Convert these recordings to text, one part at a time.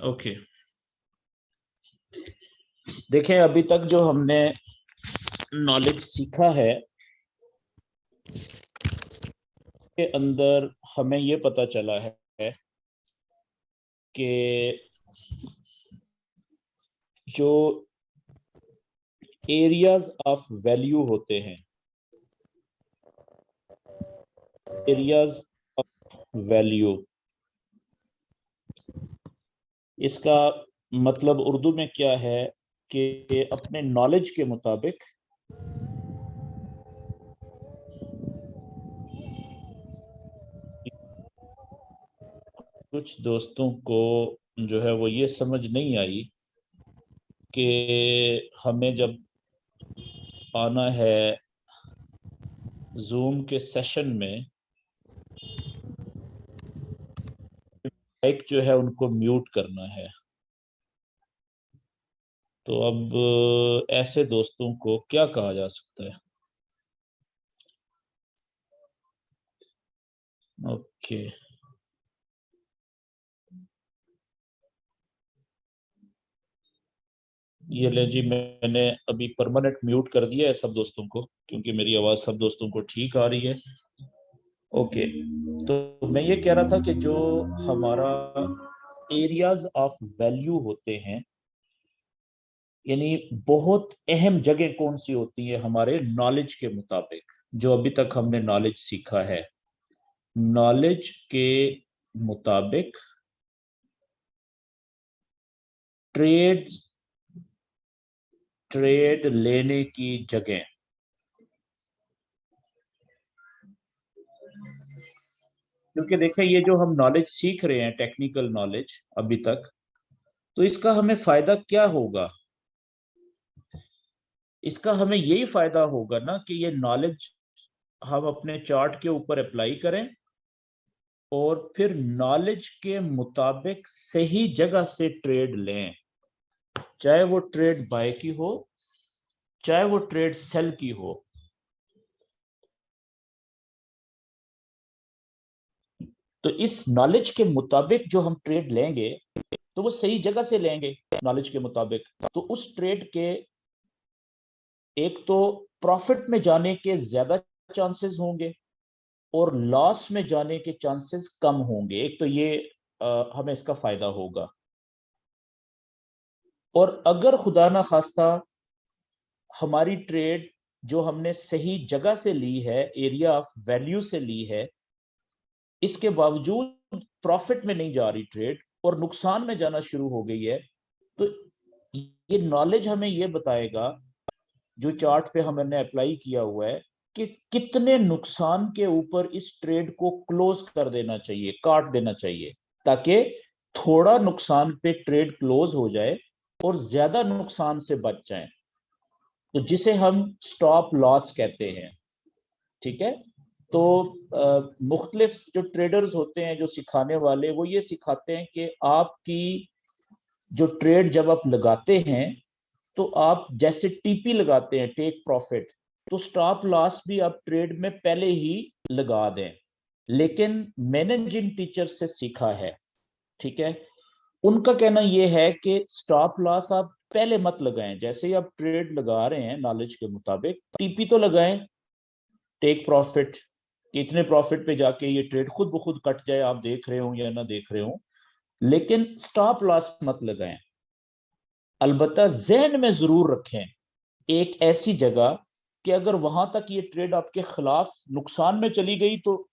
Okay, देखें अभी तक जो हमने नॉलेज सीखा है के अंदर हमें ये पता चला है कि जो एरियाज ऑफ वैल्यू होते हैं, एरियाज ऑफ वैल्यू, इसका मतलब उर्दू में क्या है कि अपने नॉलेज के मुताबिक कुछ दोस्तों को जो है वो ये समझ नहीं आई कि हमें जब आना है जूम के सेशन में, माइक जो है उनको म्यूट करना है। तो अब ऐसे दोस्तों को क्या कहा जा सकता है? ओके, ये ले जी, मैंने अभी परमानेंट म्यूट कर दिया है सब दोस्तों को, क्योंकि मेरी आवाज सब दोस्तों को ठीक आ रही है। ओके, तो मैं ये कह रहा था कि जो हमारा एरियाज ऑफ वैल्यू होते हैं, यानी बहुत अहम जगह कौन सी होती है हमारे नॉलेज के मुताबिक, जो अभी तक हमने नॉलेज सीखा है, नॉलेज के मुताबिक ट्रेड ट्रेड लेने की जगह। क्योंकि देखिए ये जो हम नॉलेज सीख रहे हैं, टेक्निकल नॉलेज अभी तक, तो इसका हमें फायदा क्या होगा? इसका हमें यही फायदा होगा ना कि ये नॉलेज हम अपने चार्ट के ऊपर अप्लाई करें और फिर नॉलेज के मुताबिक सही जगह से ट्रेड लें, चाहे वो ट्रेड बाय की हो, चाहे वो ट्रेड सेल की हो। तो इस नॉलेज के मुताबिक जो हम ट्रेड लेंगे तो वो सही जगह से लेंगे नॉलेज के मुताबिक, तो उस ट्रेड के एक तो प्रॉफिट में जाने के ज्यादा चांसेस होंगे और लॉस में जाने के चांसेस कम होंगे। एक तो ये हमें इसका फायदा होगा। और अगर खुदा ना खास्ता हमारी ट्रेड जो हमने सही जगह से ली है, एरिया ऑफ वैल्यू से ली है, इसके बावजूद प्रॉफिट में नहीं जा रही ट्रेड और नुकसान में जाना शुरू हो गई है, तो ये नॉलेज हमें ये बताएगा, जो चार्ट पे हमने अप्लाई किया हुआ है, कि कितने नुकसान के ऊपर इस ट्रेड को क्लोज कर देना चाहिए, काट देना चाहिए, ताकि थोड़ा नुकसान पे ट्रेड क्लोज हो जाए और ज्यादा नुकसान से बच जाए, तो जिसे हम स्टॉप लॉस कहते हैं। ठीक है, तो मुख्तलिफ जो ट्रेडर्स होते हैं, जो सिखाने वाले, वो ये सिखाते हैं कि आपकी जो ट्रेड जब आप लगाते हैं, तो आप जैसे टीपी लगाते हैं, टेक प्रॉफिट, तो स्टॉप लॉस भी आप ट्रेड में पहले ही लगा दें। लेकिन मैंने जिन टीचर से सीखा है, ठीक है, उनका कहना यह है कि स्टॉप लॉस आप पहले मत लगाएं। जैसे ही आप ट्रेड लगा रहे हैं नॉलेज के मुताबिक, टीपी तो लगाएं, टेक प्रॉफिट, इतने प्रॉफिट पे जाके ये ट्रेड खुद ब खुद कट जाए, आप देख रहे हो या ना देख रहे हो, लेकिन स्टॉप लॉस मत लगाएं। अलबत्ता जहन में जरूर रखें एक ऐसी जगह कि अगर वहां तक ये ट्रेड आपके खिलाफ नुकसान में चली गई, तो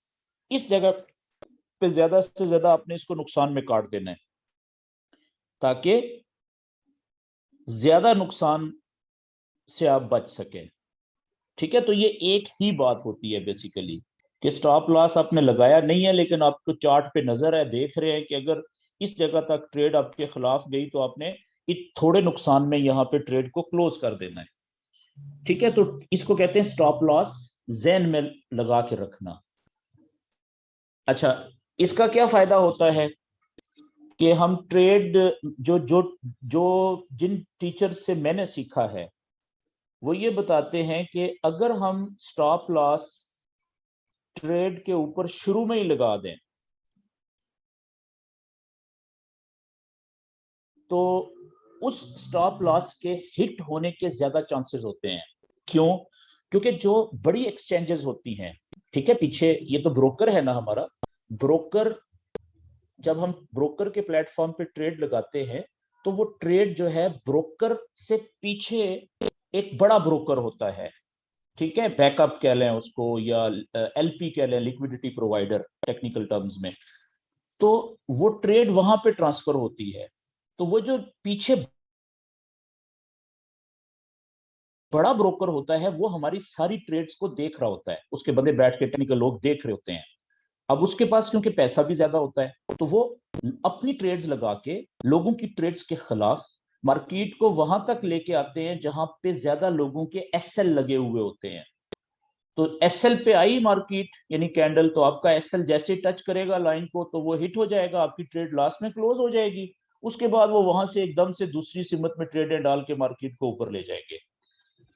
इस जगह पे ज्यादा से ज्यादा आपने इसको नुकसान में काट देना है, ताकि ज्यादा नुकसान से आप बच सकें। ठीक है, तो ये एक ही बात होती है बेसिकली, कि स्टॉप लॉस आपने लगाया नहीं है, लेकिन आपको चार्ट पे नजर है, देख रहे हैं कि अगर इस जगह तक ट्रेड आपके खिलाफ गई, तो आपने थोड़े नुकसान में यहाँ पे ट्रेड को क्लोज कर देना है। ठीक है, तो इसको कहते हैं स्टॉप लॉस, जहन में लगा के रखना। अच्छा, इसका क्या फायदा होता है कि हम ट्रेड, जो जो जो जिन टीचर से मैंने सीखा है, वो ये बताते हैं कि अगर हम स्टॉप लॉस ट्रेड के ऊपर शुरू में ही लगा दें, तो उस स्टॉप लॉस के हिट होने के ज्यादा चांसेस होते हैं। क्यों? क्योंकि जो बड़ी एक्सचेंजेस होती हैं, ठीक है, पीछे ये तो ब्रोकर है ना हमारा, ब्रोकर, जब हम ब्रोकर के प्लेटफॉर्म पे ट्रेड लगाते हैं तो वो ट्रेड जो है ब्रोकर से पीछे एक बड़ा ब्रोकर होता है, ठीक है, बैकअप कह लें उसको, या एलपी कह लें, लिक्विडिटी प्रोवाइडर टेक्निकल टर्म्स में। तो वो ट्रेड वहां पे ट्रांसफर होती है। तो वो जो पीछे बड़ा ब्रोकर होता है वो हमारी सारी ट्रेड्स को देख रहा होता है, उसके बंदे बैठ के टेक्निकल लोग देख रहे होते हैं। अब उसके पास क्योंकि पैसा भी ज्यादा होता है तो वो अपनी ट्रेड्स लगा के लोगों की ट्रेड्स के खिलाफ मार्केट को वहां तक लेके आते हैं जहां पे ज्यादा लोगों के एसएल लगे हुए होते हैं। तो एसएल पे आई मार्केट यानी कैंडल, तो आपका एसएल जैसे टच करेगा लाइन को तो वो हिट हो जाएगा, आपकी ट्रेड लास्ट में क्लोज हो जाएगी। उसके बाद वो वहां से एकदम से दूसरी सिमत में ट्रेडें डाल के मार्केट को ऊपर ले जाएंगे।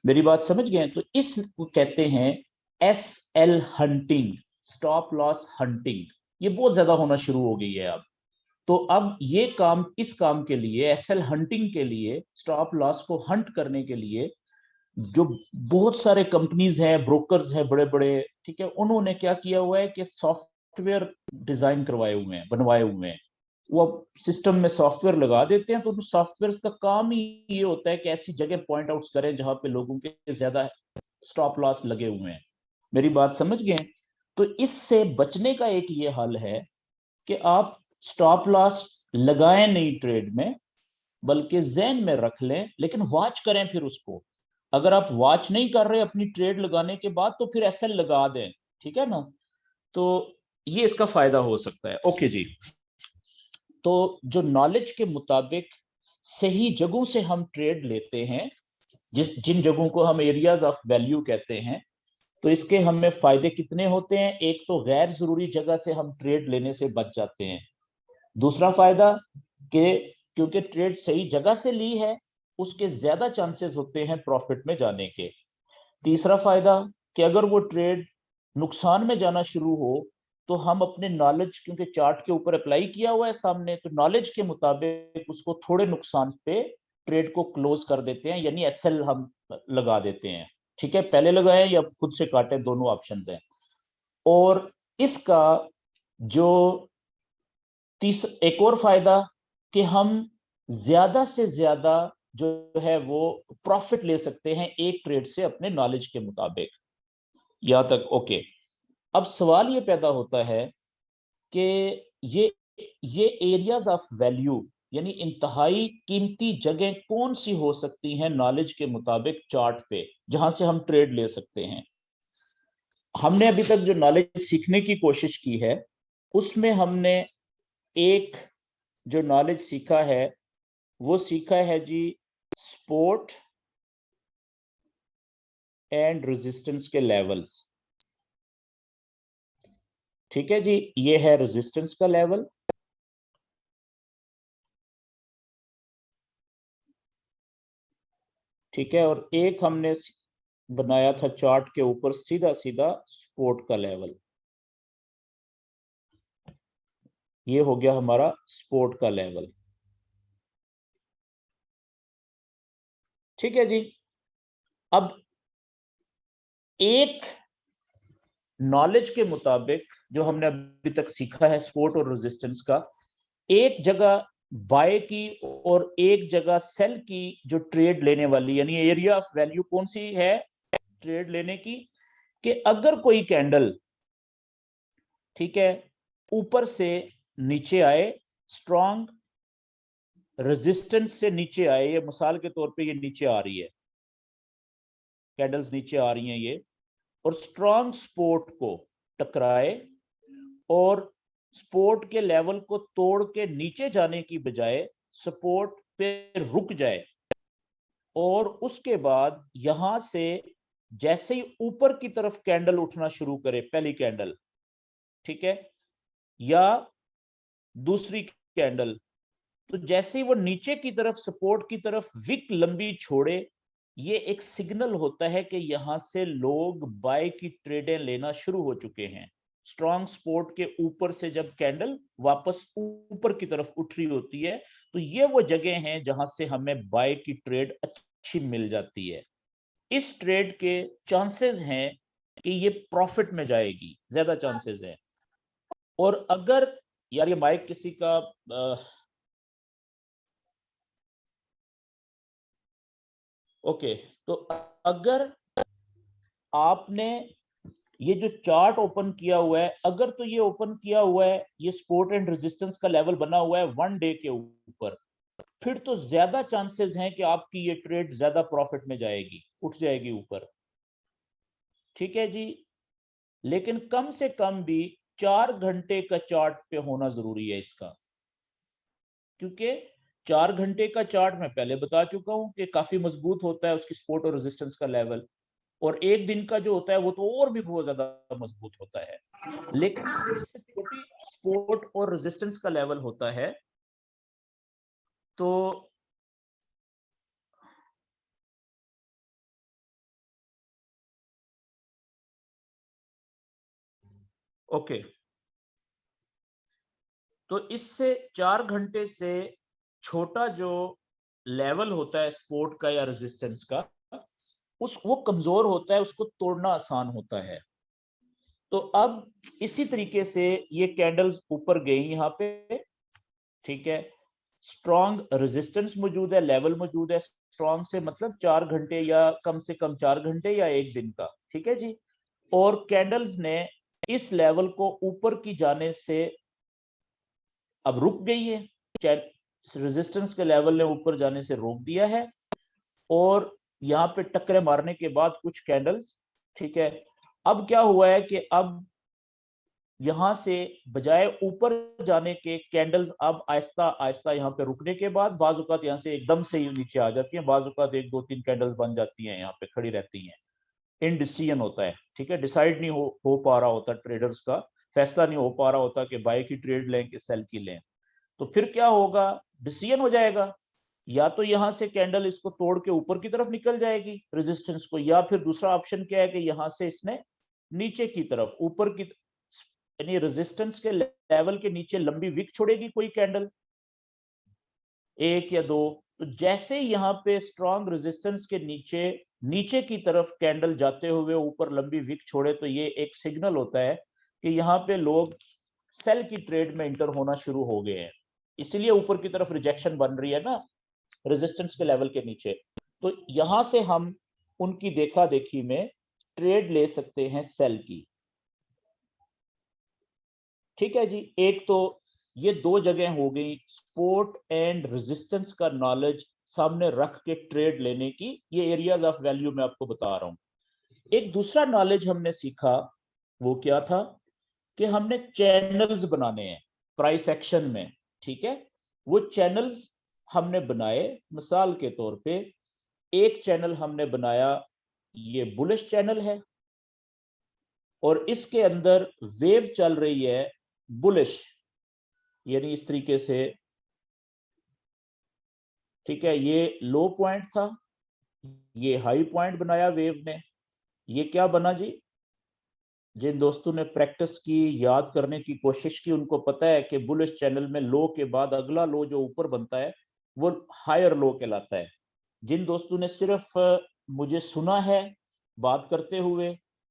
मेरी बात समझ गए? तो इस कहते हैं S L hunting, stop loss hunting. ये बहुत ज्यादा होना शुरू हो गई है अब। तो अब ये काम, इस काम के लिए, एस एल हंटिंग के लिए, स्टॉप लॉस को हंट करने के लिए जो बहुत सारे कंपनीज हैं, ब्रोकर्स हैं बड़े बड़े, ठीक है, उन्होंने क्या किया हुआ है कि सॉफ्टवेयर डिजाइन करवाए हुए हैं, बनवाए हुए हैं। वो सिस्टम में सॉफ्टवेयर लगा देते हैं तो सॉफ्टवेयर का काम ही ये होता है कि ऐसी जगह पॉइंट आउट करें जहां पे लोगों के ज्यादा स्टॉप लॉस लगे हुए हैं। मेरी बात समझ गए? तो इससे बचने का एक ये हल है कि आप स्टॉप लॉस लगाएं नहीं ट्रेड में, बल्कि जहन में रख लें, लेकिन वॉच करें फिर उसको। अगर आप वॉच नहीं कर रहे अपनी ट्रेड लगाने के बाद तो फिर एसएल लगा दें, ठीक है ना? तो ये इसका फायदा हो सकता है। ओके जी। तो जो नॉलेज के मुताबिक सही जगहों से हम ट्रेड लेते हैं, जिन जगहों को हम एरियाज ऑफ वैल्यू कहते हैं, तो इसके हमें फायदे कितने होते हैं? एक तो गैर जरूरी जगह से हम ट्रेड लेने से बच जाते हैं। दूसरा फायदा कि क्योंकि ट्रेड सही जगह से ली है उसके ज्यादा चांसेस होते हैं प्रॉफिट में जाने के। तीसरा फायदा कि अगर वो ट्रेड नुकसान में जाना शुरू हो तो हम अपने नॉलेज, क्योंकि चार्ट के ऊपर अप्लाई किया हुआ है सामने, तो नॉलेज के मुताबिक उसको थोड़े नुकसान पे ट्रेड को क्लोज कर देते हैं, यानी एसएल हम लगा देते हैं। ठीक है, पहले लगाएं या खुद से काटें, दोनों ऑप्शंस हैं। और इसका जो एक और फायदा कि हम ज्यादा से ज्यादा जो है वो प्रॉफिट ले सकते हैं एक ट्रेड से अपने नॉलेज के मुताबिक। यहां तक ओके। अब सवाल ये पैदा होता है कि ये ये एरियाज ऑफ वैल्यू यानी इंतहाई कीमती जगह कौन सी हो सकती हैं नॉलेज के मुताबिक चार्ट पे, जहां से हम ट्रेड ले सकते हैं। हमने अभी तक जो नॉलेज सीखने की कोशिश की है उसमें हमने एक जो नॉलेज सीखा है वो सीखा है जी सपोर्ट एंड रेजिस्टेंस के लेवल्स। ठीक है जी, ये है रेजिस्टेंस का लेवल, ठीक है, और एक हमने बनाया था चार्ट के ऊपर सीधा सीधा सपोर्ट का लेवल। ये हो गया हमारा सपोर्ट का लेवल। ठीक है जी। अब एक नॉलेज के मुताबिक जो हमने अभी तक सीखा है सपोर्ट और रेजिस्टेंस का, एक जगह बाय की और एक जगह सेल की जो ट्रेड लेने वाली यानी एरिया ऑफ वैल्यू कौन सी है ट्रेड लेने की, कि अगर कोई कैंडल, ठीक है, ऊपर से नीचे आए, स्ट्रॉन्ग रेजिस्टेंस से नीचे आए, ये मिसाल के तौर पे ये नीचे आ रही है, कैंडल्स नीचे आ रही हैं ये, और स्ट्रॉन्ग सपोर्ट को टकराए और सपोर्ट के लेवल को तोड़ के नीचे जाने की बजाय सपोर्ट पे रुक जाए, और उसके बाद यहां से जैसे ही ऊपर की तरफ कैंडल उठना शुरू करे, पहली कैंडल, ठीक है, या दूसरी कैंडल, तो जैसे ही वो नीचे की तरफ सपोर्ट की तरफ विक लंबी छोड़े, ये एक सिग्नल होता है कि यहां से लोग बाय की ट्रेडें लेना शुरू हो चुके हैं। स्ट्रॉन्ग सपोर्ट के ऊपर से जब कैंडल वापस ऊपर की तरफ उठ रही होती है तो ये वो जगह हैं जहां से हमें बाय की ट्रेड अच्छी मिल जाती है। इस ट्रेड के चांसेस हैं कि ये प्रॉफिट में जाएगी, ज्यादा चांसेस हैं। और अगर यार ये माइक किसी का ओके, तो अगर आपने ये जो चार्ट ओपन किया हुआ है, अगर तो ये ओपन किया हुआ है, ये सपोर्ट एंड रेजिस्टेंस का लेवल बना हुआ है 1 डे के ऊपर, फिर तो ज्यादा चांसेस हैं कि आपकी ये ट्रेड ज्यादा प्रॉफिट में जाएगी, उठ जाएगी ऊपर। ठीक है जी, लेकिन कम से कम भी 4 घंटे का चार्ट पे होना जरूरी है इसका, क्योंकि 4 घंटे का चार्ट मैं पहले बता चुका हूं कि काफी मजबूत होता है उसकी सपोर्ट और रेजिस्टेंस का लेवल, और एक दिन का जो होता है वो तो और भी बहुत ज्यादा मजबूत होता है। लेकिन इससे छोटी सपोर्ट और रेजिस्टेंस का लेवल होता है, तो ओके, तो इससे 4 घंटे से छोटा जो लेवल होता है सपोर्ट का या रेजिस्टेंस का, उस वो कमजोर होता है, उसको तोड़ना आसान होता है। तो अब इसी तरीके से ये कैंडल्स ऊपर गई यहाँ पे, ठीक है, स्ट्रॉन्ग रेजिस्टेंस मौजूद है, लेवल मौजूद है, स्ट्रॉन्ग से मतलब 4 घंटे या कम से कम 4 घंटे या एक दिन का, ठीक है जी। और कैंडल्स ने इस लेवल को ऊपर की जाने से अब रुक गई है, रेजिस्टेंस के लेवल ने ऊपर जाने से रोक दिया है, और यहाँ पे टक्करे मारने के बाद कुछ कैंडल्स, ठीक है, अब क्या हुआ है कि अब यहां से बजाय ऊपर जाने के कैंडल्स अब आहिस्ता आहिस्ता यहाँ पे रुकने के बाद बाजुकात यहाँ से एकदम से ही नीचे आ जाती हैं, बाजुकात 1 2 3 कैंडल्स बन जाती हैं, यहाँ पे खड़ी रहती हैं। इनडिसीजन होता है, ठीक है, डिसाइड नहीं हो पा रहा होता, ट्रेडर्स का फैसला नहीं हो पा रहा होता कि बाय की ट्रेड लें कि सेल की लें। तो फिर क्या होगा, डिसीजन हो जाएगा, या तो यहां से कैंडल इसको तोड़ के ऊपर की तरफ निकल जाएगी रेजिस्टेंस को, या फिर दूसरा ऑप्शन क्या है कि यहां से इसने नीचे की तरफ ऊपर की, यानी रेजिस्टेंस के लेवल के नीचे लंबी विक छोड़ेगी कोई कैंडल, एक या दो। तो जैसे यहाँ पे स्ट्रॉन्ग रेजिस्टेंस के नीचे नीचे की तरफ कैंडल जाते हुए ऊपर लंबी विक छोड़े, तो ये एक सिग्नल होता है कि यहाँ पे लोग सेल की ट्रेड में इंटर होना शुरू हो गए हैं, इसीलिए ऊपर की तरफ रिजेक्शन बन रही है ना रेजिस्टेंस के लेवल के नीचे। तो यहां से हम उनकी देखा देखी में ट्रेड ले सकते हैं सेल की। ठीक है जी, एक तो ये दो जगह हो गई सपोर्ट एंड रेजिस्टेंस का नॉलेज सामने रख के ट्रेड लेने की, ये एरियाज ऑफ वैल्यू मैं आपको बता रहा हूं। एक दूसरा नॉलेज हमने सीखा, वो क्या था कि हमने चैनल्स बनाने हैं प्राइस एक्शन में, ठीक है। वो चैनल्स हमने बनाए, मिसाल के तौर पे एक चैनल हमने बनाया, ये बुलिश चैनल है, और इसके अंदर वेव चल रही है बुलिश, यानी इस तरीके से, ठीक है, ये लो पॉइंट था, ये हाई पॉइंट बनाया वेव ने। ये क्या बना जी, जिन दोस्तों ने प्रैक्टिस की, याद करने की कोशिश की, उनको पता है कि बुलिश चैनल में लो के बाद अगला लो जो ऊपर बनता है वो हायर लो कहलाता है। जिन दोस्तों ने सिर्फ मुझे सुना है बात करते हुए,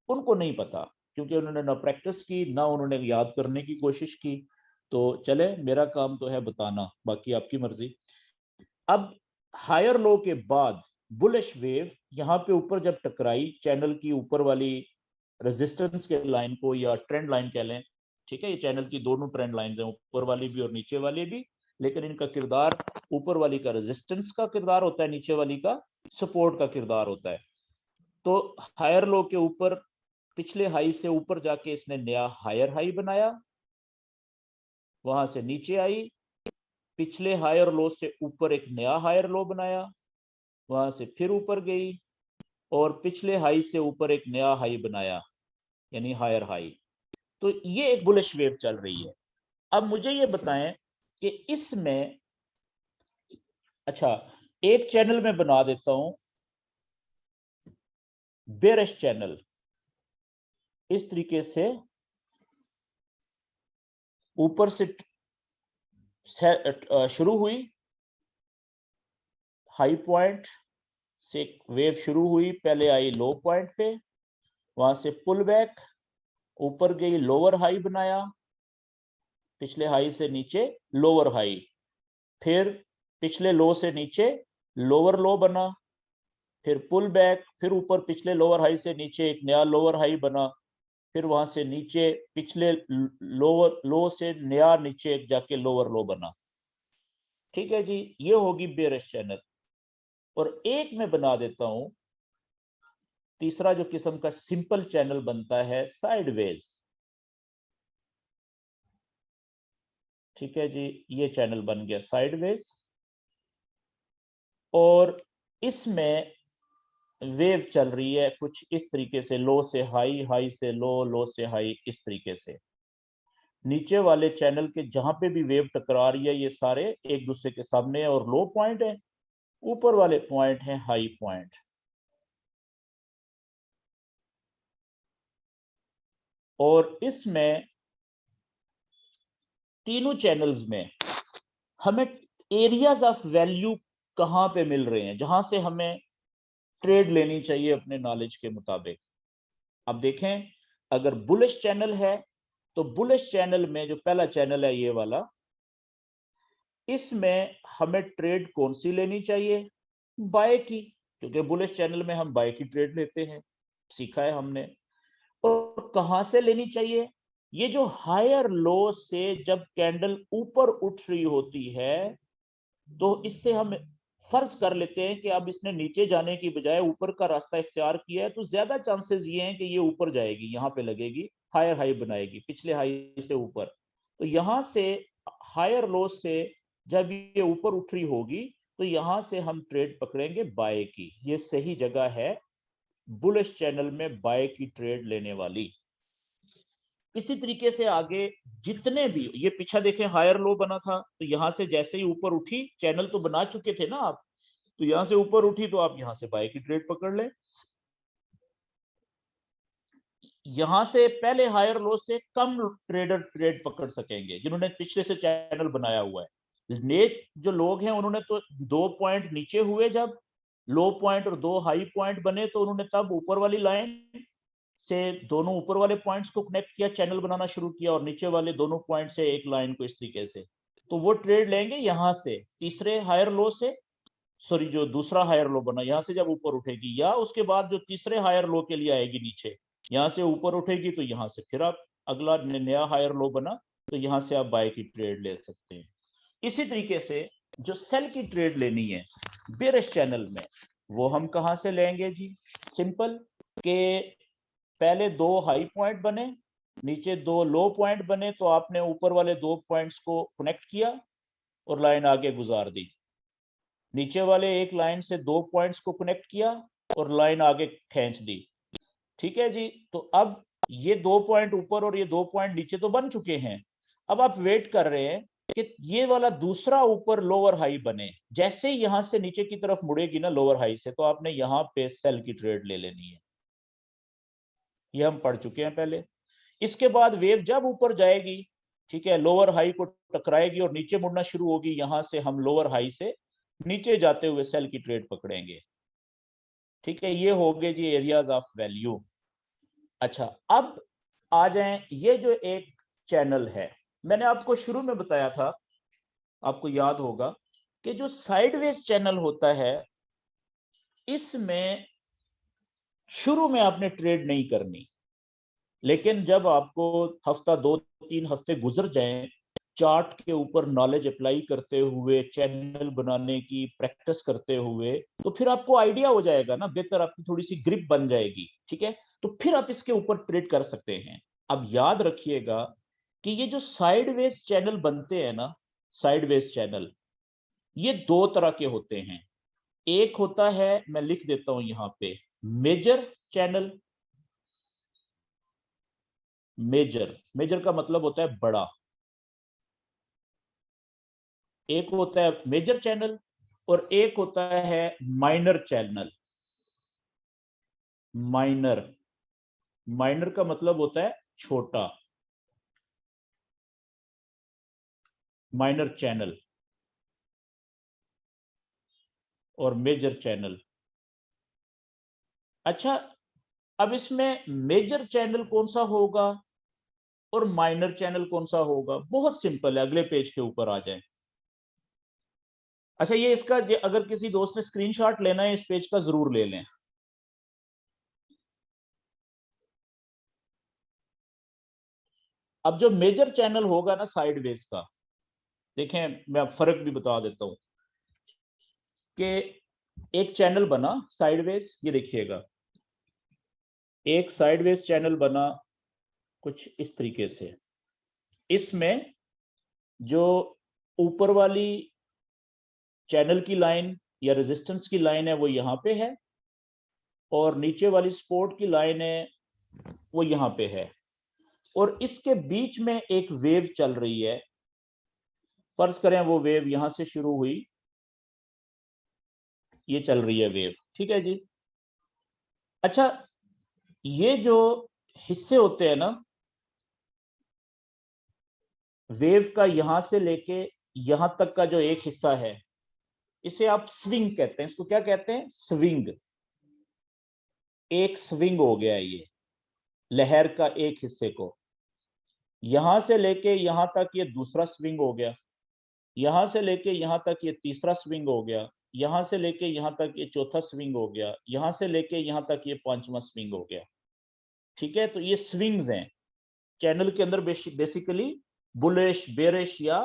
उनको नहीं पता, क्योंकि उन्होंने ना प्रैक्टिस की ना उन्होंने याद करने की कोशिश की। तो चले, मेरा काम तो है बताना, बाकी आपकी मर्जी। अब हायर लो के बाद बुलिश वेव यहाँ पे ऊपर जब टकराई चैनल की ऊपर वाली रेजिस्टेंस के लाइन को, या ट्रेंड लाइन कह लें, ठीक है, ये चैनल की दोनों ट्रेंड लाइंस हैं, ऊपर वाली भी और नीचे वाली भी, लेकिन इनका किरदार ऊपर वाली का रेजिस्टेंस का किरदार होता है, नीचे वाली का सपोर्ट का किरदार होता है। तो हायर लो के ऊपर पिछले हाई से ऊपर जाके इसने नया हायर हाई बनाया, वहां से नीचे आई, पिछले हायर लो से ऊपर एक नया हायर लो बनाया, वहां से फिर ऊपर गई, और पिछले हाई से ऊपर एक नया हाई बनाया, यानी हायर हाई। तो ये एक बुलिश वेव चल रही है। अब मुझे ये बताएं कि इसमें, अच्छा, एक चैनल में बना देता हूं बेरिश चैनल, इस तरीके से ऊपर से शुरू हुई, हाई पॉइंट से वेव शुरू हुई, पहले आई लो पॉइंट पे, वहां से पुल बैक, ऊपर गई, लोअर हाई बनाया, पिछले हाई से नीचे लोअर हाई, फिर पिछले लो से नीचे लोअर लो बना, फिर पुल बैक, फिर ऊपर पिछले लोअर हाई से नीचे एक नया लोअर हाई बना, फिर वहां से नीचे पिछले लोअर लो से नया नीचे एक जाके लोअर लो बना। ठीक है जी, ये होगी बेयरिश चैनल। और एक मैं बना देता हूं, तीसरा जो किस्म का सिंपल चैनल बनता है साइडवेज। ठीक है जी, ये चैनल बन गया साइडवेज, और इसमें वेव चल रही है कुछ इस तरीके से, लो से हाई, हाई से लो, लो से हाई, इस तरीके से। नीचे वाले चैनल के जहां पे भी वेव टकरा रही है ये सारे एक दूसरे के सामने और लो पॉइंट है, ऊपर वाले पॉइंट है हाई पॉइंट। और इसमें तीनों चैनल्स में हमें एरियाज ऑफ वैल्यू कहां पे मिल रहे हैं, जहां से हमें ट्रेड लेनी चाहिए अपने नॉलेज के मुताबिक। अब देखें, अगर बुलिश चैनल है तो बुलिश चैनल में जो पहला चैनल है ये वाला, इसमें हमें ट्रेड कौन सी लेनी चाहिए? बाय की, क्योंकि बुलिश चैनल में हम बाय की ट्रेड लेते हैं, सीखा है हमने। और कहां से लेनी चाहिए? ये जो हायर लो से जब कैंडल ऊपर उठ रही होती है, तो इससे हम फर्ज कर लेते हैं कि अब इसने नीचे जाने की बजाय ऊपर का रास्ता इख्तियार किया है, तो ज्यादा चांसेस ये हैं कि ये ऊपर जाएगी, यहाँ पे लगेगी, हायर हाई बनाएगी पिछले हाई से ऊपर। तो यहाँ से हायर लो से जब ये ऊपर उठ रही होगी, तो यहाँ से हम ट्रेड पकड़ेंगे बाय की। ये सही जगह है बुलिश चैनल में बाय की ट्रेड लेने वाली। इसी तरीके से आगे जितने भी, ये पीछा देखें हायर लो बना था, तो यहां से जैसे ही ऊपर उठी, चैनल तो बना चुके थे ना आप, तो यहां से ऊपर उठी तो आप यहां से बाय की ट्रेड पकड़ ले। यहां से पहले हायर लो से कम ट्रेडर ट्रेड पकड़ सकेंगे जिन्होंने पिछले से चैनल बनाया हुआ है। नेक जो लोग हैं उन्होंने तो 2 पॉइंट नीचे हुए, जब लो पॉइंट और 2 हाई पॉइंट बने, तो उन्होंने तब ऊपर वाली लाइन से दोनों ऊपर वाले पॉइंट्स को कनेक्ट किया, चैनल बनाना शुरू किया, और नीचे वाले दोनों पॉइंट से एक लाइन को इस तरीके से। तो वो ट्रेड लेंगे यहां से तीसरे हायर लो से, सॉरी जो दूसरा हायर लो बना यहां से जब ऊपर उठेगी, या उसके बाद जो तीसरे हायर लो के लिए आएगी नीचे, यहां से ऊपर उठेगी, तो यहां से फिर आप अगला नया हायर लो बना, तो यहां से आप बाय की ट्रेड ले सकते हैं। इसी तरीके से जो सेल की ट्रेड लेनी है बेरिश चैनल में, वो हम कहां से लेंगे जी? सिंपल, के पहले 2 हाई पॉइंट बने, नीचे 2 लो पॉइंट बने, तो आपने ऊपर वाले 2 पॉइंट्स को कनेक्ट किया और लाइन आगे गुजार दी। नीचे वाले एक लाइन से 2 पॉइंट्स को कनेक्ट किया और लाइन आगे खींच दी। ठीक है जी, तो अब ये 2 पॉइंट ऊपर और ये 2 पॉइंट नीचे तो बन चुके हैं। अब आप वेट कर रहे हैं कि ये वाला दूसरा ऊपर लोअर हाई बने। जैसे ही यहां से नीचे की तरफ मुड़ेगी ना लोअर हाई से, तो आपने यहां पे सेल की ट्रेड ले लेनी है। ये हम पढ़ चुके हैं पहले। इसके बाद वेव जब ऊपर जाएगी, ठीक है, लोअर हाई को टकराएगी और नीचे मुड़ना शुरू होगी, यहां से हम लोअर हाई से नीचे जाते हुए सेल की ट्रेड पकड़ेंगे। ठीक है, ये हो गए जी एरियाज ऑफ वैल्यू। अच्छा, अब आ जाएं, ये जो एक चैनल है, मैंने आपको शुरू में बताया था, आपको याद होगा कि जो साइडवेज चैनल होता है, इसमें शुरू में आपने ट्रेड नहीं करनी, लेकिन जब आपको हफ्ता 2-3 हफ्ते गुजर जाएं, चार्ट के ऊपर नॉलेज अप्लाई करते हुए, चैनल बनाने की प्रैक्टिस करते हुए, तो फिर आपको आइडिया हो जाएगा ना, बेहतर आपकी थोड़ी सी ग्रिप बन जाएगी। ठीक है, तो फिर आप इसके ऊपर ट्रेड कर सकते हैं। अब याद रखिएगा कि ये जो साइडवेज चैनल बनते हैं ना, साइडवेज चैनल, ये 2 तरह के होते हैं। एक होता है, मैं लिख देता हूं यहां पे, मेजर चैनल। मेजर, मेजर का मतलब होता है बड़ा। एक होता है मेजर चैनल और एक होता है माइनर चैनल। माइनर, माइनर का मतलब होता है छोटा, माइनर चैनल। और मेजर चैनल। अच्छा, अब इसमें मेजर चैनल कौन सा होगा और माइनर चैनल कौन सा होगा? बहुत सिंपल है, अगले पेज के ऊपर आ जाए। अच्छा, ये इसका अगर किसी दोस्त ने स्क्रीनशॉट लेना है इस पेज का, जरूर ले लें। अब जो मेजर चैनल होगा ना साइडवेज का, देखें मैं फर्क भी बता देता हूं कि एक चैनल बना साइडवेज, ये देखिएगा एक साइडवेज चैनल बना कुछ इस तरीके से। इसमें जो ऊपर वाली चैनल की लाइन या रेजिस्टेंस की लाइन है वो यहाँ पे है, और नीचे वाली सपोर्ट की लाइन है वो यहाँ पे है, और इसके बीच में एक वेव चल रही है। फर्ज करें वो वेव यहां से शुरू हुई, ये चल रही है वेव, ठीक है जी। अच्छा, ये जो हिस्से होते हैं ना वेव का, यहां से लेके यहां तक का जो एक हिस्सा है, इसे आप स्विंग कहते हैं। इसको क्या कहते हैं? स्विंग। एक स्विंग हो गया ये लहर का एक हिस्से को। यहां से लेके यहां तक ये दूसरा स्विंग हो गया, यहां से लेके यहां तक ये तीसरा स्विंग हो गया, यहां से लेके यहां तक ये चौथा स्विंग हो गया, यहां से लेके यहां तक ये पांचवा स्विंग हो गया। ठीक है, तो ये स्विंग्स हैं चैनल के अंदर। बेसिकली बुलिश बेरिश या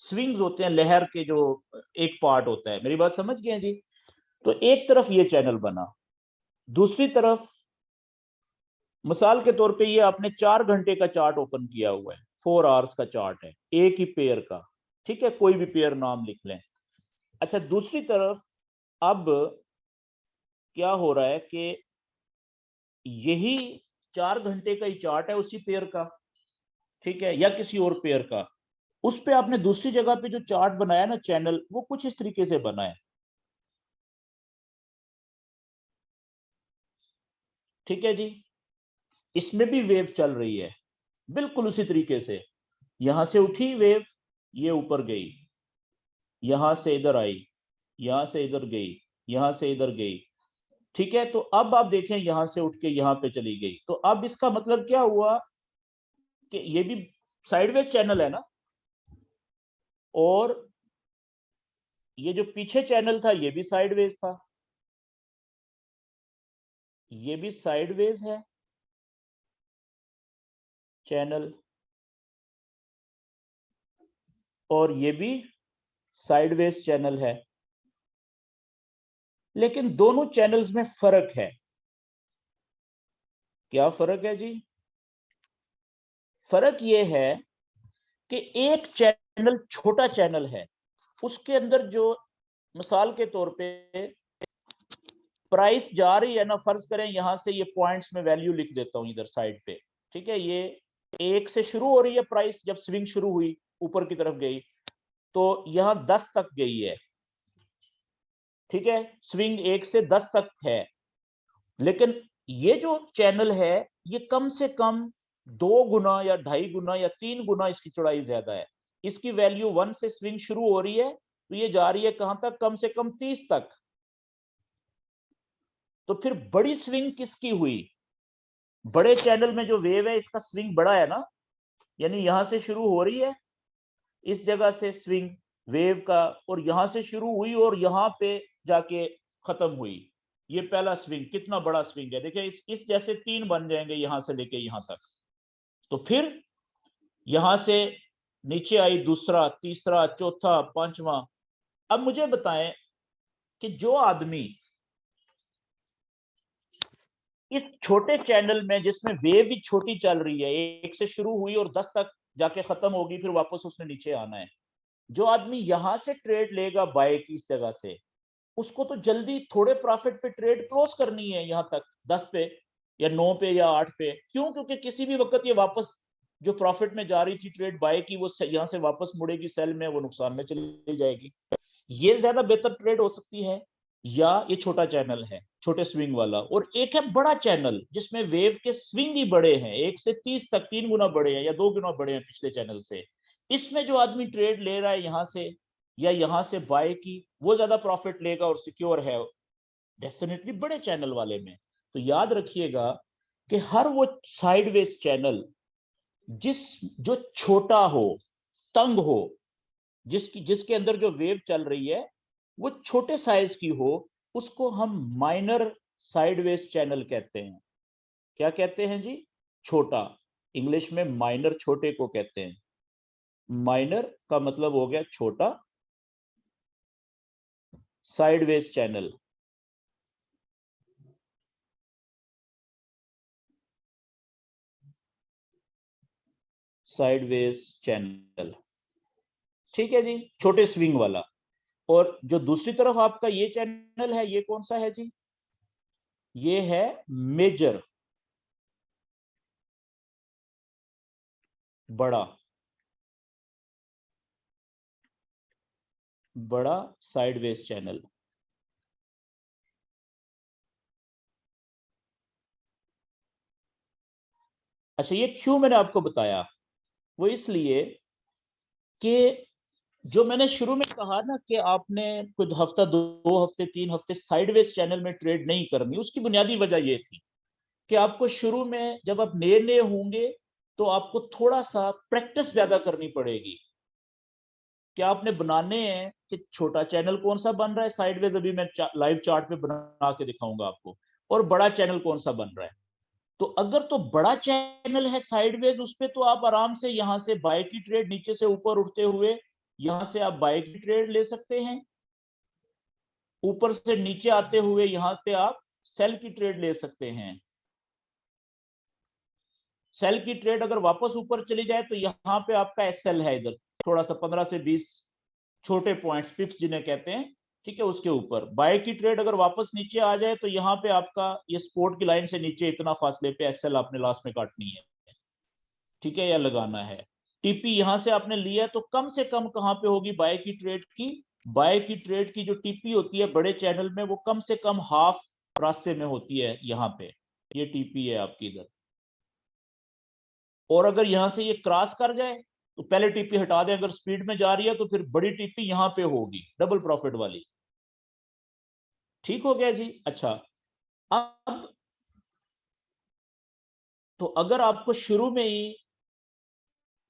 स्विंग्स होते हैं लहर के, जो एक पार्ट होता है। मेरी बात समझ गए जी? तो एक तरफ ये चैनल बना, दूसरी तरफ मिसाल के तौर पे ये आपने 4 घंटे का चार्ट ओपन किया हुआ है, 4 आवर्स का चार्ट है, एक ही पेयर का। ठीक है, कोई भी पेयर नाम लिख लें। अच्छा, दूसरी तरफ अब क्या हो रहा है कि यही 4 घंटे का ही चार्ट है उसी पेयर का, ठीक है, या किसी और पेयर का। उस पे आपने दूसरी जगह पे जो चार्ट बनाया ना चैनल, वो कुछ इस तरीके से बना है। ठीक है जी, इसमें भी वेव चल रही है बिल्कुल उसी तरीके से। यहां से उठी वेव, ये ऊपर गई, यहां से इधर आई, यहां से इधर गई, यहां से इधर गई। ठीक है, तो अब आप देखें यहां से उठ के यहां पे चली गई। तो अब इसका मतलब क्या हुआ कि ये भी साइडवेज चैनल है ना, और ये जो पीछे चैनल था ये भी साइडवेज था, ये भी साइडवेज है चैनल, और ये भी साइडवेज चैनल है। लेकिन दोनों चैनल्स में फर्क है। क्या फर्क है जी? फर्क ये है कि एक चैनल छोटा चैनल है, उसके अंदर जो मिसाल के तौर पे प्राइस जा रही है ना, फर्ज करें यहां से ये पॉइंट्स में वैल्यू लिख देता हूं इधर साइड पे। ठीक है, ये 1 से शुरू हो रही है प्राइस, जब स्विंग शुरू हुई ऊपर की तरफ गई तो यहां 10 तक गई है। ठीक है, स्विंग 1 से 10 तक है। लेकिन ये जो चैनल है ये कम से कम 2 गुना या 2.5 गुना या 3 गुना इसकी चौड़ाई ज्यादा है। इसकी वैल्यू 1 से स्विंग शुरू हो रही है तो ये जा रही है कहां तक? कम से कम 30 तक। तो फिर बड़ी स्विंग किसकी हुई? बड़े चैनल में जो वेव है इसका स्विंग बड़ा है ना, यानी यहां से शुरू हो रही है इस जगह से स्विंग वेव का, और यहां से शुरू हुई और यहां पे जाके खत्म हुई। ये पहला स्विंग कितना बड़ा स्विंग है, देखिए इस जैसे 3 बन जाएंगे यहां से लेके यहां तक। तो फिर यहां से नीचे आई दूसरा, तीसरा, चौथा, पांचवा। अब मुझे बताएं कि जो आदमी इस छोटे चैनल में, जिसमें वेव भी छोटी चल रही है, 1 से शुरू हुई और 10 तक जाके खत्म होगी, फिर वापस उसने नीचे आना है, जो आदमी यहां से ट्रेड लेगा बाय की इस जगह से, उसको तो जल्दी थोड़े प्रॉफिट पे ट्रेड क्लोज करनी है यहां तक 10 पे या 9 पे या 8 पे। क्यों? क्योंकि किसी भी वक्त ये वापस जो प्रॉफिट में जा रही थी ट्रेड बाय की, वो यहां से वापस मुड़ेगी सेल में, वो नुकसान में चली जाएगी। ये ज्यादा बेहतर ट्रेड हो सकती है, या ये छोटा चैनल है छोटे स्विंग वाला, और एक है बड़ा चैनल जिसमें वेव के स्विंग ही बड़े हैं, 1 से 30 तक 3 गुना बड़े हैं या 2 गुना बड़े हैं पिछले चैनल से। इसमें जो आदमी ट्रेड ले रहा है यहां से, या यहां से बाय की, वो ज्यादा प्रॉफिट लेगा और सिक्योर है डेफिनेटली बड़े चैनल वाले में। तो याद रखिएगा कि हर वो साइडवेज चैनल जो छोटा हो, तंग हो, जिसके अंदर जो वेव चल रही है वो छोटे साइज की हो, उसको हम माइनर साइडवेज चैनल कहते हैं। क्या कहते हैं जी? छोटा। इंग्लिश में माइनर छोटे को कहते हैं। माइनर का मतलब हो गया छोटा, साइडवेज चैनल। साइडवेज चैनल, ठीक है जी, छोटे स्विंग वाला। और जो दूसरी तरफ आपका ये चैनल है, ये कौन सा है जी? ये है मेजर, बड़ा, बड़ा साइडवेज चैनल। अच्छा, ये क्यों मैंने आपको बताया? वो इसलिए कि जो मैंने शुरू में कहा ना कि आपने कुछ हफ्ता, 2 हफ्ते, 3 हफ्ते साइडवेज चैनल में ट्रेड नहीं करनी, उसकी बुनियादी वजह ये थी कि आपको शुरू में जब आप नए नए होंगे तो आपको थोड़ा सा प्रैक्टिस ज्यादा करनी पड़ेगी। क्या आपने बनाने हैं कि छोटा चैनल कौन सा बन रहा है साइडवेज, अभी मैं लाइव चार्ट पे बना के दिखाऊंगा आपको, और बड़ा चैनल कौन सा बन रहा है। तो अगर तो बड़ा चैनल है साइडवेज, उस पे तो आप आराम से यहां से बाय की ट्रेड, नीचे से ऊपर उठते हुए यहां से आप बाय की ट्रेड ले सकते हैं, ऊपर से नीचे आते हुए यहां पे आप सेल की ट्रेड ले सकते हैं। सेल की ट्रेड अगर वापस ऊपर चली जाए तो यहाँ पे आपका एसएल है, इधर थोड़ा सा 15 से 20 छोटे पॉइंट्स, पिप्स जिन्हें कहते हैं, ठीक है, उसके ऊपर। बाय की ट्रेड अगर वापस नीचे आ जाए तो यहाँ पे आपका ये सपोर्ट की लाइन से नीचे इतना फासले पे एसएल आपने लास्ट में काटनी है, ठीक है, या लगाना है। टीपी यहां से आपने लिया तो कम से कम कहां पे होगी बाय की ट्रेड की? बाय की ट्रेड की जो टीपी होती है बड़े चैनल में, वो कम से कम हाफ रास्ते में होती है यहाँ पे। ये टीपी है आपकी इधर। और अगर यहां से ये क्रॉस कर जाए तो पहले टीपी हटा दें, अगर स्पीड में जा रही है तो फिर बड़ी टीपी यहां पे होगी, डबल प्रॉफिट वाली। ठीक हो गया जी? अच्छा, अब तो अगर आपको शुरू में ही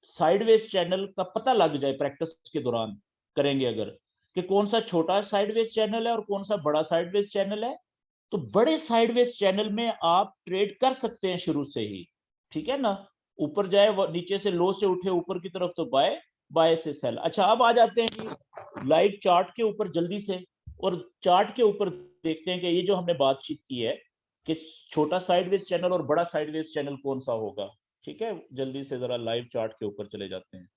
साइडवेज चैनल का पता लग जाए, प्रैक्टिस के दौरान करेंगे अगर, कि कौन सा छोटा साइडवेज चैनल है और कौन सा बड़ा साइडवेज चैनल है, तो बड़े साइडवेज चैनल में आप ट्रेड कर सकते हैं शुरू से ही, ठीक है ना। ऊपर जाए, नीचे से लो से उठे ऊपर की तरफ तो बाय, बाय से सेल। अच्छा, अब आ जाते हैं जी लाइव चार्ट के ऊपर जल्दी से, और चार्ट के ऊपर देखते हैं कि ये जो हमने बातचीत की है कि छोटा साइडवेज चैनल और बड़ा साइडवेज चैनल कौन सा होगा। ठीक है, जल्दी से जरा लाइव चार्ट के ऊपर चले जाते हैं।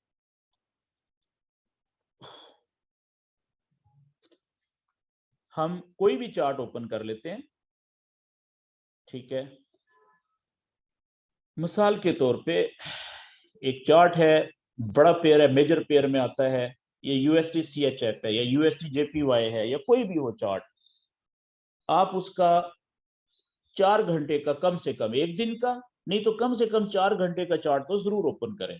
हम कोई भी चार्ट ओपन कर लेते हैं, ठीक है। मिसाल के तौर पे एक चार्ट है, बड़ा पेयर है, मेजर पेयर में आता है, ये यूएसडी सीएचएफ है या यूएसडी जेपीवाई है या कोई भी हो चार्ट, आप उसका 4 घंटे का, कम से कम एक दिन का नहीं तो कम से कम 4 घंटे का चार्ट तो जरूर ओपन करें।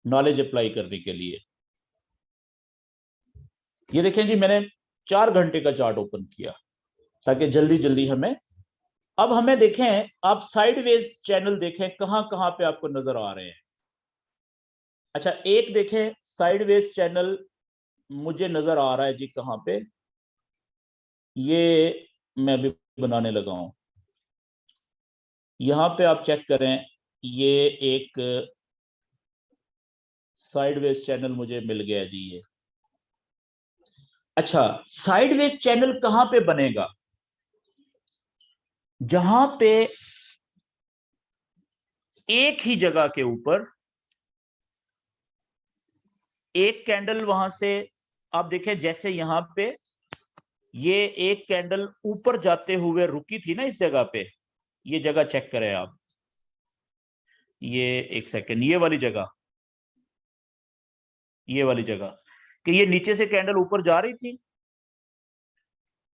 नॉलेज अप्लाई करने के लिए। ये देखें जी, मैंने 4 घंटे का चार्ट ओपन किया ताकि जल्दी जल्दी हमें, अब हमें देखें, आप साइडवेज चैनल देखें कहां कहां पे आपको नजर आ रहे हैं। अच्छा, एक देखें साइडवेज चैनल मुझे नजर आ रहा है जी, कहां पे, ये मैं अभी बनाने लगा हूं। यहां पे आप चेक करें, ये एक साइडवेज चैनल मुझे मिल गया जी ये। अच्छा, साइडवेज चैनल कहां पे बनेगा? जहां पे एक ही जगह के ऊपर एक कैंडल, वहां से आप देखें, जैसे यहां पे ये एक कैंडल ऊपर जाते हुए रुकी थी ना इस जगह पे, ये जगह चेक करें आप, ये एक सेकेंड, ये वाली जगह, ये वाली जगह, कि ये नीचे से कैंडल ऊपर जा रही थी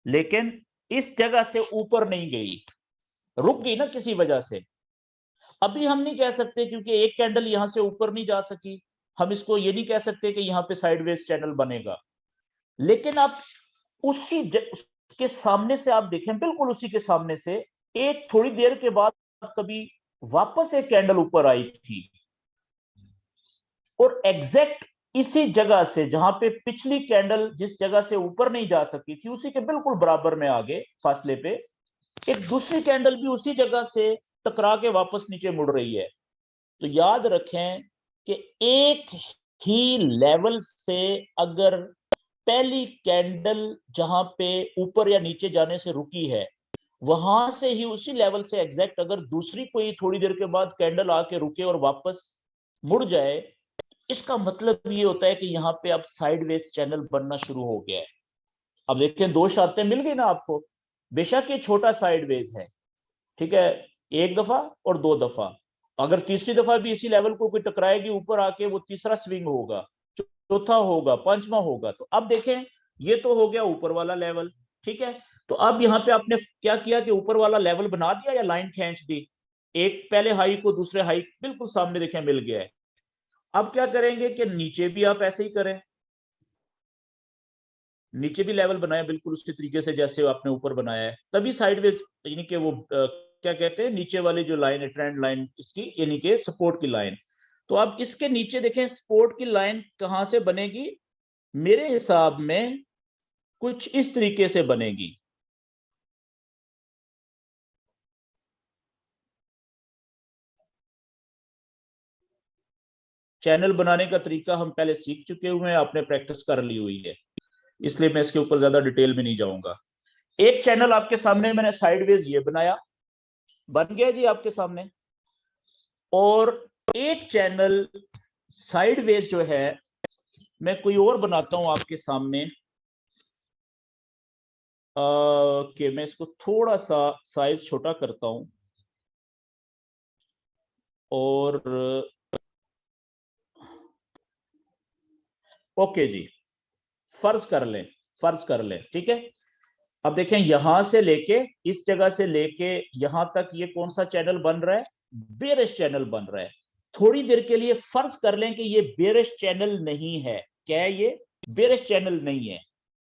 लेकिन इस जगह से ऊपर नहीं गई, रुक गई ना किसी वजह से। अभी हम नहीं कह सकते क्योंकि एक कैंडल यहां से ऊपर नहीं जा सकी, हम इसको ये नहीं कह सकते कि यहाँ पे साइडवेज चैनल बनेगा। लेकिन आप उसके सामने से आप देखें, बिल्कुल उसी के सामने से एक थोड़ी देर के बाद कभी वापस एक कैंडल ऊपर आई थी, और एग्जैक्ट इसी जगह से जहां पे पिछली कैंडल जिस जगह से ऊपर नहीं जा सकी थी, उसी के बिल्कुल बराबर में आगे फासले पे एक दूसरी कैंडल भी उसी जगह से टकरा के वापस नीचे मुड़ रही है। तो याद रखें कि एक ही लेवल से अगर पहली कैंडल जहां पे ऊपर या नीचे जाने से रुकी है, वहां से ही उसी लेवल से एग्जैक्ट अगर दूसरी कोई थोड़ी देर के बाद कैंडल आके रुके और वापस मुड़ जाए, इसका मतलब ये होता है कि यहाँ पे अब साइडवेज चैनल बनना शुरू हो गया है। अब देखिए दो शर्तें मिल गई ना आपको, बेशक ये छोटा साइडवेज है, ठीक है, एक दफा और दो दफा, अगर तीसरी दफा भी इसी लेवल को कोई टकराएगी ऊपर आके, वो तीसरा स्विंग होगा, चौथा होगा, पांचवा होगा। तो अब देखें ये तो हो गया ऊपर वाला लेवल, ठीक है। तो अब यहाँ पे आपने क्या किया कि ऊपर वाला लेवल बना दिया या लाइन खींच दी, एक पहले हाई को दूसरे हाई बिल्कुल सामने देखें मिल गया है। अब क्या करेंगे कि नीचे भी आप ऐसे ही करें, नीचे भी लेवल बनाया बिल्कुल उसी तरीके से जैसे आपने ऊपर बनाया है, तभी साइडवेज यानी कि वो क्या कहते हैं, नीचे वाली जो लाइन है ट्रेंड लाइन इसकी, यानी कि सपोर्ट की लाइन। तो अब इसके नीचे देखें सपोर्ट की लाइन कहां से बनेगी, मेरे हिसाब में कुछ इस तरीके से बनेगी। चैनल बनाने का तरीका हम पहले सीख चुके हुए हैं, आपने प्रैक्टिस कर ली हुई है, इसलिए मैं इसके ऊपर ज्यादा डिटेल में नहीं जाऊंगा। एक चैनल आपके सामने मैंने साइडवेज ये बनाया, बन गया जी आपके सामने। और एक चैनल साइडवेज जो है मैं कोई और बनाता हूं आपके सामने, कि मैं इसको थोड़ा सा साइज छोटा करता हूं, और ओके जी, फर्ज कर लें, फर्ज कर लें, ठीक है। अब देखें यहां से लेके इस जगह से लेके यहां तक ये कौन सा चैनल बन रहा है, बेरिश चैनल बन रहा है। थोड़ी देर के लिए फर्ज कर लें कि ये बेरिश चैनल नहीं है, क्या है ये, बेरिश चैनल नहीं है।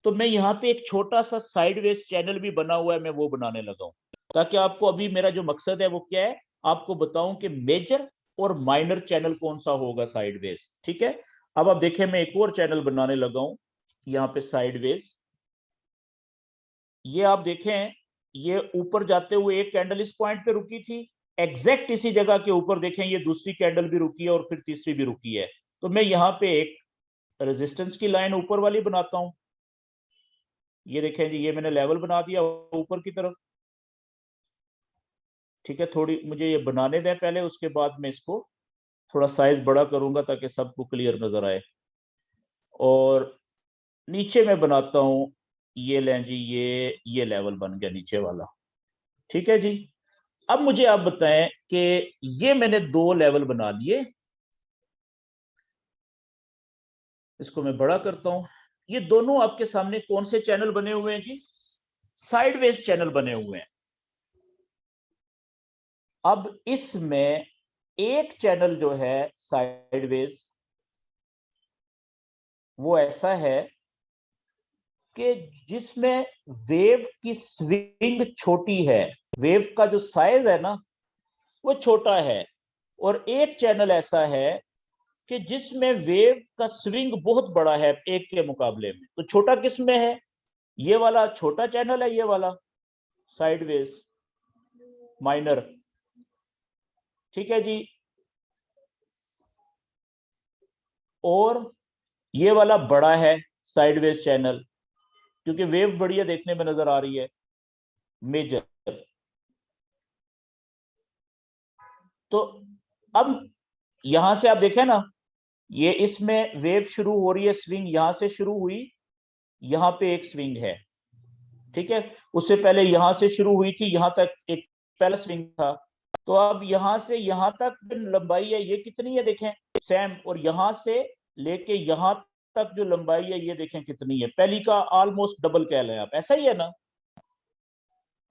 तो मैं यहाँ पे एक छोटा सा साइडवेज चैनल भी बना हुआ है, मैं वो बनाने लगा हूं, ताकि आपको अभी मेरा जो मकसद है वो क्या है, आपको बताऊं कि मेजर और माइनर चैनल कौन सा होगा साइडवेज, ठीक है। अब आप देखें मैं एक और चैनल बनाने लगा हूं यहाँ पे साइडवेज, ये आप देखें, ये ऊपर जाते हुए एक कैंडल इस पॉइंट पे रुकी थी, एग्जैक्ट इसी जगह के ऊपर देखें ये दूसरी कैंडल भी रुकी है और फिर तीसरी भी रुकी है। तो मैं यहाँ पे एक रेजिस्टेंस की लाइन ऊपर वाली बनाता हूं, ये देखें जी, ये मैंने लेवल बना दिया ऊपर की तरफ, ठीक है। थोड़ी मुझे ये बनाने दें पहले, उसके बाद मैं इसको थोड़ा साइज बड़ा करूंगा ताकि सबको क्लियर नजर आए। और नीचे मैं बनाता हूं, ये लें जी, ये लेवल बन गया नीचे वाला, ठीक है जी। अब मुझे आप बताएं कि ये मैंने दो लेवल बना लिए, इसको मैं बड़ा करता हूं। ये दोनों आपके सामने कौन से चैनल बने हुए हैं जी, साइडवेज चैनल बने हुए हैं। अब इसमें एक चैनल जो है साइडवेज, वो ऐसा है कि जिसमें वेव की स्विंग छोटी है, वेव का जो साइज है ना वो छोटा है। और एक चैनल ऐसा है कि जिसमें वेव का स्विंग बहुत बड़ा है एक के मुकाबले में। तो छोटा किस में है, ये वाला छोटा चैनल है, ये वाला साइडवेज माइनर, ठीक है जी। और ये वाला बड़ा है साइडवेज चैनल, क्योंकि वेव बढ़िया देखने में नजर आ रही है, मेजर। तो अब यहां से आप देखें ना, ये इसमें वेव शुरू हो रही है, स्विंग यहां से शुरू हुई, यहां पे एक स्विंग है, ठीक है। उससे पहले यहां से शुरू हुई थी, यहां तक एक पहला स्विंग था। तो अब यहां से यहां तक लंबाई है, ये कितनी है देखें, सेम। और यहां से लेके यहां तक जो लंबाई है ये देखें कितनी है, पहली का ऑलमोस्ट डबल कह लें आप, ऐसा ही है ना।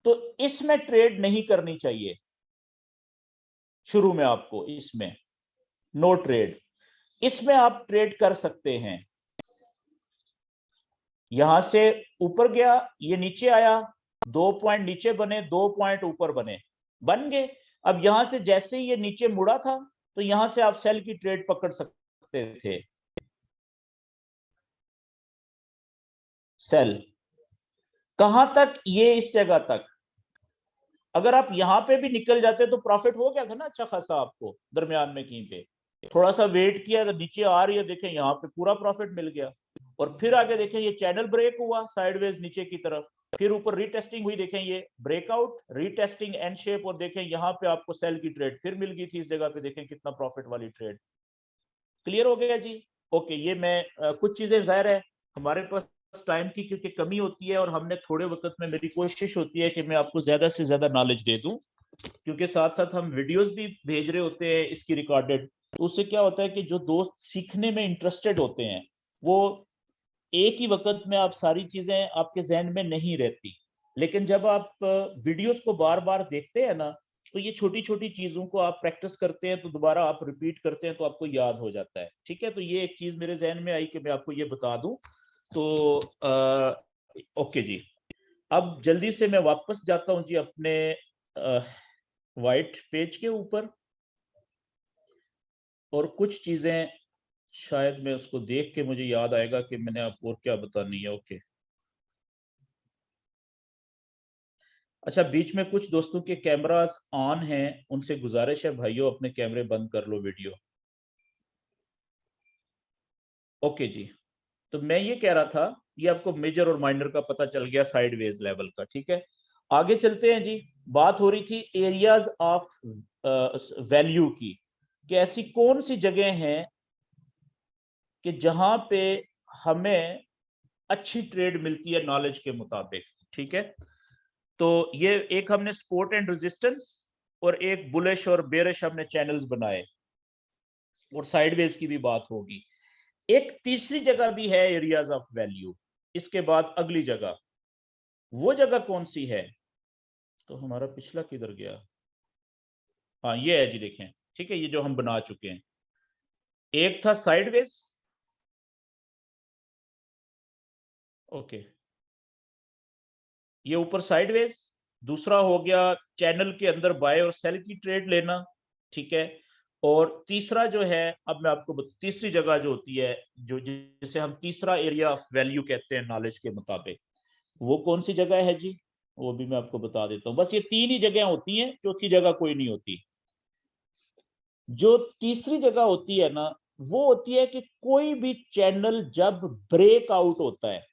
तो इसमें ट्रेड नहीं करनी चाहिए, शुरू में आपको इसमें नो ट्रेड, इसमें आप ट्रेड कर सकते हैं। यहां से ऊपर गया, ये नीचे आया, 2 पॉइंट नीचे बने, 2 पॉइंट ऊपर बने, बन गए। अब यहां से जैसे ही ये नीचे मुड़ा था तो यहां से आप सेल की ट्रेड पकड़ सकते थे। सेल कहां तक? ये इस जगह तक। अगर आप यहां पे भी निकल जाते तो प्रॉफिट हो गया था ना अच्छा खासा आपको, दरमियान में कहीं पे थोड़ा सा वेट किया तो नीचे आ रही है, देखें यहाँ पे पूरा प्रॉफिट मिल गया। और फिर आगे देखें ये चैनल ब्रेक हुआ साइडवेज नीचे की तरफ, फिर ऊपर रीटेस्टिंग हुई, देखें ये ब्रेकआउट, रीटेस्टिंग, एन शेप, और देखें यहाँ पे आपको सेल की ट्रेड फिर मिल गई थी इस जगह पे, देखें कितना प्रॉफिट वाली ट्रेड। क्लियर हो गया जी? ओके, ये मैं कुछ चीजें जाहिर है हमारे पास टाइम की क्योंकि कमी होती है और हमने थोड़े वक्त में, मेरी कोशिश होती है कि मैं आपको ज्यादा से ज्यादा नॉलेज दे दूं, क्योंकि साथ साथ हम वीडियोस भी भेज रहे होते हैं इसकी रिकॉर्डेड। तो उससे क्या होता है कि जो दोस्त सीखने में इंटरेस्टेड होते हैं वो एक ही वक्त में, आप सारी चीजें आपके जहन में नहीं रहती, लेकिन जब आप वीडियोस को बार बार देखते हैं ना तो ये छोटी छोटी चीजों को आप प्रैक्टिस करते हैं तो दोबारा आप रिपीट करते हैं तो आपको याद हो जाता है। ठीक है, तो ये एक चीज मेरे जहन में आई कि मैं आपको ये बता दूं। तो ओके जी, अब जल्दी से मैं वापस जाता हूं जी अपने वाइट पेज के ऊपर, और कुछ चीजें शायद मैं उसको देख के मुझे याद आएगा कि मैंने आपको और क्या बतानी है। ओके, अच्छा, बीच में कुछ दोस्तों के कैमरास ऑन हैं, उनसे गुजारिश है भाइयों अपने कैमरे बंद कर लो वीडियो। ओके जी, तो मैं ये कह रहा था, ये आपको मेजर और माइनर का पता चल गया, साइडवेज लेवल का। ठीक है, आगे चलते हैं जी। बात हो रही थी एरियाज ऑफ वैल्यू की, कि ऐसी कौन सी जगह हैं कि जहां पे हमें अच्छी ट्रेड मिलती है नॉलेज के मुताबिक। ठीक है, तो ये एक हमने सपोर्ट एंड रेजिस्टेंस और एक बुलिश और बेरिश हमने चैनल्स बनाए, और साइडवेज की भी बात होगी। एक तीसरी जगह भी है एरियाज ऑफ वैल्यू, इसके बाद अगली जगह, वो जगह कौन सी है? तो हमारा पिछला किधर गया? हाँ ये है जी, देखें। ठीक है, ये जो हम बना चुके हैं, एक था साइडवेज, ओके, ये ऊपर साइडवेज। दूसरा हो गया चैनल के अंदर बाय और सेल की ट्रेड लेना। ठीक है, और तीसरा जो है, अब मैं आपको तीसरी जगह जो होती है, जो जिसे हम तीसरा एरिया ऑफ वैल्यू कहते हैं नॉलेज के मुताबिक, वो कौन सी जगह है जी? वो भी मैं आपको बता देता हूँ। बस ये तीन ही जगह होती हैं, चौथी जगह कोई नहीं होती। जो तीसरी जगह होती है ना, वो होती है कि कोई भी चैनल जब ब्रेक आउट होता है,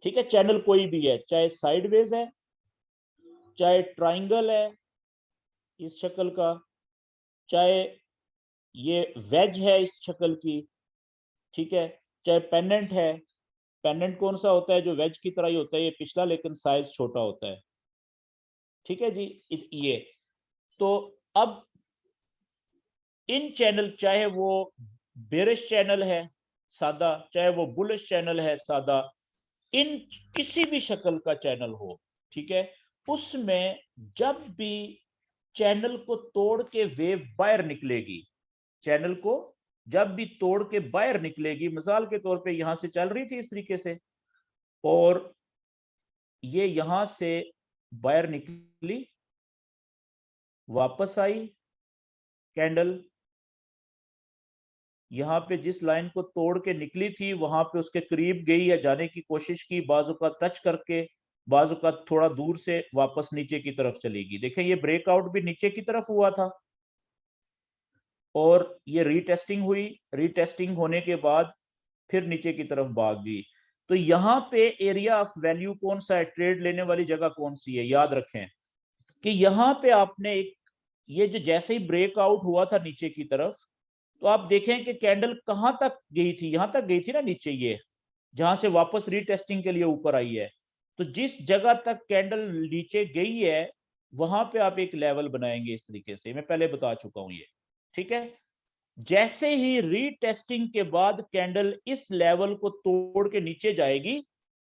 ठीक है, चैनल कोई भी है, चाहे साइडवेज है, चाहे ट्राइंगल है इस शक्ल का, चाहे ये वेज है इस शक्ल की, ठीक है, चाहे पेनेंट है। पेनेंट कौन सा होता है? जो वेज की तरह ही होता है, ये पिछला लेकिन साइज छोटा होता है। ठीक है जी, ये तो अब इन चैनल, चाहे वो बेरिश चैनल है सादा, चाहे वो बुलिश चैनल है सादा, इन किसी भी शक्ल का चैनल हो, ठीक है, उसमें जब भी चैनल को तोड़ के वेव बाहर निकलेगी, चैनल को जब भी तोड़ के बाहर निकलेगी, मिसाल के तौर पे यहां से चल रही थी इस तरीके से, और ये यहां से बाहर निकली, वापस आई कैंडल, यहाँ पे जिस लाइन को तोड़ के निकली थी वहां पे उसके करीब गई या जाने की कोशिश की, बाजू का टच करके, बाजू का थोड़ा दूर से वापस नीचे की तरफ चलेगी। देखें ये ब्रेकआउट भी नीचे की तरफ हुआ था, और ये रीटेस्टिंग हुई, रीटेस्टिंग होने के बाद फिर नीचे की तरफ भाग गई। तो यहाँ पे एरिया ऑफ वैल्यू कौन सा है, ट्रेड लेने वाली जगह कौन सी है? याद रखें कि यहाँ पे आपने एक, ये जो जैसे ही ब्रेकआउट हुआ था नीचे की तरफ, तो आप देखें कि कैंडल कहां तक गई थी, यहां तक गई थी ना नीचे, ये जहां से वापस रीटेस्टिंग के लिए ऊपर आई है। तो जिस जगह तक कैंडल नीचे गई है वहां पे आप एक लेवल बनाएंगे इस तरीके से, मैं पहले बता चुका हूं ये। ठीक है, जैसे ही रीटेस्टिंग के बाद कैंडल इस लेवल को तोड़ के नीचे जाएगी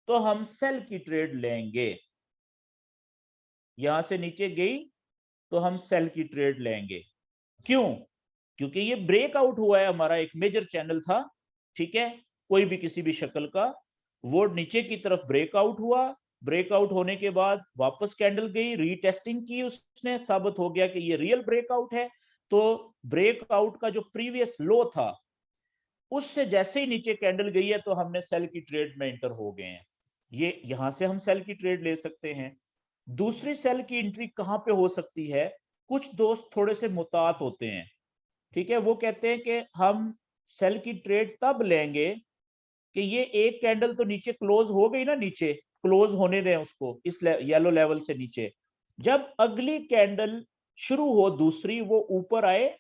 तो हम सेल की ट्रेड लेंगे। यहां से नीचे गई तो हम सेल की ट्रेड लेंगे। क्यों? क्योंकि ये ब्रेकआउट हुआ है, हमारा एक मेजर चैनल था, ठीक है, कोई भी किसी भी शक्ल का, वो नीचे की तरफ ब्रेकआउट हुआ, ब्रेकआउट होने के बाद वापस कैंडल गई, रीटेस्टिंग की उसने, साबित हो गया कि ये रियल ब्रेकआउट है। तो ब्रेकआउट का जो प्रीवियस लो था उससे जैसे ही नीचे कैंडल गई है तो हमने सेल की ट्रेड में एंटर हो गए हैं। ये यहां से हम सेल की ट्रेड ले सकते हैं। दूसरी सेल की एंट्री कहां पे हो सकती है? कुछ दोस्त थोड़े से मुतात होते हैं, ठीक है, वो कहते हैं कि हम सेल की ट्रेड तब लेंगे कि ये एक कैंडल तो नीचे क्लोज हो गई ना, नीचे क्लोज होने दें उसको, इस येलो लेवल से नीचे, जब अगली कैंडल शुरू हो दूसरी, वो ऊपर आए,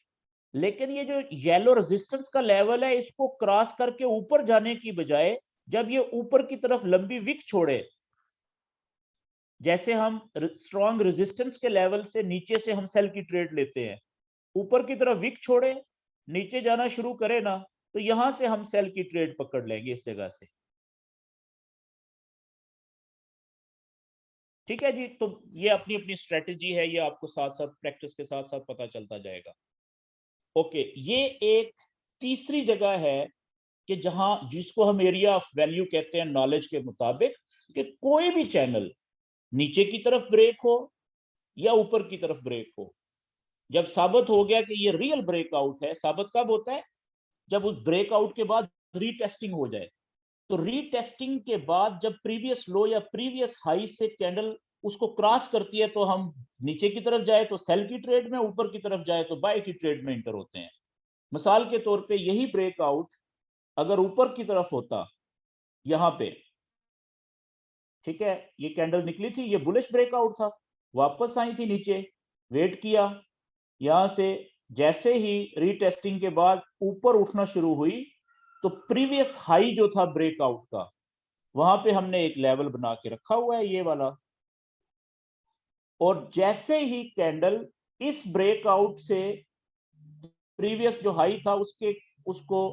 लेकिन ये जो येलो रेजिस्टेंस का लेवल है इसको क्रॉस करके ऊपर जाने की बजाय जब ये ऊपर की तरफ लंबी विक छोड़े, जैसे हम स्ट्रॉन्ग रेजिस्टेंस के लेवल से नीचे से हम सेल की ट्रेड लेते हैं, ऊपर की तरफ विक छोड़े, नीचे जाना शुरू करे ना, तो यहां से हम सेल की ट्रेड पकड़ लेंगे इस जगह से। ठीक है जी, तो ये अपनी अपनी स्ट्रेटेजी है, ये आपको साथ साथ प्रैक्टिस के साथ साथ पता चलता जाएगा। ओके, ये एक तीसरी जगह है कि जहां, जिसको हम एरिया ऑफ वैल्यू कहते हैं नॉलेज के मुताबिक, कि कोई भी चैनल नीचे की तरफ ब्रेक हो या ऊपर की तरफ ब्रेक हो, जब साबित हो गया कि ये रियल ब्रेकआउट है, साबित कब होता है? जब उस ब्रेकआउट के बाद रीटेस्टिंग हो जाए। तो रीटेस्टिंग के बाद जब प्रीवियस लो या प्रीवियस हाई से कैंडल उसको क्रॉस करती है तो हम नीचे की तरफ जाए तो सेल की ट्रेड में, ऊपर की तरफ जाए तो बाय की ट्रेड में इंटर होते हैं। मिसाल के तौर पे यही ब्रेकआउट अगर ऊपर की तरफ होता, यहां पे, ठीक है, ये कैंडल निकली थी, ये बुलिश ब्रेकआउट था, वापस आई थी नीचे, वेट किया, यहां से जैसे ही रीटेस्टिंग के बाद ऊपर उठना शुरू हुई, तो प्रीवियस हाई जो था ब्रेकआउट का, वहां पे हमने एक लेवल बना के रखा हुआ है, ये वाला, और जैसे ही कैंडल इस ब्रेकआउट से प्रीवियस जो हाई था उसके उसको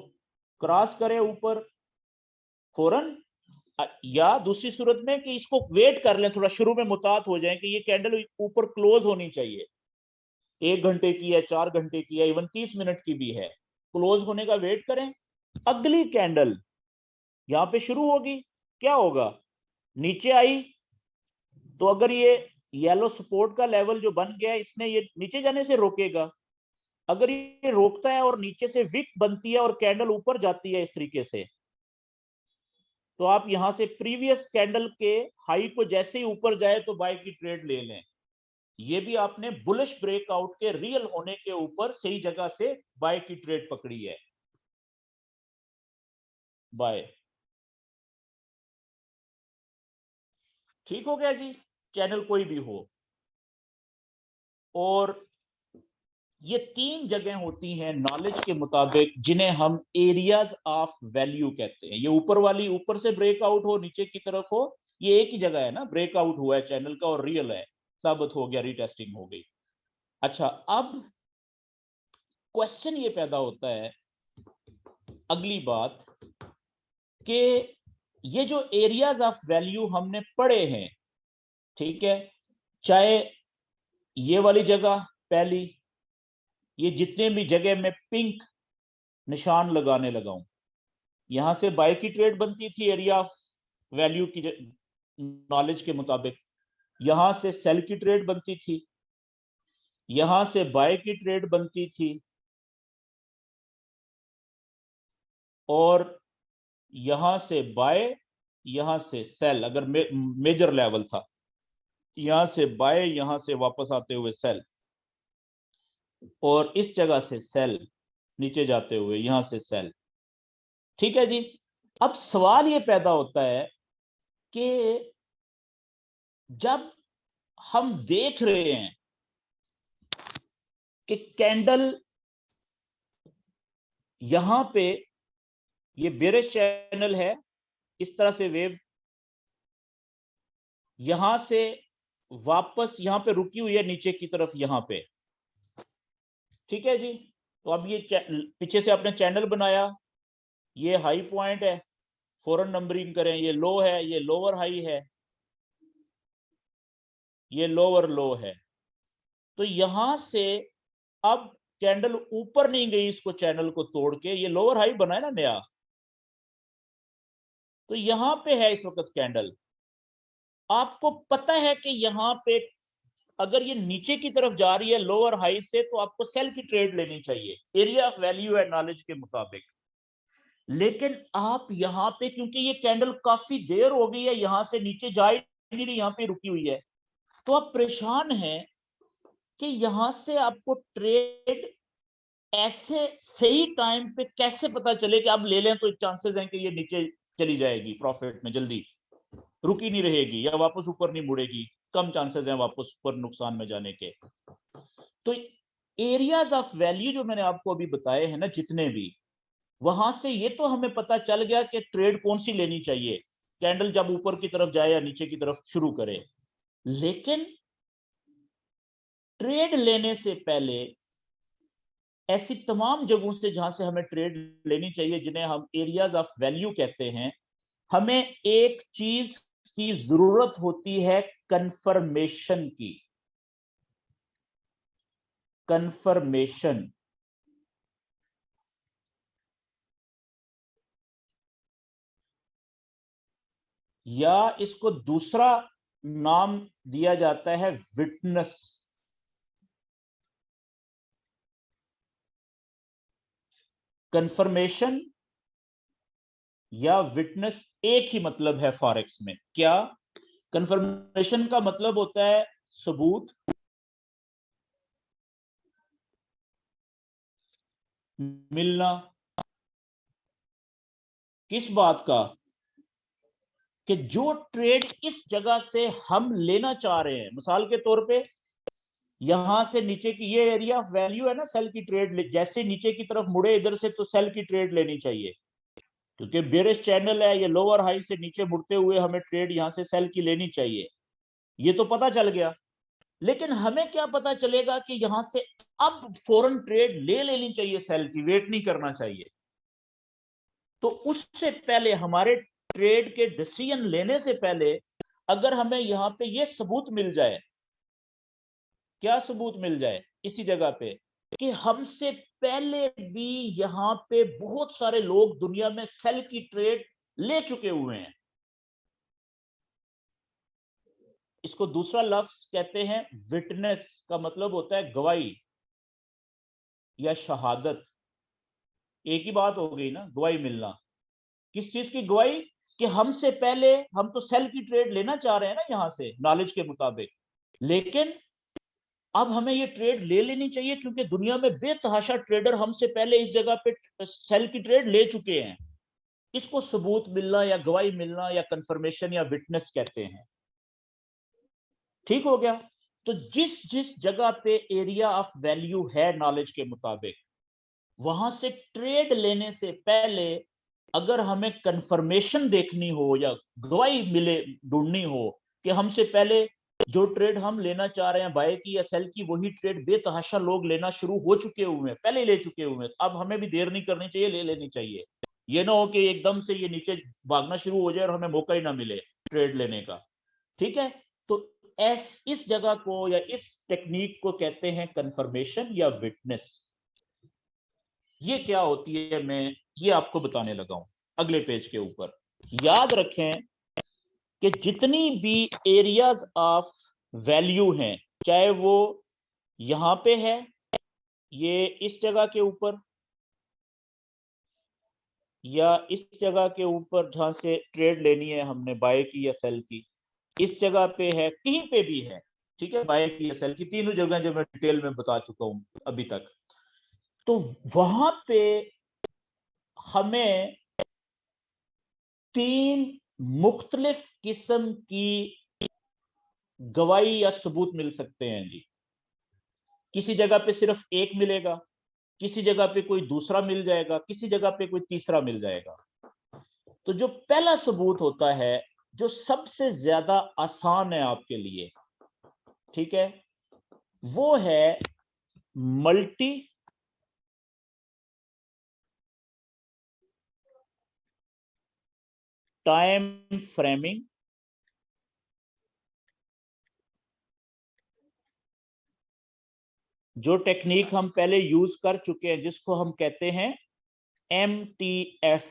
क्रॉस करे ऊपर फौरन, या दूसरी सूरत में कि इसको वेट कर लें, थोड़ा शुरू में मुतात हो जाए कि ये कैंडल ऊपर क्लोज होनी चाहिए, 1 घंटे की है, 4 घंटे की है, इवन 30 मिनट की भी है, क्लोज होने का वेट करें, अगली कैंडल यहां पे शुरू होगी, क्या होगा? नीचे आई तो अगर ये येलो सपोर्ट का लेवल जो बन गया है, इसने ये नीचे जाने से रोकेगा। अगर ये रोकता है और नीचे से विक बनती है और कैंडल ऊपर जाती है इस तरीके से, तो आप यहां से प्रीवियस कैंडल के हाई को जैसे ही ऊपर जाए तो बाय की ट्रेड ले लें। ये भी आपने बुलिश ब्रेकआउट के रियल होने के ऊपर सही जगह से बाय की ट्रेड पकड़ी है। बाय, ठीक हो गया जी, चैनल कोई भी हो। और ये 3 जगह होती हैं नॉलेज के मुताबिक जिन्हें हम एरियाज ऑफ वैल्यू कहते हैं। ये ऊपर वाली, ऊपर से ब्रेकआउट हो, नीचे की तरफ हो, ये एक ही जगह है ना, ब्रेकआउट हुआ है चैनल का और रियल है, साबित हो गया, रीटेस्टिंग हो गई। अच्छा, अब क्वेश्चन ये पैदा होता है, अगली बात, कि ये जो एरियाज ऑफ वैल्यू हमने पढ़े हैं, ठीक है, चाहे ये वाली जगह पहली, ये जितने भी जगह में पिंक निशान लगाने लगा हूं, यहां से बाय की ट्रेड बनती थी एरिया ऑफ वैल्यू की नॉलेज के मुताबिक, यहां से सेल की ट्रेड बनती थी, यहां से बाय की ट्रेड बनती थी, और यहां से बाय, यहां से सेल, अगर मेजर लेवल था, यहां से बाय, यहां से वापस आते हुए सेल, और इस जगह से सेल, नीचे जाते हुए यहां से सेल। ठीक है जी, अब सवाल ये पैदा होता है कि जब हम देख रहे हैं कि कैंडल यहां पे, ये बेरिश चैनल है, इस तरह से वेव यहां से वापस यहां पे रुकी हुई है नीचे की तरफ, यहां पे, ठीक है जी। तो अब ये पीछे से आपने चैनल बनाया, ये हाई पॉइंट है, फौरन नंबरिंग करें, ये लो है, ये लोअर हाई है, ये लोअर लो है, तो यहां से अब कैंडल ऊपर नहीं गई इसको चैनल को तोड़ के, ये लोअर हाई बना है ना नया, तो यहां पे है इस वक्त कैंडल, आपको पता है कि यहां पे अगर ये नीचे की तरफ जा रही है लोअर हाई से, तो आपको सेल की ट्रेड लेनी चाहिए area of value and knowledge के मुताबिक। लेकिन आप यहां पे, क्योंकि ये कैंडल काफी देर हो गई है, यहां से नीचे जा ही नहीं रही, यहां पे रुकी हुई है, तो आप परेशान हैं कि यहां से आपको ट्रेड ऐसे सही टाइम पे कैसे पता चले कि आप ले लें तो चांसेस हैं कि ये नीचे चली जाएगी प्रॉफिट में, जल्दी रुकी नहीं रहेगी या वापस ऊपर नहीं मुड़ेगी, कम चांसेस हैं वापस ऊपर नुकसान में जाने के। तो एरियाज ऑफ वैल्यू जो मैंने आपको अभी बताए हैं ना जितने भी, वहां से ये तो हमें पता चल गया कि ट्रेड कौन सी लेनी चाहिए, कैंडल जब ऊपर की तरफ जाए या नीचे की तरफ शुरू करे। लेकिन ट्रेड लेने से पहले ऐसी तमाम जगहों से जहां से हमें ट्रेड लेनी चाहिए, जिन्हें हम एरियाज ऑफ वैल्यू कहते हैं, हमें एक चीज की जरूरत होती है, कंफर्मेशन की। कंफर्मेशन, या इसको दूसरा नाम दिया जाता है विटनेस। कंफर्मेशन या विटनेस एक ही मतलब है फॉरेक्स में। क्या? कंफर्मेशन का मतलब होता है सबूत, मिलना। किस बात का? कि जो ट्रेड इस जगह से हम लेना चाह रहे हैं, मिसाल के तौर पे यहां से नीचे की ये एरिया ऑफ वैल्यू है ना, सेल की ट्रेड जैसे नीचे की तरफ मुड़े इधर से, तो सेल की ट्रेड लेनी चाहिए, क्योंकि बेरिश चैनल है, ये लोअर हाई से नीचे मुड़ते हुए हमें ट्रेड यहां से सेल की लेनी चाहिए, ये तो पता चल गया। लेकिन हमें क्या पता चलेगा कि यहां से अब फौरन ट्रेड ले लेनी चाहिए सेल की, वेट नहीं करना चाहिए। तो उससे पहले, हमारे ट्रेड के डिसीजन लेने से पहले, अगर हमें यहां पे ये सबूत मिल जाए, क्या सबूत मिल जाए इसी जगह पे, कि हमसे पहले भी यहां पे बहुत सारे लोग दुनिया में सेल की ट्रेड ले चुके हुए हैं, इसको दूसरा लफ्ज कहते हैं विटनेस, का मतलब होता है गवाही या शहादत। एक ही बात हो गई ना, गवाही मिलना। किस चीज की गवाही? कि हमसे पहले, हम तो सेल की ट्रेड लेना चाह रहे हैं ना यहां से नॉलेज के मुताबिक, लेकिन अब हमें ये ट्रेड ले लेनी चाहिए क्योंकि दुनिया में बेतहाशा ट्रेडर हमसे पहले इस जगह पे सेल की ट्रेड ले चुके हैं। इसको सबूत मिलना या गवाही मिलना या कंफर्मेशन या विटनेस कहते हैं। ठीक हो गया? तो जिस जिस जगह पे एरिया ऑफ वैल्यू है नॉलेज के मुताबिक, वहां से ट्रेड लेने से पहले अगर हमें कंफर्मेशन देखनी हो या गवाही मिले, ढूंढनी हो कि हमसे पहले जो ट्रेड हम लेना चाह रहे हैं बाय की या सेल की, वही ट्रेड बेतहाशा लोग लेना शुरू हो चुके हुए हैं, पहले ले चुके हुए हैं, अब हमें भी देर नहीं करनी चाहिए, ले लेनी चाहिए। ये ना हो कि एकदम से ये नीचे भागना शुरू हो जाए और हमें मौका ही ना मिले ट्रेड लेने का। ठीक है? तो इस जगह को या इस टेक्निक को कहते हैं कंफर्मेशन या विटनेस। ये क्या होती है, मैं ये आपको बताने लगा हूं अगले पेज के ऊपर। याद रखें कि जितनी भी एरियाज ऑफ वैल्यू हैं, चाहे वो यहां पे है, ये इस जगह के ऊपर, या इस जगह के ऊपर जहां से ट्रेड लेनी है हमने बाय की या सेल की, इस जगह पे है, कहीं पे भी है, ठीक है, बाय की या सेल की, तीनों जगह जो मैं डिटेल में बता चुका हूं अभी तक, तो वहां पे हमें तीन मुख्तलिफ किस्म की गवाही या सबूत मिल सकते हैं जी। किसी जगह पे सिर्फ एक मिलेगा, किसी जगह पे कोई दूसरा मिल जाएगा, किसी जगह पे कोई तीसरा मिल जाएगा। तो जो पहला सबूत होता है, जो सबसे ज्यादा आसान है आपके लिए, ठीक है, वो है मल्टी टाइम फ्रेमिंग जो टेक्निक हम पहले यूज कर चुके हैं, जिसको हम कहते हैं MTF।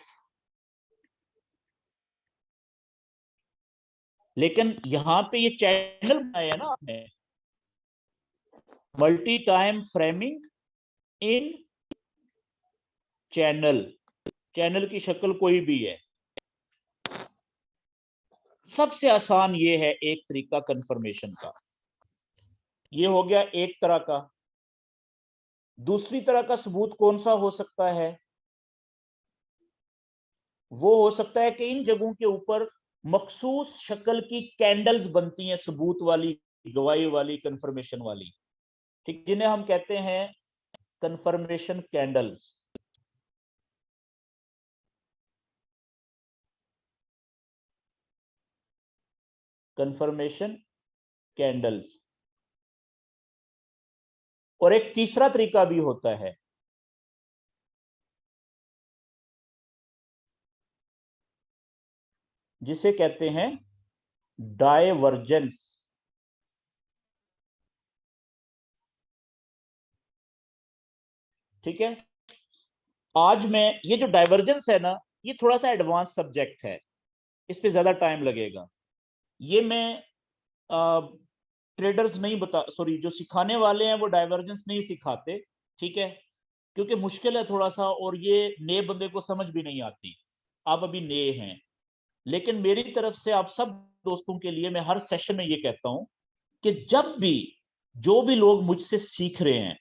लेकिन यहां पे ये चैनल बनाया ना आपने, मल्टी टाइम फ्रेमिंग इन चैनल, चैनल की शक्ल कोई भी है। सबसे आसान ये है एक तरीका कंफर्मेशन का, ये हो गया एक तरह का। दूसरी तरह का सबूत कौन सा हो सकता है? वो हो सकता है कि इन जगहों के ऊपर मखसूस शक्ल की कैंडल्स बनती हैं, सबूत वाली, गवाही वाली, कंफर्मेशन वाली, ठीक, जिन्हें हम कहते हैं कंफर्मेशन कैंडल्स। Confirmation candles. और एक तीसरा तरीका भी होता है, जिसे कहते हैं डायवर्जेंस। ठीक है, आज मैं ये जो डाइवर्जेंस है ना, ये थोड़ा सा एडवांस सब्जेक्ट है, इस पे ज्यादा टाइम लगेगा। ये मैं ट्रेडर्स नहीं बता, सॉरी, जो सिखाने वाले हैं वो डाइवर्जेंस नहीं सिखाते, ठीक है, क्योंकि मुश्किल है थोड़ा सा, और ये नए बंदे को समझ भी नहीं आती, आप अभी नए हैं। लेकिन मेरी तरफ से आप सब दोस्तों के लिए मैं हर सेशन में ये कहता हूं कि जब भी जो भी लोग मुझसे सीख रहे हैं,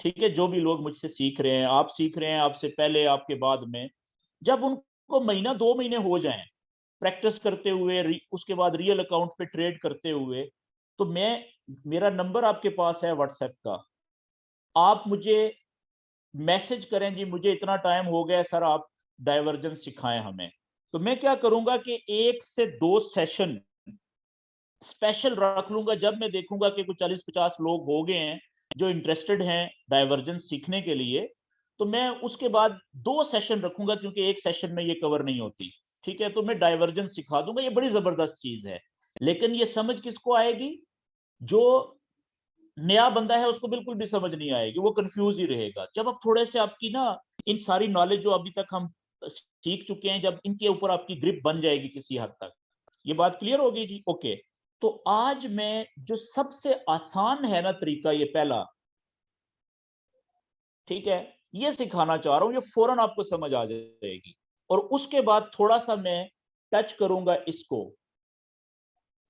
ठीक है, जो भी लोग मुझसे सीख रहे हैं, आप सीख रहे हैं, आपसे पहले, आपके बाद में, जब उनको महीना 2 महीने हो जाएं प्रैक्टिस करते हुए, उसके बाद रियल अकाउंट पे ट्रेड करते हुए, तो मैं, मेरा नंबर आपके पास है व्हाट्सएप का, आप मुझे मैसेज करें, जी मुझे इतना टाइम हो गया सर, आप डाइवर्जेंस सिखाएं हमें। तो मैं क्या करूंगा कि 1 से 2 सेशन स्पेशल रख लूंगा, जब मैं देखूंगा कि कुछ 40-50 लोग हो गए हैं जो इंटरेस्टेड हैं डाइवर्जेंस सीखने के लिए, तो मैं उसके बाद 2 सेशन रखूंगा, क्योंकि एक सेशन में ये कवर नहीं होती, ठीक है, तो मैं डाइवर्जेंस सिखा दूंगा। ये बड़ी जबरदस्त चीज है, लेकिन ये समझ किसको आएगी? जो नया बंदा है उसको बिल्कुल भी समझ नहीं आएगी, वो कंफ्यूज ही रहेगा। जब आप थोड़े से आपकी ना इन सारी नॉलेज जो अभी तक हम सीख चुके हैं, जब इनके ऊपर आपकी ग्रिप बन जाएगी किसी हद तक, ये बात क्लियर होगी जी? ओके। तो आज मैं जो सबसे आसान है ना तरीका, ये पहला, ठीक है, ये सिखाना चाह रहा हूं, ये फौरन आपको समझ आ जाएगी। और उसके बाद थोड़ा सा मैं टच करूंगा इसको,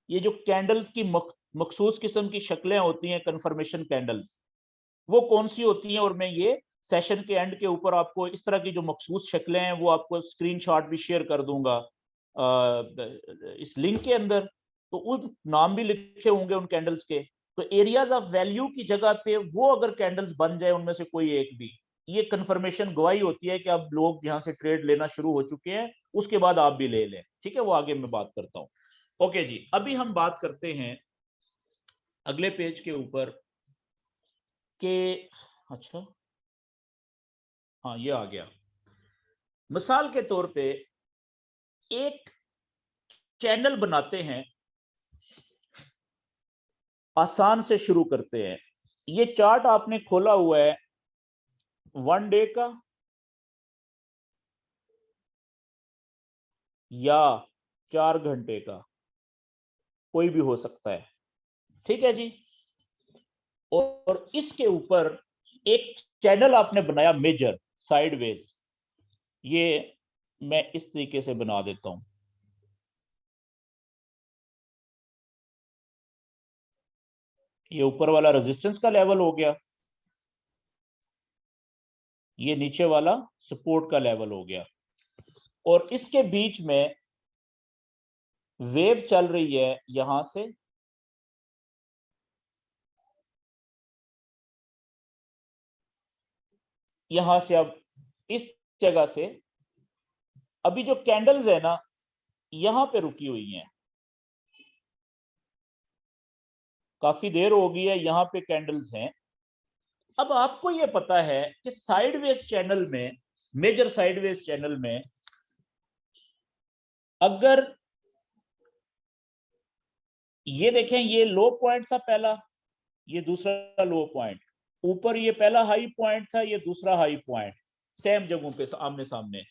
ये जो कैंडल्स की मखसूस किस्म की शक्लें होती हैं, कंफर्मेशन कैंडल्स, वो कौन सी होती हैं, और मैं ये सेशन के एंड के ऊपर आपको इस तरह की जो मखसूस शक्लें हैं वो आपको स्क्रीनशॉट भी शेयर कर दूंगा इस लिंक के अंदर। तो उस नाम भी लिखे होंगे उन कैंडल्स के। तो एरियाज ऑफ वैल्यू की जगह पे वो अगर कैंडल्स बन जाए उनमें से कोई एक भी, ये कंफर्मेशन गवाही होती है कि अब लोग यहाँ से ट्रेड लेना शुरू हो चुके हैं, उसके बाद आप भी ले लें, ठीक है, वो आगे मैं बात करता हूँ। ओके जी, अभी हम बात करते हैं अगले पेज के ऊपर के, अच्छा, हाँ ये आ गया। मिसाल के तौर पे एक चैनल बनाते हैं, आसान से शुरू करते हैं। ये चार्ट आपने खोला हुआ है 1 डे का या 4 घंटे का, कोई भी हो सकता है, ठीक है जी। और इसके ऊपर एक चैनल आपने बनाया मेजर साइडवेज, ये मैं इस तरीके से बना देता हूं, ये ऊपर वाला रेजिस्टेंस का लेवल हो गया, ये नीचे वाला सपोर्ट का लेवल हो गया, और इसके बीच में वेव चल रही है यहां से, यहां से, अब इस जगह से, अभी जो कैंडल्स है ना यहां पे रुकी हुई हैं, काफी देर हो गई है, यहां पे कैंडल्स हैं। अब आपको ये पता है कि साइडवेज चैनल में, मेजर साइडवेज चैनल में, अगर ये देखें, ये लो पॉइंट था पहला, ये दूसरा लो पॉइंट, ऊपर ये पहला हाई पॉइंट था, ये दूसरा हाई पॉइंट, सेम जगहों पे आमने सामने।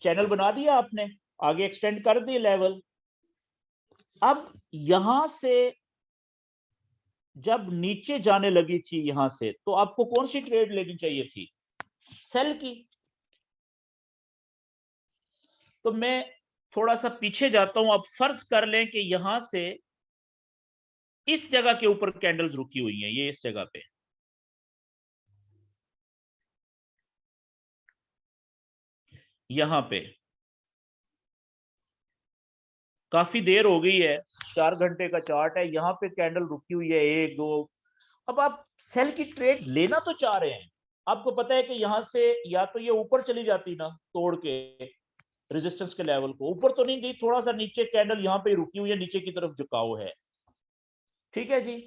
चैनल बना दिया आपने, आगे एक्सटेंड कर दिए लेवल। अब यहां से जब नीचे जाने लगी थी यहां से, तो आपको कौन सी ट्रेड लेनी चाहिए थी? सेल की। तो मैं थोड़ा सा पीछे जाता हूं। अब फर्ज कर लें कि यहां से इस जगह के ऊपर कैंडल्स रुकी हुई हैं, ये इस जगह पे, यहां पे काफी देर हो गई है, 4 घंटे का चार्ट है, यहां पे कैंडल रुकी हुई है, 1 2। अब आप सेल की ट्रेड लेना तो चाह रहे हैं, आपको पता है कि यहां से या तो ये ऊपर चली जाती ना, तोड़ के रेजिस्टेंस के लेवल को, ऊपर तो नहीं गई, थोड़ा सा नीचे कैंडल यहां पे रुकी हुई है, नीचे की तरफ झुकाव है, ठीक है जी।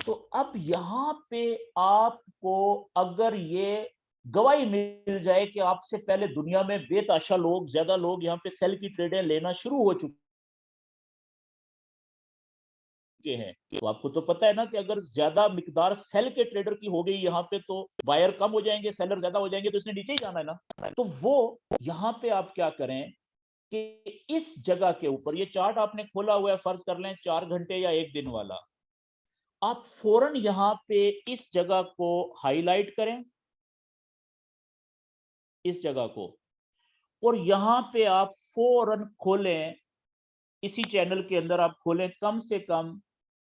तो अब यहां पे आपको अगर ये गवाही मिल जाए कि आपसे पहले दुनिया में बेताशा लोग, ज्यादा लोग यहाँ पे सेल की ट्रेडें लेना शुरू हो चुके हैं, तो आपको तो पता है ना कि अगर ज्यादा मिकदार सेल के ट्रेडर की हो गई यहाँ पे, तो बायर कम हो जाएंगे, सेलर ज्यादा हो जाएंगे, तो इसने नीचे ही जाना है ना। तो वो यहाँ पे आप क्या करें कि इस जगह के ऊपर, ये चार्ट आपने खोला हुआ है, फर्ज कर लें 4 घंटे या 1 दिन वाला, आप फौरन यहां पे इस जगह को हाईलाइट करें, इस जगह को, और यहां पे आप फौरन खोलें, इसी चैनल के अंदर आप खोलें कम से कम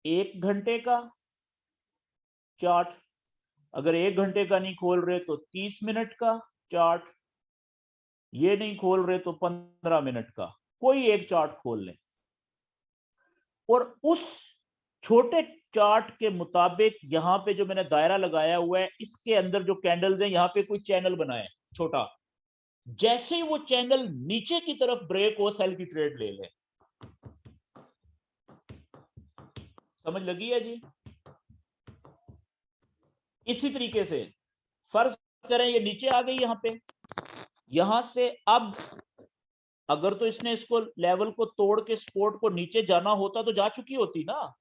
1 घंटे का चार्ट। अगर 1 घंटे का नहीं खोल रहे तो 30 मिनट का चार्ट, ये नहीं खोल रहे तो 15 मिनट का, कोई एक चार्ट खोल लें, और उस छोटे चार्ट के मुताबिक यहां पे जो मैंने दायरा लगाया हुआ है, इसके अंदर जो कैंडल्स हैं, यहां पे कोई चैनल बनाए छोटा, जैसे ही वो चैनल नीचे की तरफ ब्रेक हो, सेल की ट्रेड ले लें। समझ लगी है जी? इसी तरीके से फर्ज करें ये नीचे आ गई यहां पे, यहां से अब अगर तो इसने इसको लेवल को तोड़ के सपोर्ट को नीचे जाना होता तो जा चुकी होती ना,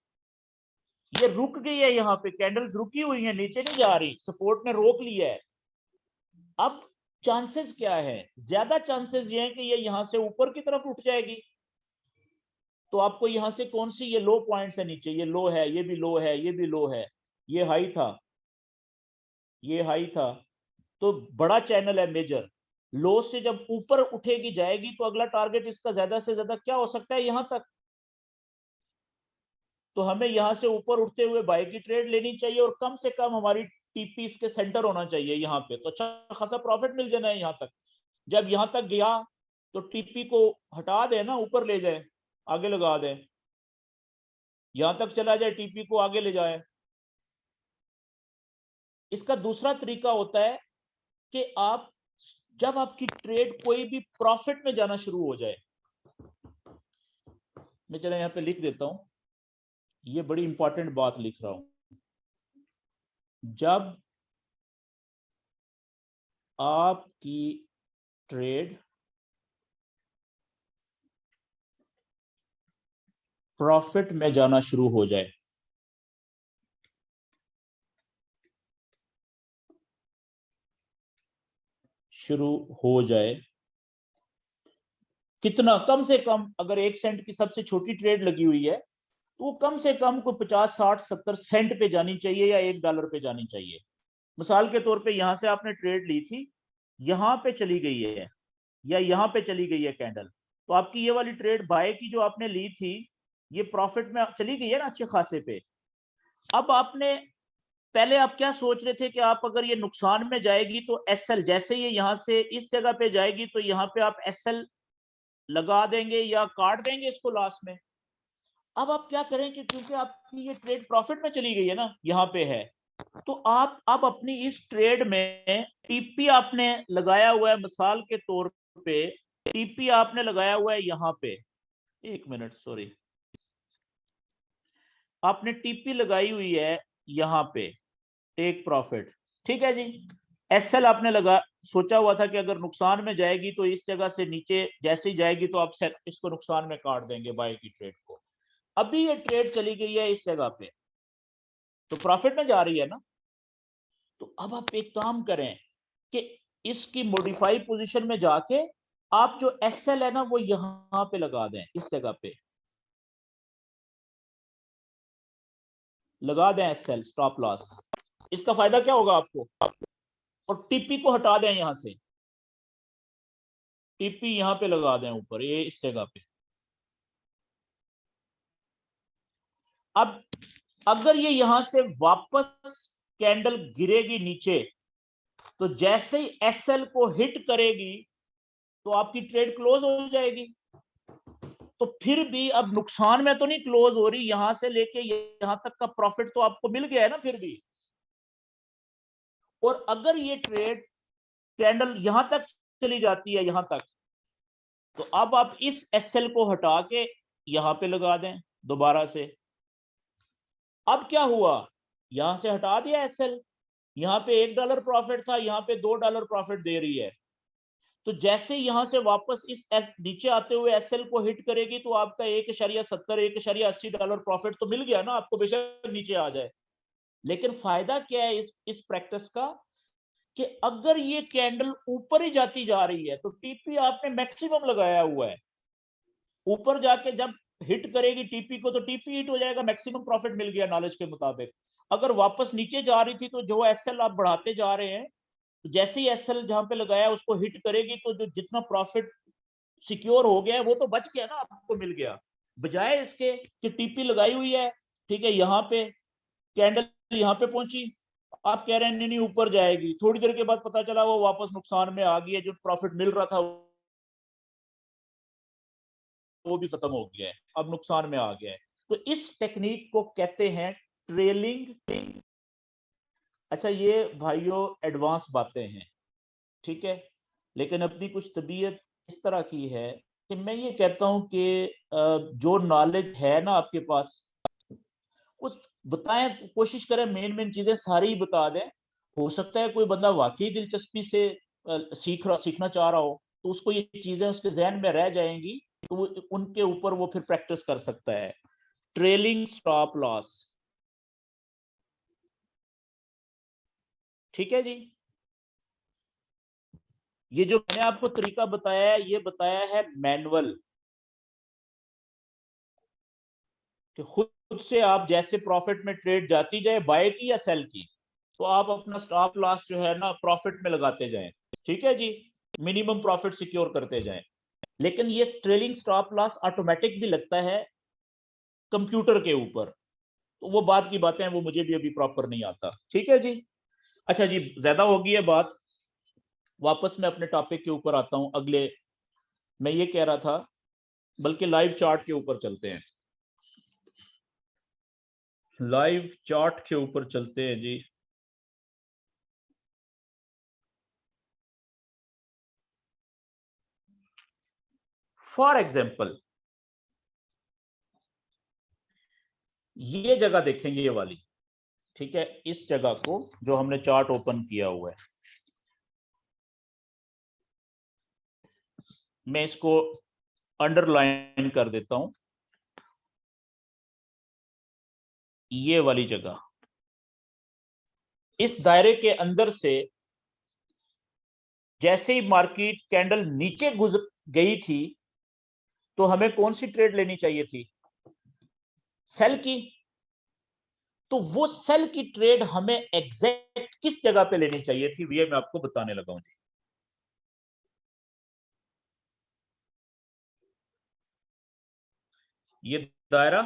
ये रुक गई है, यहाँ पे कैंडल्स रुकी हुई है, नीचे नहीं जा रही, सपोर्ट ने रोक लिया है। अब चांसेस क्या है? ज्यादा चांसेस ये है कि ये यहां से ऊपर की तरफ उठ जाएगी। तो आपको यहां से कौन सी, ये लो पॉइंट्स है नीचे, ये लो है, ये भी लो है, ये भी लो है, ये हाई था, ये हाई था, तो बड़ा चैनल है मेजर। लो से जब ऊपर उठेगी जाएगी तो अगला टारगेट इसका ज्यादा से ज्यादा क्या हो सकता है? यहां तक। तो हमें यहां से ऊपर उठते हुए बाय की ट्रेड लेनी चाहिए, और कम से कम हमारी टीपी इसके सेंटर होना चाहिए यहाँ पे, तो अच्छा खासा प्रॉफिट मिल जाना है यहाँ तक। जब यहाँ तक गया तो टीपी को हटा दे ना, ऊपर ले जाए, आगे लगा दे, यहां तक चला जाए, टीपी को आगे ले जाए। इसका दूसरा तरीका होता है कि आप, जब आपकी ट्रेड कोई भी प्रॉफिट में जाना शुरू हो जाए, मैं चला यहाँ पे लिख देता हूं, ये बड़ी इंपॉर्टेंट बात लिख रहा हूं, जब आपकी ट्रेड प्रॉफिट में जाना शुरू हो जाए, शुरू हो जाए, कितना? कम से कम अगर 1 सेंट की सबसे छोटी ट्रेड लगी हुई है, तो वो कम से कम कोई 50 60 70 सेंट पे जानी चाहिए, या $1 पे जानी चाहिए। मिसाल के तौर पे यहां से आपने ट्रेड ली थी, यहां पे चली गई है, या यहां पे चली गई है कैंडल, तो आपकी ये वाली ट्रेड बाय की जो आपने ली थी, ये प्रॉफिट में चली गई है ना, अच्छे खासे पे। अब आपने, पहले आप क्या सोच रहे थे कि आप अगर ये नुकसान में जाएगी तो एसएल, जैसे ये यहां से इस जगह पे जाएगी तो यहाँ पे आप एसएल लगा देंगे या काट देंगे इसको लास्ट में। अब आप क्या करें कि क्योंकि आपकी ये ट्रेड प्रॉफिट में चली गई है ना, यहाँ पे है, तो आप अब अपनी इस ट्रेड में टीपी आपने लगाया हुआ है, मिसाल के तौर पे टीपी आपने लगाया हुआ है यहाँ पे, 1 मिनट सॉरी, आपने टीपी लगाई हुई है यहाँ पे, टेक प्रॉफिट, ठीक है जी। एसएल आपने लगा, सोचा हुआ था कि अगर नुकसान में जाएगी तो इस जगह से नीचे जैसे ही जाएगी तो आप इसको नुकसान में काट देंगे बाय की ट्रेड को। अभी ये ट्रेड चली गई है इस जगह पे, तो प्रॉफिट में जा रही है ना, तो अब आप एक काम करें कि इसकी मॉडिफाई पोजीशन में जाके आप जो एसएल है ना वो यहां पे लगा दें, इस जगह पे लगा दें एसएल स्टॉप लॉस। इसका फायदा क्या होगा आपको, और टीपी को हटा दें यहां से, टीपी यहां पे लगा दें ऊपर, ये इस जगह पे। अब अगर ये यहां से वापस कैंडल गिरेगी नीचे, तो जैसे ही एसएल को हिट करेगी तो आपकी ट्रेड क्लोज हो जाएगी। तो फिर भी अब नुकसान में तो नहीं क्लोज हो रही, यहां से लेके यहां तक का प्रॉफिट तो आपको मिल गया है ना फिर भी। और अगर ये ट्रेड कैंडल यहां तक चली जाती है, यहां तक, तो अब आप इस एसएल को हटा के यहां पे लगा दें दोबारा से। अब क्या हुआ, यहां से हटा दिया एसएल, यहां पे $1 प्रॉफिट था, यहां पे $2 प्रॉफिट दे रही है। तो जैसे यहां से वापस इस नीचे आते हुए एसएल को हिट करेगी तो आपका 1.70 $1.80 प्रॉफिट तो मिल गया ना आपको, बेशक नीचे आ जाए। लेकिन फायदा क्या है इस प्रैक्टिस का, कि अगर ये कैंडल ऊपर ही जाती जा रही है तो टीपी आपने मैक्सिमम लगाया हुआ है, ऊपर जाके जब हिट करेगी टीपी को तो टीपी हिट हो जाएगा, मैक्सिमम प्रॉफिट मिल गया नॉलेज के मुताबिक। अगर वापस नीचे जा रही थी तो जो एसएल आप बढ़ाते जा रहे हैं, तो जैसे ही एसएल जहां पे लगाया उसको हिट करेगी तो जो जितना प्रॉफिट सिक्योर हो गया है वो तो बच गया ना, आपको मिल गया। बजाय इसके कि टीपी लगाई हुई है, ठीक है, यहाँ पे कैंडल यहाँ पे पहुंची, आप कह रहे हैं नहीं नहीं ऊपर जाएगी, थोड़ी देर के बाद पता चला वो वापस नुकसान में आ गई है, जो प्रॉफिट मिल रहा था वो भी खत्म हो गया है, अब नुकसान में आ गया है। तो इस टेक्निक को कहते हैं ट्रेलिंग। अच्छा ये भाइयों एडवांस बातें हैं, ठीक है, लेकिन अपनी कुछ तबीयत इस तरह की है कि मैं ये कहता हूं कि जो नॉलेज है ना आपके पास कुछ बताएं, कोशिश करें मेन मेन चीजें सारी ही बता दें। हो सकता है कोई बंदा वाकई दिलचस्पी से सीखना चाह रहा हो, तो उसको ये चीजें उसके जहन में रह जाएंगी, तो उनके ऊपर वो फिर प्रैक्टिस कर सकता है। ट्रेलिंग स्टॉप लॉस, ठीक है जी। ये जो मैंने आपको तरीका बताया है ये बताया है मैनुअल, कि खुद से आप जैसे प्रॉफिट में ट्रेड जाती जाए, बाय की या सेल की, तो आप अपना स्टॉप लॉस जो है ना प्रॉफिट में लगाते जाएं, ठीक है जी, मिनिमम प्रॉफिट सिक्योर करते जाएं। लेकिन ये ट्रेलिंग स्टॉप लॉस ऑटोमेटिक भी लगता है कंप्यूटर के ऊपर, तो वो बात की बातें हैं, वो मुझे भी अभी प्रॉपर नहीं आता, ठीक है जी। अच्छा जी, ज्यादा होगी है बात, वापस मैं अपने टॉपिक के ऊपर आता हूं अगले। मैं ये कह रहा था, बल्कि लाइव चार्ट के ऊपर चलते हैं, लाइव चार्ट के ऊपर चलते हैं जी। फॉर एग्जाम्पल ये जगह देखेंगे, ये वाली, ठीक है, इस जगह को जो हमने चार्ट ओपन किया हुआ है, मैं इसको अंडरलाइन कर देता हूं, ये वाली जगह, इस दायरे के अंदर से जैसे ही मार्केट कैंडल नीचे गुजर गई थी तो हमें कौन सी ट्रेड लेनी चाहिए थी, सेल की। तो वो सेल की ट्रेड हमें एग्जैक्ट किस जगह पे लेनी चाहिए थी, ये मैं आपको बताने लगा हूं। ये दायरा,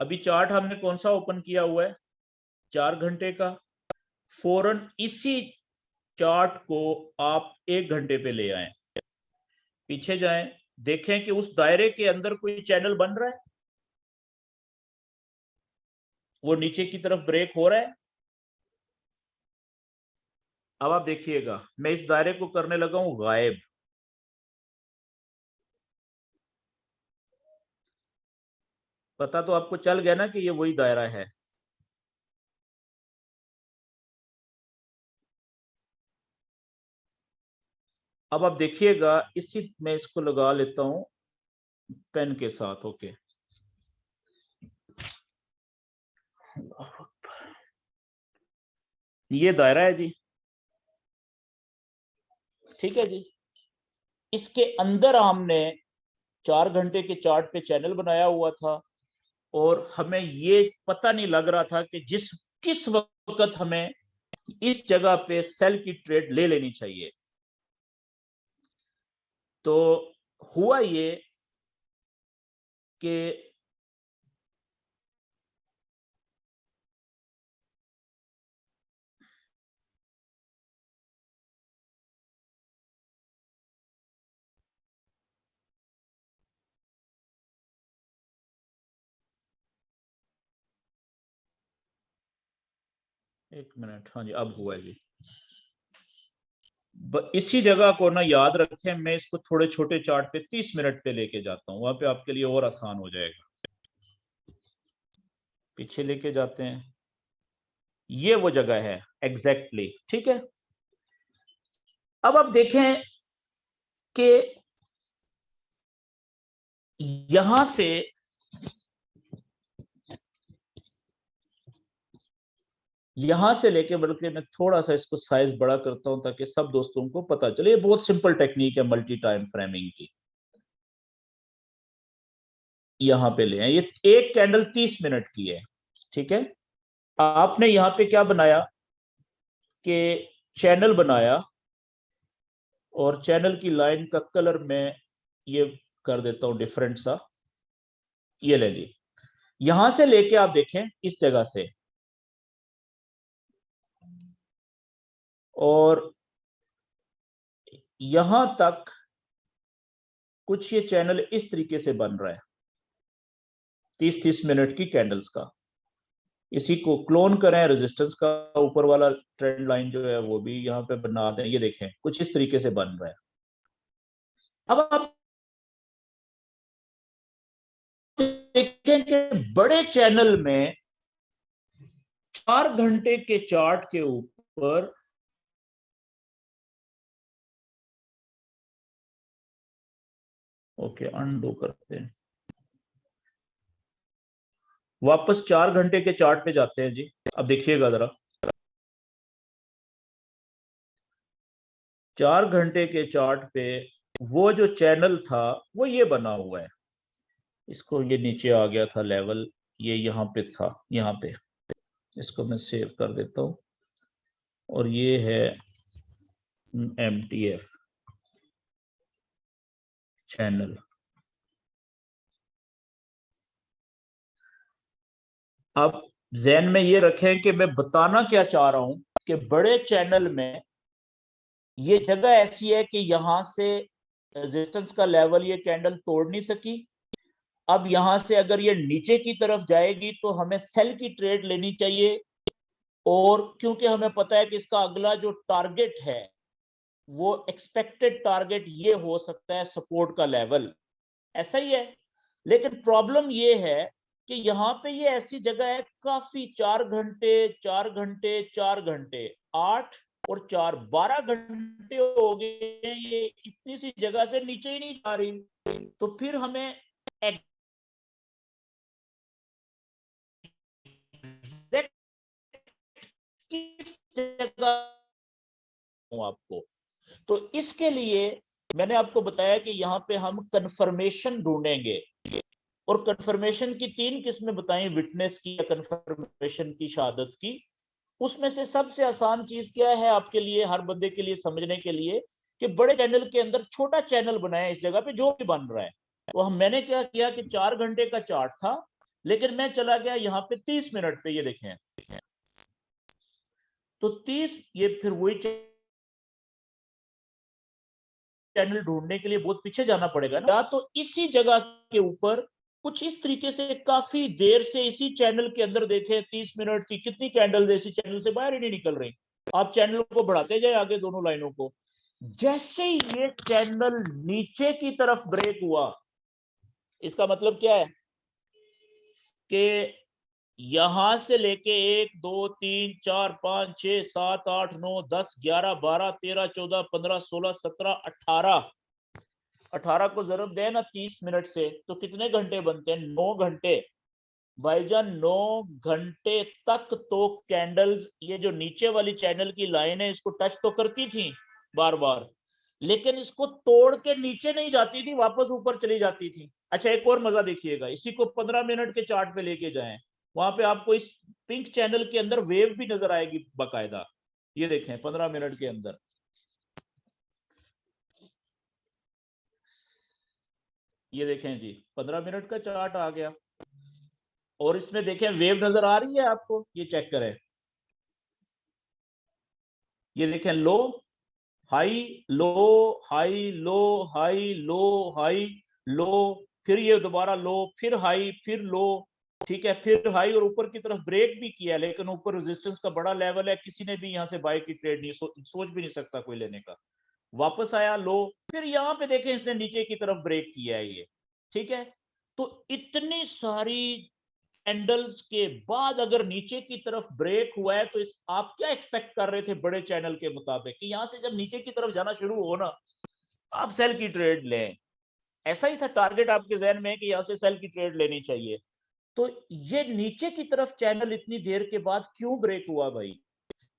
अभी चार्ट हमने कौन सा ओपन किया हुआ है, 4 घंटे का। फौरन इसी चार्ट को आप 1 घंटे पे ले आए, पीछे जाएं, देखें कि उस दायरे के अंदर कोई चैनल बन रहा है, वो नीचे की तरफ ब्रेक हो रहा है। अब आप देखिएगा, मैं इस दायरे को करने लगा हूं गायब, पता तो आपको चल गया ना कि ये वही दायरा है। अब आप देखिएगा, इसी मैं इसको लगा लेता हूं पेन के साथ, ओके। ये दायरा है जी, ठीक है जी। इसके अंदर हमने 4 घंटे के चार्ट पे चैनल बनाया हुआ था और हमें ये पता नहीं लग रहा था कि किस वक्त हमें इस जगह पे सेल की ट्रेड ले लेनी चाहिए। तो हुआ ये कि एक मिनट, हाँ जी अब हुआ है जी। इसी जगह को ना याद रखें, मैं इसको थोड़े छोटे चार्ट पे 30 मिनट पे लेके जाता हूँ, वहां पे आपके लिए और आसान हो जाएगा। पीछे लेके जाते हैं, ये वो जगह है एग्जैक्टली, ठीक है। अब आप देखें कि यहां से लेके, बल्कि मैं थोड़ा सा इसको साइज बड़ा करता हूं ताकि सब दोस्तों को पता चले। ये बहुत सिंपल टेक्निक है मल्टी टाइम फ्रेमिंग की। यहां पे ले आए, ये एक कैंडल 30 मिनट की है, ठीक है। आपने यहां पे क्या बनाया कि चैनल बनाया, और चैनल की लाइन का कलर मैं ये कर देता हूं डिफरेंट सा। ये ले जी, यहां से लेके आप देखें इस जगह से, और यहां तक कुछ ये चैनल इस तरीके से बन रहा है 30-30 मिनट की कैंडल्स का। इसी को क्लोन करें, रेजिस्टेंस का ऊपर वाला ट्रेंड लाइन जो है वो भी यहाँ पे बना दें। ये देखें कुछ इस तरीके से बन रहा है। अब आप देखें कि बड़े चैनल में 4 घंटे के चार्ट के ऊपर ओके अनडू करते हैं, वापस 4 घंटे के चार्ट पे जाते हैं जी। अब देखिएगा जरा, 4 घंटे के चार्ट पे वो जो चैनल था वो ये बना हुआ है। इसको ये नीचे आ गया था लेवल, ये यहाँ पे था, यहाँ पे। इसको मैं सेव कर देता हूँ, और ये है MTF चैनल। अब जहन में ये रखें कि मैं बताना क्या चाह रहा हूं कि बड़े चैनल में ये जगह ऐसी है कि यहां से रेजिस्टेंस का लेवल ये कैंडल तोड़ नहीं सकी। अब यहां से अगर ये नीचे की तरफ जाएगी तो हमें सेल की ट्रेड लेनी चाहिए, और क्योंकि हमें पता है कि इसका अगला जो टारगेट है वो एक्सपेक्टेड टारगेट ये हो सकता है सपोर्ट का लेवल, ऐसा ही है। लेकिन प्रॉब्लम ये है कि यहाँ पे ये ऐसी जगह है काफी, 4 घंटे 4 घंटे 4 घंटे, 8 और 4 12 घंटे हो गए हैं, ये इतनी सी जगह से नीचे ही नहीं जा रही। तो फिर हमें एग्जैक्ट किस जगह आपको, तो इसके लिए मैंने आपको बताया कि यहाँ पे हम कंफर्मेशन ढूंढेंगे, और कंफर्मेशन की 3 किस्में बताई, विटनेस की या कंफर्मेशन की, शहादत की। उसमें से सबसे आसान चीज क्या है आपके लिए, हर बंदे के लिए समझने के लिए, कि बड़े चैनल के अंदर छोटा चैनल बनाया इस जगह पे जो भी बन रहा है। तो मैंने क्या किया कि 4 घंटे का चार्ट था, लेकिन मैं चला गया यहाँ पे 30 मिनट पे। ये देखें, तो 30, ये फिर वही चैनल ढूंढने के लिए बहुत पीछे जाना पड़ेगा ना, या तो इसी जगह के ऊपर कुछ इस तरीके से काफी देर से इसी चैनल के अंदर देखे 30 मिनट की कितनी कैंडल इसी चैनल से बाहर ही नहीं निकल रही। आप चैनल को बढ़ाते जाए आगे दोनों लाइनों को। जैसे ही ये चैनल नीचे की तरफ ब्रेक हुआ, इसका मतलब क्या है कि यहां से लेके 1 2 3 4 5 6 7 8 9 10 11 12 13 14 15 16 17 18 18 को जरूर दे ना 30 मिनट से, तो कितने घंटे बनते हैं? 9 घंटे। भाईजान 9 घंटे तक तो कैंडल्स, ये जो नीचे वाली चैनल की लाइन है, इसको टच तो करती थी बार बार, लेकिन इसको तोड़ के नीचे नहीं जाती थी, वापस ऊपर चली जाती थी। अच्छा, एक और मजा देखिएगा, इसी को 15 मिनट के चार्ट पे लेके जाएं, वहां पे आपको इस पिंक चैनल के अंदर वेव भी नजर आएगी बाकायदा। ये देखें 15 मिनट के अंदर, ये देखें जी 15 मिनट का चार्ट आ गया, और इसमें देखें वेव नजर आ रही है आपको, ये चेक करें, ये देखें low high low high low high low high low, फिर ये दोबारा लो, फिर हाई, फिर लो, ठीक है, फिर हाई, और ऊपर की तरफ ब्रेक भी किया, लेकिन ऊपर रेजिस्टेंस का बड़ा लेवल है, किसी ने भी यहाँ से बाय की ट्रेड नहीं सोच भी नहीं सकता कोई लेने का। वापस आया लो, फिर यहाँ पे देखें इसने नीचे की तरफ ब्रेक किया है ये, ठीक है। तो इतनी सारी कैंडल्स के बाद अगर नीचे की तरफ ब्रेक हुआ है, तो इस आप क्या एक्सपेक्ट कर रहे थे बड़े चैनल के मुताबिक कि यहां से जब नीचे की तरफ जाना शुरू हो ना, आप सेल की ट्रेड लें, ऐसा ही था टारगेट आपके जहन में कि यहां से सेल की ट्रेड लेनी चाहिए। तो ये नीचे की तरफ चैनल इतनी देर के बाद क्यों ब्रेक हुआ भाई?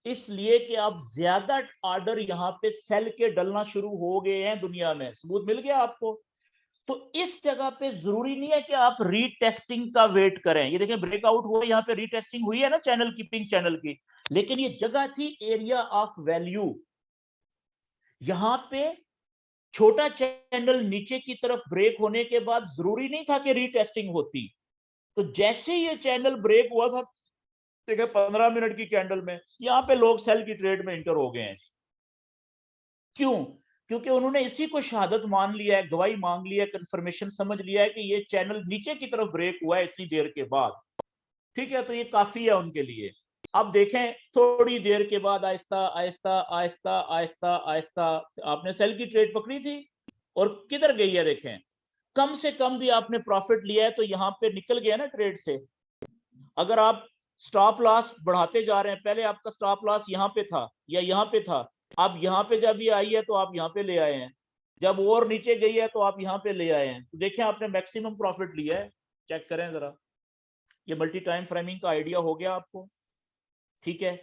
इसलिए कि आप ज्यादा ऑर्डर यहां पे सेल के डलना शुरू हो गए हैं दुनिया में, सबूत मिल गया आपको। तो इस जगह पे जरूरी नहीं है कि आप रीटेस्टिंग का वेट करें। ये देखें ब्रेकआउट हुआ, यहाँ पे रीटेस्टिंग हुई है ना चैनल की, पिंक चैनल की, लेकिन ये जगह थी एरिया ऑफ वैल्यू। यहां पे छोटा चैनल नीचे की तरफ ब्रेक होने के बाद जरूरी नहीं था कि रीटेस्टिंग होती। तो जैसे ये चैनल ब्रेक हुआ था, देखिए 15 मिनट की कैंडल में, यहां पे लोग सेल की ट्रेड में इंटर हो गए हैं। क्यों? क्योंकि उन्होंने इसी को शहादत मान लिया है, गवाही मांग लिया है, कंफर्मेशन समझ लिया है कि ये चैनल नीचे की तरफ ब्रेक हुआ है इतनी देर के बाद, ठीक है, तो ये काफी है उनके लिए। अब देखें थोड़ी देर के बाद आहिस्ता आहिस्ता आहिस्ता आहिस्ता आहिस्ता आपने सेल की ट्रेड पकड़ी थी, और किधर गई है देखें, कम से कम भी आपने प्रॉफिट लिया है तो यहां पे निकल गया ना ट्रेड से। अगर आप स्टॉप लॉस बढ़ाते जा रहे हैं, पहले आपका स्टॉप लॉस यहाँ पे था या यहाँ पे था, आप यहाँ पे जब ये आई है तो आप यहाँ पे ले आए हैं, जब और नीचे गई है तो आप यहाँ पे ले आए हैं, तो देखें आपने मैक्सिमम प्रॉफिट लिया है। चेक करें जरा, ये मल्टी टाइम फ्रेमिंग का आइडिया हो गया आपको, ठीक है।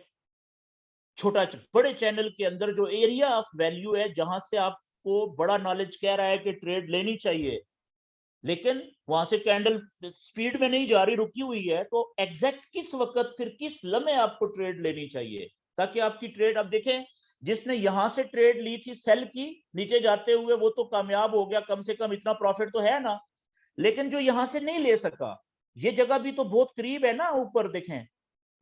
छोटा बड़े चैनल के अंदर जो एरिया ऑफ वैल्यू है, जहां से आपको बड़ा नॉलेज कह रहा है कि ट्रेड लेनी चाहिए, लेकिन वहां से कैंडल स्पीड में नहीं जा रही, रुकी हुई है, तो एग्जैक्ट किस वक्त फिर किस लम्हे आपको ट्रेड लेनी चाहिए ताकि आपकी ट्रेड, अब देखें जिसने यहां से ट्रेड ली थी सेल की नीचे जाते हुए, वो तो कामयाब हो गया, कम से कम इतना प्रॉफिट तो है ना। लेकिन जो यहां से नहीं ले सका, ये जगह भी तो बहुत करीब है ना, ऊपर देखें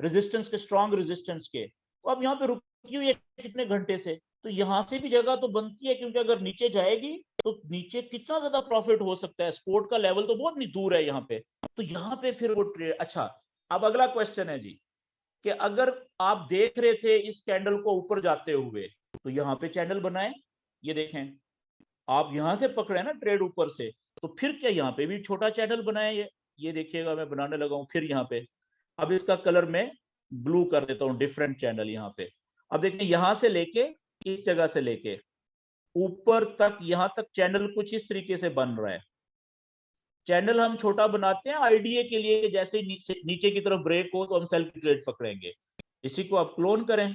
रेजिस्टेंस के, स्ट्रॉन्ग रेजिस्टेंस के, तो अब यहाँ पे रुकी हुई है कितने घंटे से, तो यहां से भी जगह तो बनती है, क्योंकि अगर नीचे जाएगी तो नीचे कितना ज्यादा प्रॉफिट हो सकता है, सपोर्ट का लेवल तो बहुत नहीं दूर है यहाँ पे, तो यहाँ पे फिर वो ट्रेड। अच्छा, अब अगला क्वेश्चन है जी कि अगर आप देख रहे थे इस कैंडल को ऊपर जाते हुए, तो यहाँ पे चैनल बनाए, ये देखें आप यहां से पकड़े ना ट्रेड ऊपर से, तो फिर क्या यहाँ पे भी छोटा चैनल बनाए, ये देखिएगा मैं बनाने लगा हूं फिर यहाँ पे, अब इसका कलर मैं ब्लू कर देता हूँ, डिफरेंट चैनल यहाँ पे। अब देखिए यहां से लेके इस जगह से लेके ऊपर तक, यहां तक चैनल कुछ इस तरीके से बन रहा है। चैनल हम छोटा बनाते हैं आईडीए के लिए, जैसे नीचे की तरफ ब्रेक हो तो हम सेल की ट्रेड पकड़ेंगे। इसी को आप क्लोन करें,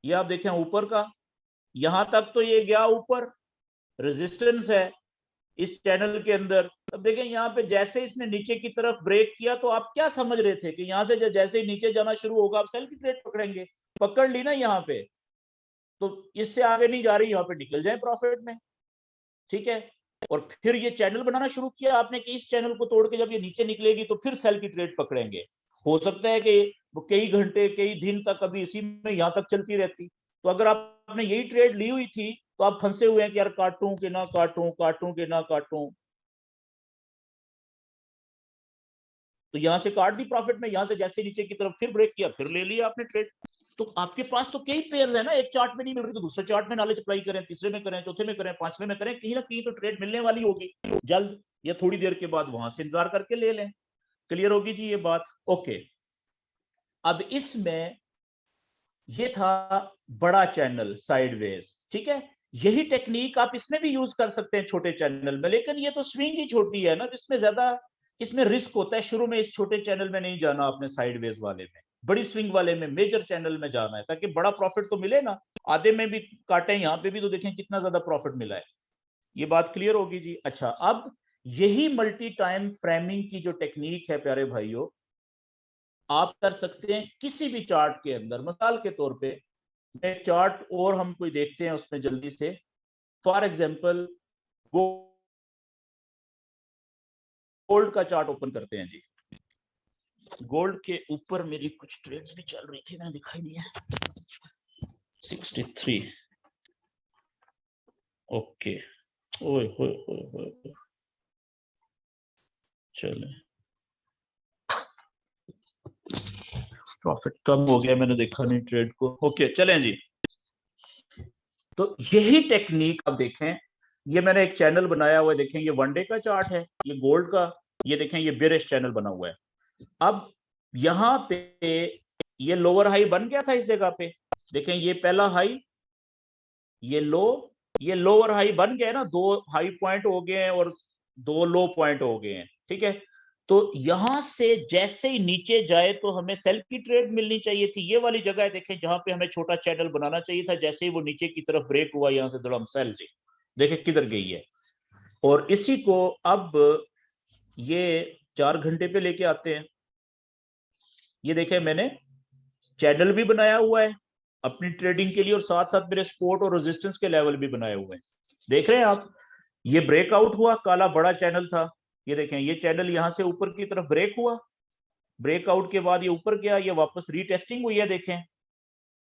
ये आप देखें ऊपर का, यहां तक तो ये गया ऊपर, रेजिस्टेंस है इस चैनल के अंदर। अब देखें यहाँ पे जैसे इसने नीचे की तरफ ब्रेक किया, तो आप क्या समझ रहे थे कि यहाँ से जैसे ही नीचे जाना शुरू होगा आप सेल की ट्रेड पकड़ेंगे, पकड़ ली ना यहाँ पे, तो इससे आगे नहीं जा रही, यहाँ पे निकल जाए प्रॉफिट में, ठीक है। और फिर ये चैनल बनाना शुरू किया आपने कि इस चैनल को तोड़ के जब ये नीचे निकलेगी तो फिर सेल की ट्रेड पकड़ेंगे। हो सकता है कि वो कई घंटे कई दिन तक अभी इसी में यहाँ तक चलती रहती, तो अगर आपने यही ट्रेड ली हुई थी तो आप फंसे हुए हैं कि यार काटूं कि ना काटूं, काटूं कि ना काटूं, तो यहां से काट दी प्रॉफिट में, यहां से जैसे नीचे की तरफ फिर ब्रेक किया, फिर ले लिया आपने ट्रेड। तो आपके पास तो कई पेयर है ना, एक चार्ट में नहीं मिल रही तो दूसरे चार्ट में नॉलेज अप्लाई करें, तीसरे में करें, चौथे में करें, पांचवें में करें, कहीं ना कहीं तो ट्रेड मिलने वाली होगी जल्द या थोड़ी देर के बाद, वहां से इंतजार करके ले लें। क्लियर होगी जी ये बात? ओके। अब इसमें ये था बड़ा चैनल साइडवेज, ठीक है। यही टेक्निक आप इसमें भी यूज कर सकते हैं छोटे चैनल में, लेकिन ये तो स्विंग ही छोटी है ना, इसमें ज्यादा इसमें रिस्क होता है, शुरू में इस छोटे चैनल में नहीं जाना आपने, साइडवेज वाले में, बड़ी स्विंग वाले में, मेजर चैनल में जाना है, ताकि बड़ा प्रॉफिट तो मिले ना। आधे में भी काटे, यहाँ पे भी तो देखें कितना ज्यादा प्रॉफिट मिला है। ये बात क्लियर होगी जी। अच्छा, अब यही मल्टी टाइम फ्रेमिंग की जो टेक्निक है प्यारे भाइयों, आप कर सकते हैं किसी भी चार्ट के अंदर। मिसाल के तौर पे एक चार्ट और हम कोई देखते हैं उसमें जल्दी से, फॉर एग्जांपल गोल्ड का चार्ट ओपन करते हैं जी। गोल्ड के ऊपर मेरी कुछ ट्रेड्स भी चल रही थी, मैंने दिखाई नहीं है। 63, ओके, ओए होए होए होए, चले प्रॉफिट कम हो गया, मैंने देखा नहीं ट्रेड को। ओके चलें जी। तो यही टेक्निक आप देखें, ये मैंने एक चैनल बनाया हुआ है, देखें ये वनडे का चार्ट है, ये गोल्ड का, ये देखें ये बेरिश चैनल बना हुआ है। अब यहाँ पे ये लोअर हाई बन गया था इस जगह पे, देखें ये पहला हाई, ये लो, ये लोअर हाई बन गया है ना, दो हाई पॉइंट हो गए हैं और दो लो पॉइंट हो गए हैं, ठीक है। तो यहां से जैसे ही नीचे जाए तो हमें सेल की ट्रेड मिलनी चाहिए थी। ये वाली जगह देखें जहां पे हमें छोटा चैनल बनाना चाहिए था, जैसे ही वो नीचे की तरफ ब्रेक हुआ यहां से धड़म सेल जी, देखें किधर गई है। और इसी को अब ये 4 घंटे पे लेके आते हैं। ये देखें मैंने चैनल भी बनाया हुआ है अपनी ट्रेडिंग के लिए, और साथ साथ मेरे सपोर्ट और रेजिस्टेंस के लेवल भी बनाए हुए हैं। देख रहे हैं आप, ये ब्रेकआउट हुआ, काला बड़ा चैनल था, ये देखें ये चैनल यहां से ऊपर की तरफ ब्रेक हुआ, ब्रेकआउट के बाद ये ऊपर गया, ये वापस रीटेस्टिंग हुई है देखें,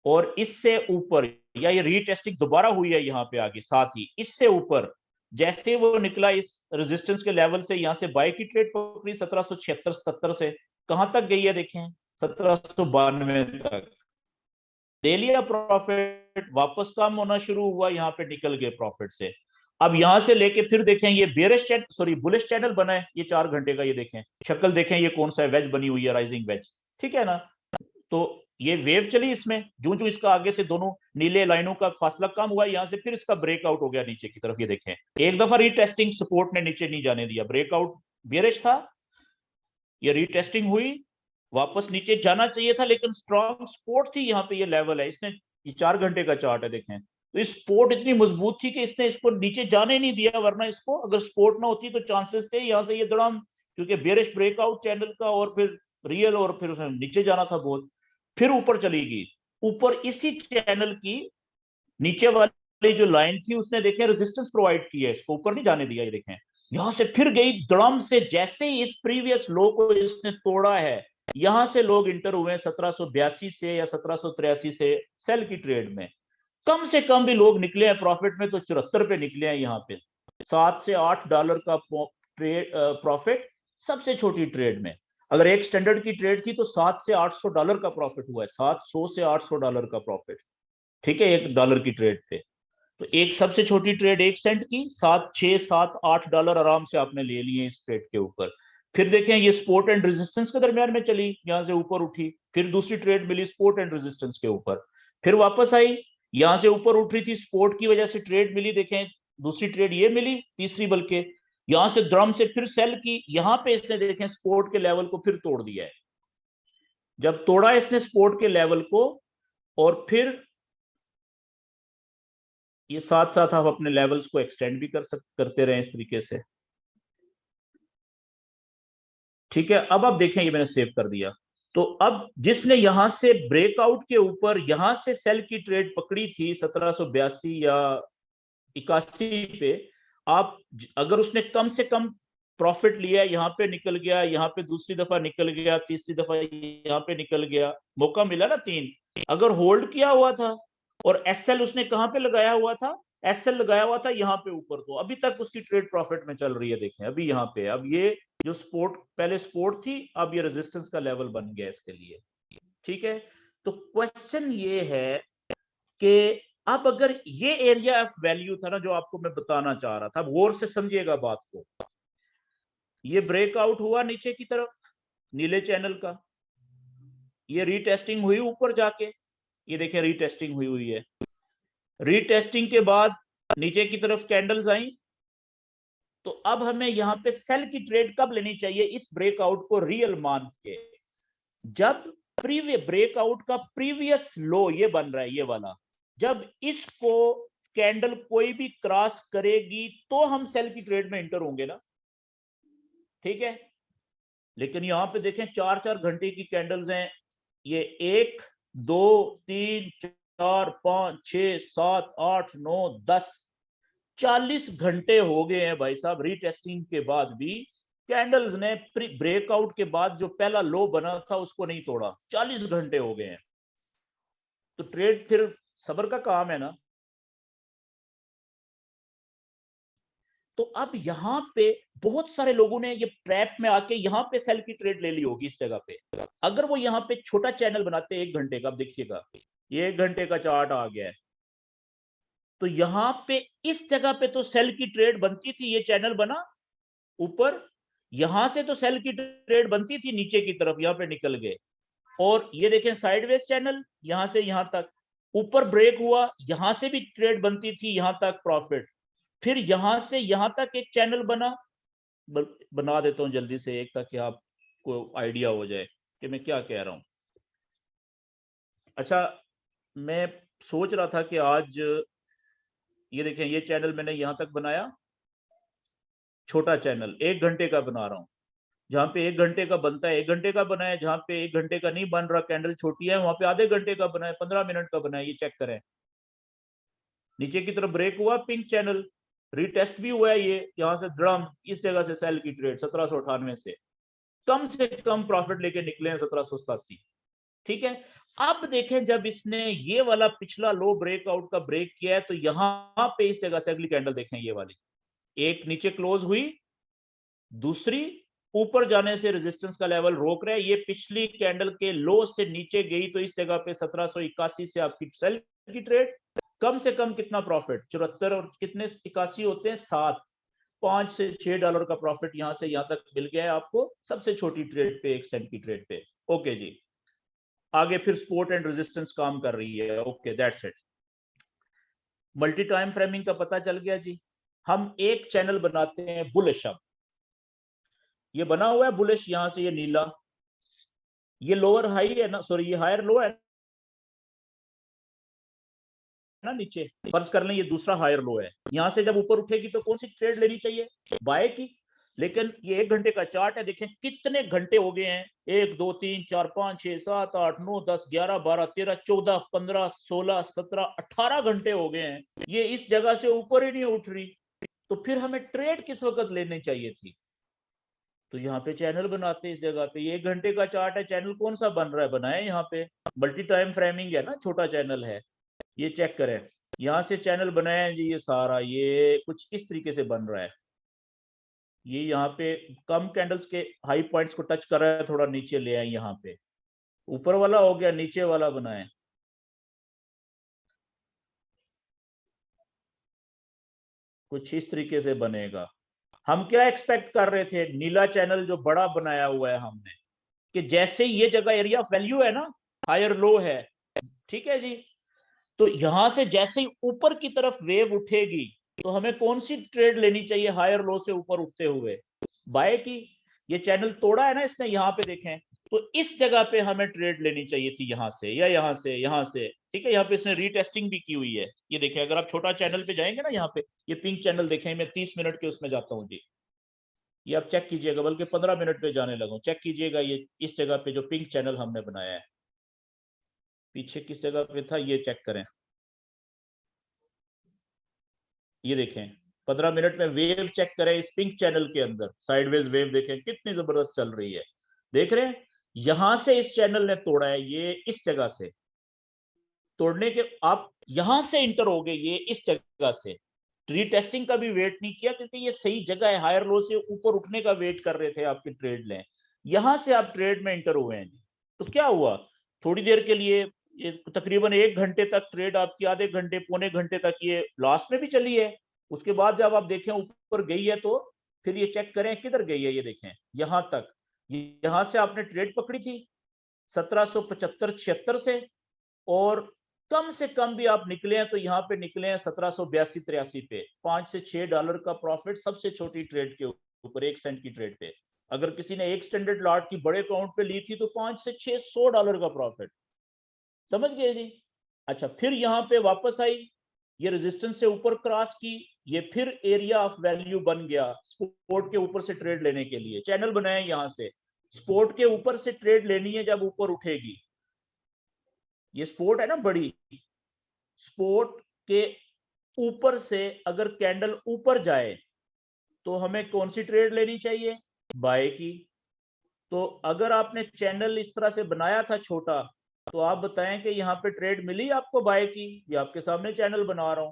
और इससे ऊपर, या ये रीटेस्टिंग दोबारा हुई है यहाँ पे आगे, साथ ही इससे ऊपर जैसे वो निकला इस रेजिस्टेंस के लेवल से, यहाँ से बाय की ट्रेड पकड़ी 1776-77 से, कहां तक गई है देखें 1792 तक, ले लिया प्रॉफिट, वापस कम होना शुरू हुआ, यहाँ पे निकल गए प्रॉफिट से। अब यहां से लेके फिर देखें ये bearish channel, sorry bullish channel बना है, ये 4 घंटे का, ये देखें शक्ल देखें ये कौन सा वेज बनी हुई है, राइजिंग वेज, ठीक है ना। तो ये वेव चली इसमें, जो जो इसका आगे से दोनों नीले लाइनों का फासला कम हुआ, यहां से फिर इसका ब्रेकआउट हो गया नीचे की तरफ, ये देखें एक दफा रीटेस्टिंग, सपोर्ट ने नीचे नहीं जाने दिया, ब्रेकआउट बेरिश था, ये रीटेस्टिंग हुई, वापस नीचे जाना चाहिए था, लेकिन स्ट्रॉन्ग सपोर्ट थी, यहाँ पे ये लेवल है, इसने, ये 4 घंटे का चार्ट है देखें, तो इस सपोर्ट इतनी मजबूत थी कि इसने इसको नीचे जाने नहीं दिया, वरना इसको अगर सपोर्ट ना होती तो चांसेस थे यहाँ से ये दड़ाम, क्योंकि बेरिश ब्रेकआउट चैनल का, और फिर रियल, और फिर उसने नीचे जाना था बहुत, फिर ऊपर चली गई, ऊपर इसी चैनल की नीचे वाली जो लाइन थी उसने देखें रेजिस्टेंस प्रोवाइड किया है, इसको ऊपर नहीं जाने दिया, ये देखें यहां से फिर गई दड़म से, जैसे ही इस प्रीवियस लो को इसने तोड़ा है, यहां से लोग इंटर हुए 1782 से या 1783 से सेल की ट्रेड में, कम से कम भी लोग निकले हैं प्रॉफिट में तो 74 पे निकले हैं, यहाँ पे $7 से $8 का प्रॉफिट सबसे छोटी ट्रेड में। अगर एक स्टैंडर्ड की ट्रेड थी तो $700 से $800 का प्रॉफिट हुआ है, 700 से $800 का प्रॉफिट, ठीक है, $1 की ट्रेड पे। तो एक सबसे छोटी ट्रेड 1 सेंट की, 7, 6, 7, $8 आराम से आपने ले लिए इस ट्रेड के ऊपर। फिर देखें ये सपोर्ट एंड रेजिस्टेंस के दरमियान में चली, यहां से ऊपर उठी, फिर दूसरी ट्रेड मिली सपोर्ट एंड रेजिस्टेंस के ऊपर, फिर वापस आई, यहां से ऊपर उठ रही थी, सपोर्ट की वजह से ट्रेड मिली, देखें दूसरी ट्रेड ये मिली, तीसरी, बल्कि यहां से ड्रम से फिर सेल की, यहां पे इसने देखें सपोर्ट के लेवल को फिर तोड़ दिया है, जब तोड़ा इसने सपोर्ट के लेवल को, और फिर ये साथ साथ आप अपने लेवल्स को एक्सटेंड भी करते रहे इस तरीके से, ठीक है। अब आप देखें ये मैंने सेव कर दिया, तो अब जिसने यहां से ब्रेकआउट के ऊपर यहां से सेल की ट्रेड पकड़ी थी 1782 या 81 पे, आप अगर उसने कम से कम प्रॉफिट लिया, यहाँ पे निकल गया, यहाँ पे दूसरी दफा निकल गया, तीसरी दफा यहाँ पे निकल गया, मौका मिला ना 3, अगर होल्ड किया हुआ था, और एसएल उसने कहाँ पे लगाया हुआ था, एसएल लगाया हुआ था यहाँ पे ऊपर, तो अभी तक उसकी ट्रेड प्रॉफिट में चल रही है, देखें अभी यहाँ पे, अब ये जो सपोर्ट पहले सपोर्ट थी, अब ये रेजिस्टेंस का लेवल बन गया इसके लिए, ठीक है। तो क्वेश्चन ये है कि अब अगर ये एरिया ऑफ वैल्यू था ना जो आपको मैं बताना चाह रहा था, गौर से समझिएगा बात को, ये ब्रेकआउट हुआ नीचे की तरफ नीले चैनल का, ये रीटेस्टिंग हुई ऊपर जाके, ये देखें रीटेस्टिंग हुई हुई है, रीटेस्टिंग के बाद नीचे की तरफ कैंडल्स आई, तो अब हमें यहाँ पे सेल की ट्रेड कब लेनी चाहिए? इस ब्रेकआउट को रियल मान के, जब प्रीवियस ब्रेकआउट का प्रीवियस लो ये बन रहा है, ये वाला, जब इसको कैंडल कोई भी क्रॉस करेगी तो हम सेल की ट्रेड में एंटर होंगे ना, ठीक है। लेकिन यहां पे देखें 4-4 घंटे की कैंडल्स हैं, ये 1 2 3 4 5 6 7 8 9 10 40 घंटे हो गए हैं भाई साहब रीटेस्टिंग के बाद भी कैंडल्स ने ब्रेकआउट के बाद जो पहला लो बना था उसको नहीं तोड़ा। 40 घंटे हो गए हैं। तो ट्रेड फिर सब्र का काम है ना। तो अब यहाँ पे बहुत सारे लोगों ने ये ट्रैप में आके यहाँ पे सेल की ट्रेड ले ली होगी इस जगह पे। अगर वो यहाँ पे छोटा चैनल बनाते हैं 1 घंटे का, अब देखिएगा ये 1 घंटे का चार्ट आ गया है, तो यहाँ पे इस जगह पे तो सेल की ट्रेड बनती थी, ये चैनल बना ऊपर, यहां से तो सेल की ट्रेड बनती थी नीचे की तरफ, यहाँ पे निकल गए। और ये देखें साइडवेज चैनल, यहां से यहां तक ऊपर ब्रेक हुआ, यहां से भी ट्रेड बनती थी यहां तक प्रॉफिट, फिर यहां से यहां तक एक चैनल बना देता हूं जल्दी से एक, ताकि आपको आइडिया हो जाए कि मैं क्या कह रहा हूं। अच्छा, मैं सोच रहा था कि आज ये देखें ये चैनल मैंने यहां तक बनाया, छोटा चैनल 1 घंटे का बना रहा हूं, जहां पे 1 घंटे का बनता है 1 घंटे का बनाया, जहां पे 1 घंटे का नहीं बन रहा, कैंडल छोटी है, वहां पे आधे घंटे का बनाया, 15 मिनट का बनाया। ये चेक करें, नीचे की तरफ ब्रेक हुआ, पिंक चैनल, रीटेस्ट भी हुआ है, ये यहां से ड्रम, इस जगह से सेल की ट्रेड 1798 से कम प्रॉफिट लेके निकले हैं 1787। ठीक है। अब देखें जब इसने ये वाला पिछला लो ब्रेकआउट का ब्रेक किया है, तो यहां पे इस जगह से अगली कैंडल देखें, ये वाली एक नीचे क्लोज हुई, दूसरी ऊपर जाने से रेजिस्टेंस का लेवल रोक रहा है, ये पिछली कैंडल के लो से नीचे गई, तो इस जगह पे 1781 से आपकी सेल की ट्रेड, कम से कम कितना प्रॉफिट 74, और कितने 81 होते हैं 7, 5 से 6 डॉलर का प्रॉफिट यहां से यहां तक मिल गया है आपको, सबसे छोटी ट्रेड पे, 1 सेंट की ट्रेड पे। ओके जी, आगे फिर सपोर्ट एंड रेजिस्टेंस काम कर रही है। Okay, that's it. Multi time framing का पता चल गया जी। हम एक चैनल बनाते हैं बुलिश। अब ये बना हुआ है बुलिश, यहां से ये नीला, ये लोअर हाई है ना, सॉरी ये हायर लो है ना, नीचे फर्ज कर लें ये दूसरा हायर लो है, यहां से जब ऊपर उठेगी तो कौन सी ट्रेड लेनी चाहिए? बाय की। लेकिन ये 1 घंटे का चार्ट है, देखें कितने घंटे हो गए हैं, 1 2 3 4 5 6 7 8 9 10 11 12 13 14 15 16 17 18 घंटे हो गए हैं, ये इस जगह से ऊपर ही नहीं उठ रही। तो फिर हमें ट्रेड किस वक्त लेनी चाहिए थी? तो यहाँ पे चैनल बनाते हैं इस जगह पे, ये 1 घंटे का चार्ट है, चैनल कौन सा बन रहा है, बनाए यहाँ पे मल्टी टाइम फ्रेमिंग है ना, छोटा चैनल है, ये चेक करें, यहाँ से चैनल बनाया है जी, ये सारा ये कुछ इस तरीके से बन रहा है, ये यहाँ पे कम कैंडल्स के हाई पॉइंट्स को टच कर रहा है, थोड़ा नीचे ले आए, यहाँ पे ऊपर वाला हो गया, नीचे वाला बनाए, कुछ इस तरीके से बनेगा। हम क्या एक्सपेक्ट कर रहे थे, नीला चैनल जो बड़ा बनाया हुआ है हमने, कि जैसे ये जगह एरिया ऑफ वैल्यू है ना, हायर लो है, ठीक है जी, तो यहां से जैसे ही ऊपर की तरफ वेव उठेगी, तो हमें कौन सी ट्रेड लेनी चाहिए हायर लो से ऊपर उठते हुए? बाय की। ये चैनल तोड़ा है ना इसने, यहाँ पे देखें, तो इस जगह पे हमें ट्रेड लेनी चाहिए थी, यहां से या यहां से, ठीक है। यहाँ पे इसने रीटेस्टिंग भी की हुई है, ये देखें, अगर आप छोटा चैनल पे जाएंगे ना, यहाँ पे ये पिंक चैनल देखें, मैं 30 मिनट के उसमें जाता हूँ जी, ये आप चेक कीजिएगा, बल्कि 15 मिनट पे जाने लगा, चेक कीजिएगा, ये इस जगह पे जो पिंक चैनल हमने बनाया है, पीछे किस जगह पे था ये चेक करें, ये देखें 15 मिनट में वेव चेक करें, इस पिंक चैनल के अंदर साइडवेज वेव देखें कितनी जबरदस्त चल रही है, देख रहे हैं? यहां से इस चैनल ने तोड़ा है, ये इस जगह से तोड़ने के, आप यहां से इंटर हो गए, ये इस जगह से रीटेस्टिंग का भी वेट नहीं किया, क्योंकि ये सही जगह है, हायर लो से ऊपर उठने का वेट कर रहे थे आपकी ट्रेड लें, यहां से आप ट्रेड में इंटर हुए हैं। तो क्या हुआ, थोड़ी देर के लिए ये तकरीबन 1 घंटे तक ट्रेड आपकी, आधे घंटे पौने घंटे तक ये लास्ट में भी चली है, उसके बाद जब आप देखें ऊपर गई है, तो फिर ये चेक करें किधर गई है, ये देखें यहां तक, यहां से आपने ट्रेड पकड़ी थी 1775-76 से, और कम से कम भी आप निकले हैं तो यहाँ पे निकले हैं 1782-83 पे, $5 से $6 का प्रॉफिट सबसे छोटी ट्रेड के ऊपर, 1 सेंट की ट्रेड पे। अगर किसी ने एक स्टैंडर्ड लॉट की बड़े अकाउंट पे ली थी तो $5 से $600 का प्रॉफिट, समझ गए जी। अच्छा, फिर यहाँ पे वापस आई, ये रेजिस्टेंस से ऊपर क्रॉस की, ये फिर एरिया ऑफ वैल्यू बन गया सपोर्ट के ऊपर से ट्रेड लेने के लिए। चैनल बनाए यहाँ से, सपोर्ट के ऊपर से ट्रेड लेनी है जब ऊपर उठेगी। ये सपोर्ट है ना बड़ी, सपोर्ट के ऊपर से अगर कैंडल ऊपर जाए तो हमें कौन सी ट्रेड लेनी चाहिए? बाय की। तो अगर आपने चैनल इस तरह से बनाया था छोटा, तो आप बताएं कि यहाँ पे ट्रेड मिली आपको बाय की? ये आपके सामने चैनल बना रहा हूं,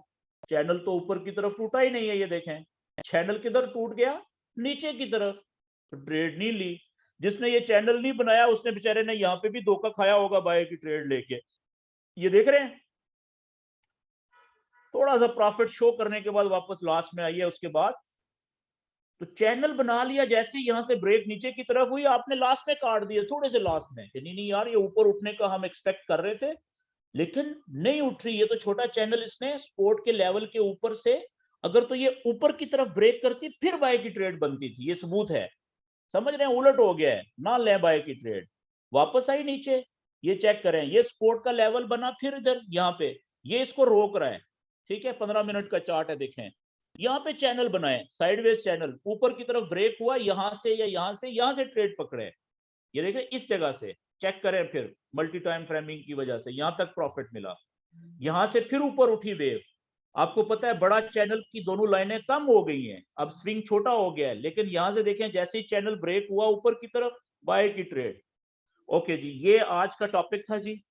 चैनल तो ऊपर की तरफ टूटा ही नहीं है, ये देखें चैनल किधर टूट गया, नीचे की तरफ, तो ट्रेड नहीं ली। जिसने ये चैनल नहीं बनाया उसने बेचारे ने यहाँ पे भी धोखा खाया होगा बाय की ट्रेड लेके। ये देख रहे हैं, थोड़ा सा प्रॉफिट शो करने के बाद वापस लास्ट में आई है। उसके बाद तो चैनल बना लिया, जैसे यहां से ब्रेक नीचे की तरफ हुई आपने लास्ट में काट दिया, थोड़े से लास्ट में, नहीं नहीं यार ये ऊपर उठने का हम एक्सपेक्ट कर रहे थे लेकिन नहीं उठ रही, ये तो छोटा चैनल, इसने सपोर्ट के लेवल के ऊपर से अगर तो ये ऊपर की तरफ ब्रेक करती फिर बाय की ट्रेड बनती थी, ये सबूत है। समझ रहे हैं, उलट हो गया है, ना ले बाय की ट्रेड, वापस आई नीचे। ये चेक करें, ये सपोर्ट का लेवल बना, फिर इधर यहाँ पे ये इसको रोक रहा है, ठीक है, 15 मिनट का चार्ट है, देखें यहाँ पे चैनल बनाए, साइडवेज चैनल, ऊपर की तरफ ब्रेक हुआ यहां से या यहां से ट्रेड पकड़े, ये देखें इस जगह से, चेक करें फिर मल्टी टाइम फ्रेमिंग की वजह से यहां तक प्रॉफिट मिला। यहां से फिर ऊपर उठी वेव, आपको पता है बड़ा चैनल की दोनों लाइनें कम हो गई हैं, अब स्विंग छोटा हो गया है, लेकिन यहां से देखें जैसे ही चैनल ब्रेक हुआ ऊपर की तरफ, बाय की ट्रेड। ओके जी, ये आज का टॉपिक था जी।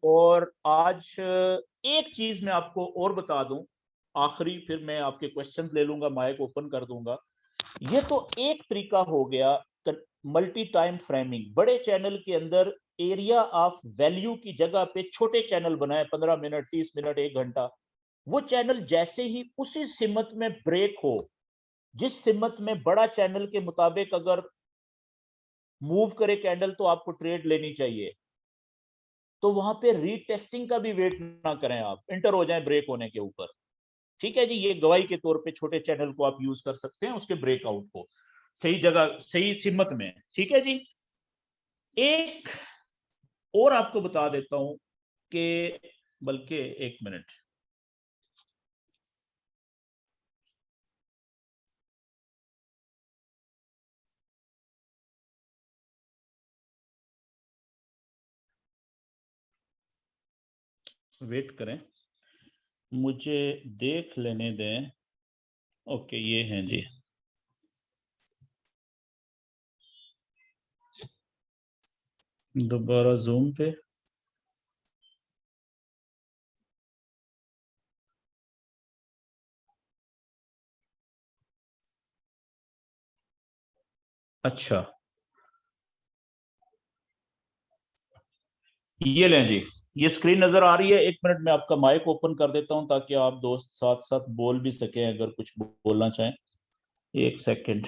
और आज एक चीज मैं आपको और बता दूं आखिरी, फिर मैं आपके क्वेश्चंस ले लूंगा, माइक ओपन कर दूंगा। ये तो एक तरीका हो गया मल्टी टाइम फ्रेमिंग, बड़े चैनल के अंदर एरिया ऑफ वैल्यू की जगह पे छोटे चैनल बनाए, 15 मिनट, 30 मिनट, 1 घंटा। वो चैनल जैसे ही उसी सिमत में ब्रेक हो, जिस सिमत में बड़ा चैनल के मुताबिक अगर मूव करे कैंडल तो आपको ट्रेड लेनी चाहिए, तो वहां पे रीटेस्टिंग का भी वेट ना करें आप, इंटर हो जाए ब्रेक होने के ऊपर। ठीक है जी, ये गवाही के तौर पे छोटे चैनल को आप यूज कर सकते हैं, उसके ब्रेकआउट को सही जगह सही सिमत में। ठीक है जी, एक और आपको बता देता हूं कि, बल्कि 1 मिनट, वेट करें, मुझे देख लेने दें। ओके, ये हैं जी, दोबारा जूम पे, अच्छा ये लें जी, ये स्क्रीन नजर आ रही है? 1 मिनट में आपका माइक ओपन कर देता हूं ताकि आप दोस्त साथ साथ बोल भी सकें अगर कुछ बोलना चाहें। 1 सेकंड।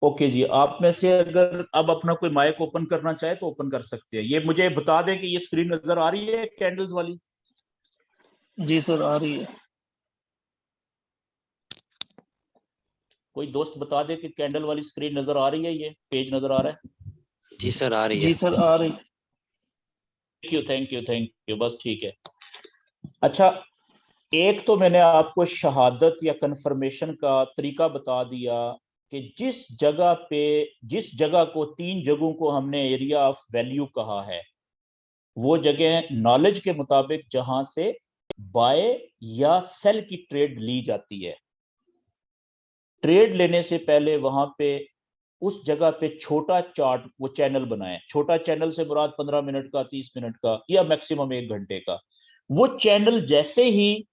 ओके जी, आप में से अगर अब अपना कोई माइक ओपन करना चाहे तो ओपन कर सकते हैं। ये मुझे बता दें कि ये स्क्रीन नजर आ रही है कैंडल्स वाली? जी सर, आ रही है। कोई दोस्त बता दे कि कैंडल वाली स्क्रीन नजर आ रही है, ये पेज नजर आ रहा है? जी सर, आ रही है। जी सर, आ रही। Thank you thank you thank you, बस ठीक है। अच्छा, एक तो मैंने आपको शहादत या कंफर्मेशन का तरीका बता दिया कि जिस जगह को, 3 जगहों को हमने एरिया ऑफ वैल्यू कहा है, वो जगह नॉलेज के मुताबिक जहां से बाय या सेल की ट्रेड ली जाती है। ट्रेड लेने से पहले वहां पे उस जगह पे छोटा चार्ट, वो चैनल बनाए, छोटा चैनल से मुराद 15 मिनट का, 30 मिनट का या मैक्सिमम 1 घंटे का। वो चैनल जैसे ही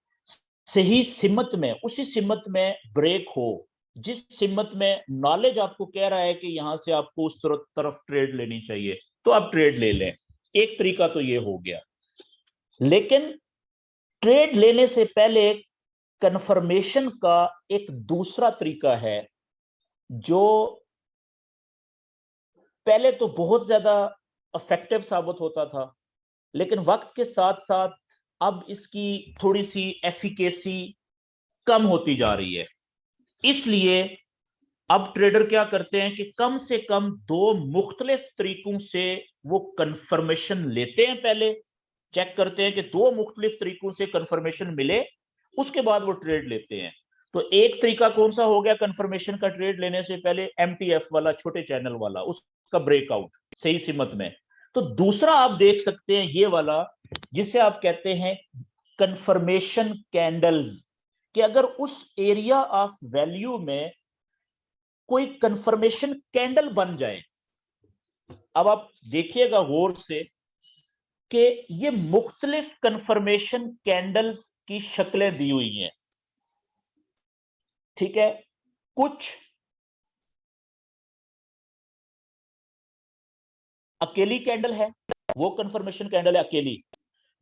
सही सिमत में, उसी सिमत में ब्रेक हो, जिस सिमत में नॉलेज आपको कह रहा है कि यहां से आपको उस तरफ ट्रेड लेनी चाहिए, तो आप ट्रेड ले लें। एक तरीका तो ये हो गया। लेकिन ट्रेड लेने से पहले कंफर्मेशन का एक दूसरा तरीका है जो पहले तो बहुत ज्यादा इफेक्टिव साबित होता था, लेकिन वक्त के साथ साथ अब इसकी थोड़ी सी एफिकेसी कम होती जा रही है। इसलिए अब ट्रेडर क्या करते हैं कि कम से कम दो मुख्तलिफ तरीकों से वो कंफर्मेशन लेते हैं। पहले चेक करते हैं कि दो मुख्तलिफ तरीकों से कंफर्मेशन मिले, उसके बाद वो ट्रेड लेते हैं। तो एक तरीका कौन सा हो गया कंफर्मेशन का ट्रेड लेने से पहले? एमटीएफ वाला, छोटे चैनल वाला, उसका ब्रेकआउट सही सिमत में। तो दूसरा आप देख सकते हैं ये वाला, जिसे आप कहते हैं कंफर्मेशन कैंडल्स, कि अगर उस एरिया ऑफ वैल्यू में कोई कंफर्मेशन कैंडल बन जाए। अब आप देखिएगा गौर से कि ये मुख्तलिफ कंफर्मेशन कैंडल्स की शक्लें दी हुई हैं, ठीक है। कुछ अकेली कैंडल है, वो कंफर्मेशन कैंडल है अकेली।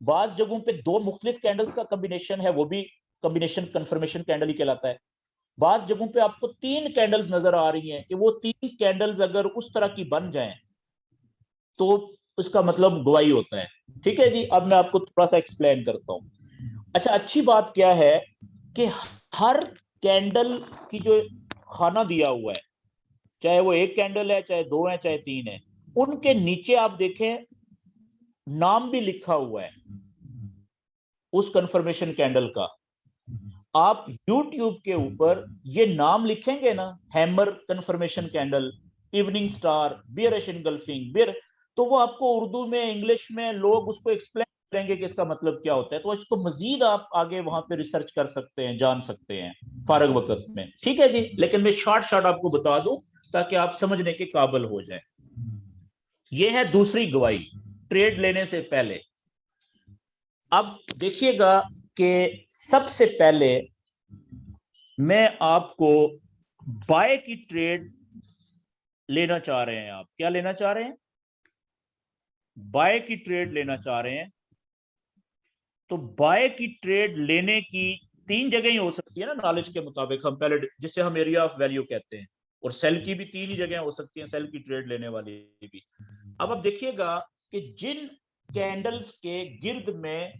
बाज जगहों पे दो मुख्तलिफ कैंडल्स का कॉम्बिनेशन है, वो भी कॉम्बिनेशन कंफर्मेशन कैंडल ही कहलाता है। बाज जगहों पे आपको तीन कैंडल्स नजर आ रही हैं कि वो तीन कैंडल्स अगर उस तरह की बन जाएं तो उसका मतलब गवाही होता है। ठीक है जी, अब मैं आपको थोड़ा सा एक्सप्लेन करता हूं। अच्छा, अच्छी बात क्या है कि हर कैंडल की जो खाना दिया हुआ है, चाहे वो एक कैंडल है, चाहे दो है, चाहे तीन है, उनके नीचे आप देखें नाम भी लिखा हुआ है उस कंफर्मेशन कैंडल का। आप YouTube के ऊपर ये नाम लिखेंगे ना, hammer confirmation candle, evening star, bearish engulfing, bear, तो वो आपको उर्दू में, इंग्लिश में लोग उसको एक्सप्लेन करेंगे कि इसका मतलब क्या होता है। तो इसको मजीद आप आगे वहां पे रिसर्च कर सकते हैं, जान सकते हैं फारग वक्त में। ठीक है जी, लेकिन मैं शॉर्ट शॉर्ट आपको बता दूं ताकि आप समझने के काबिल हो जाए। ये है दूसरी गवाही ट्रेड लेने से पहले। अब देखिएगा कि सबसे पहले मैं आपको बाय की ट्रेड लेना चाह रहे हैं। आप क्या लेना चाह रहे हैं? बाय की ट्रेड लेना चाह रहे हैं। तो बाय की ट्रेड लेने की तीन जगह ही हो सकती है ना, नॉलेज के मुताबिक। हम पहले, जिसे हम एरिया ऑफ वैल्यू कहते हैं, और सेल की भी तीन ही जगह हो सकती हैं, सेल की ट्रेड लेने वाली भी। अब आप देखिएगा कि जिन कैंडल्स के गिर्द में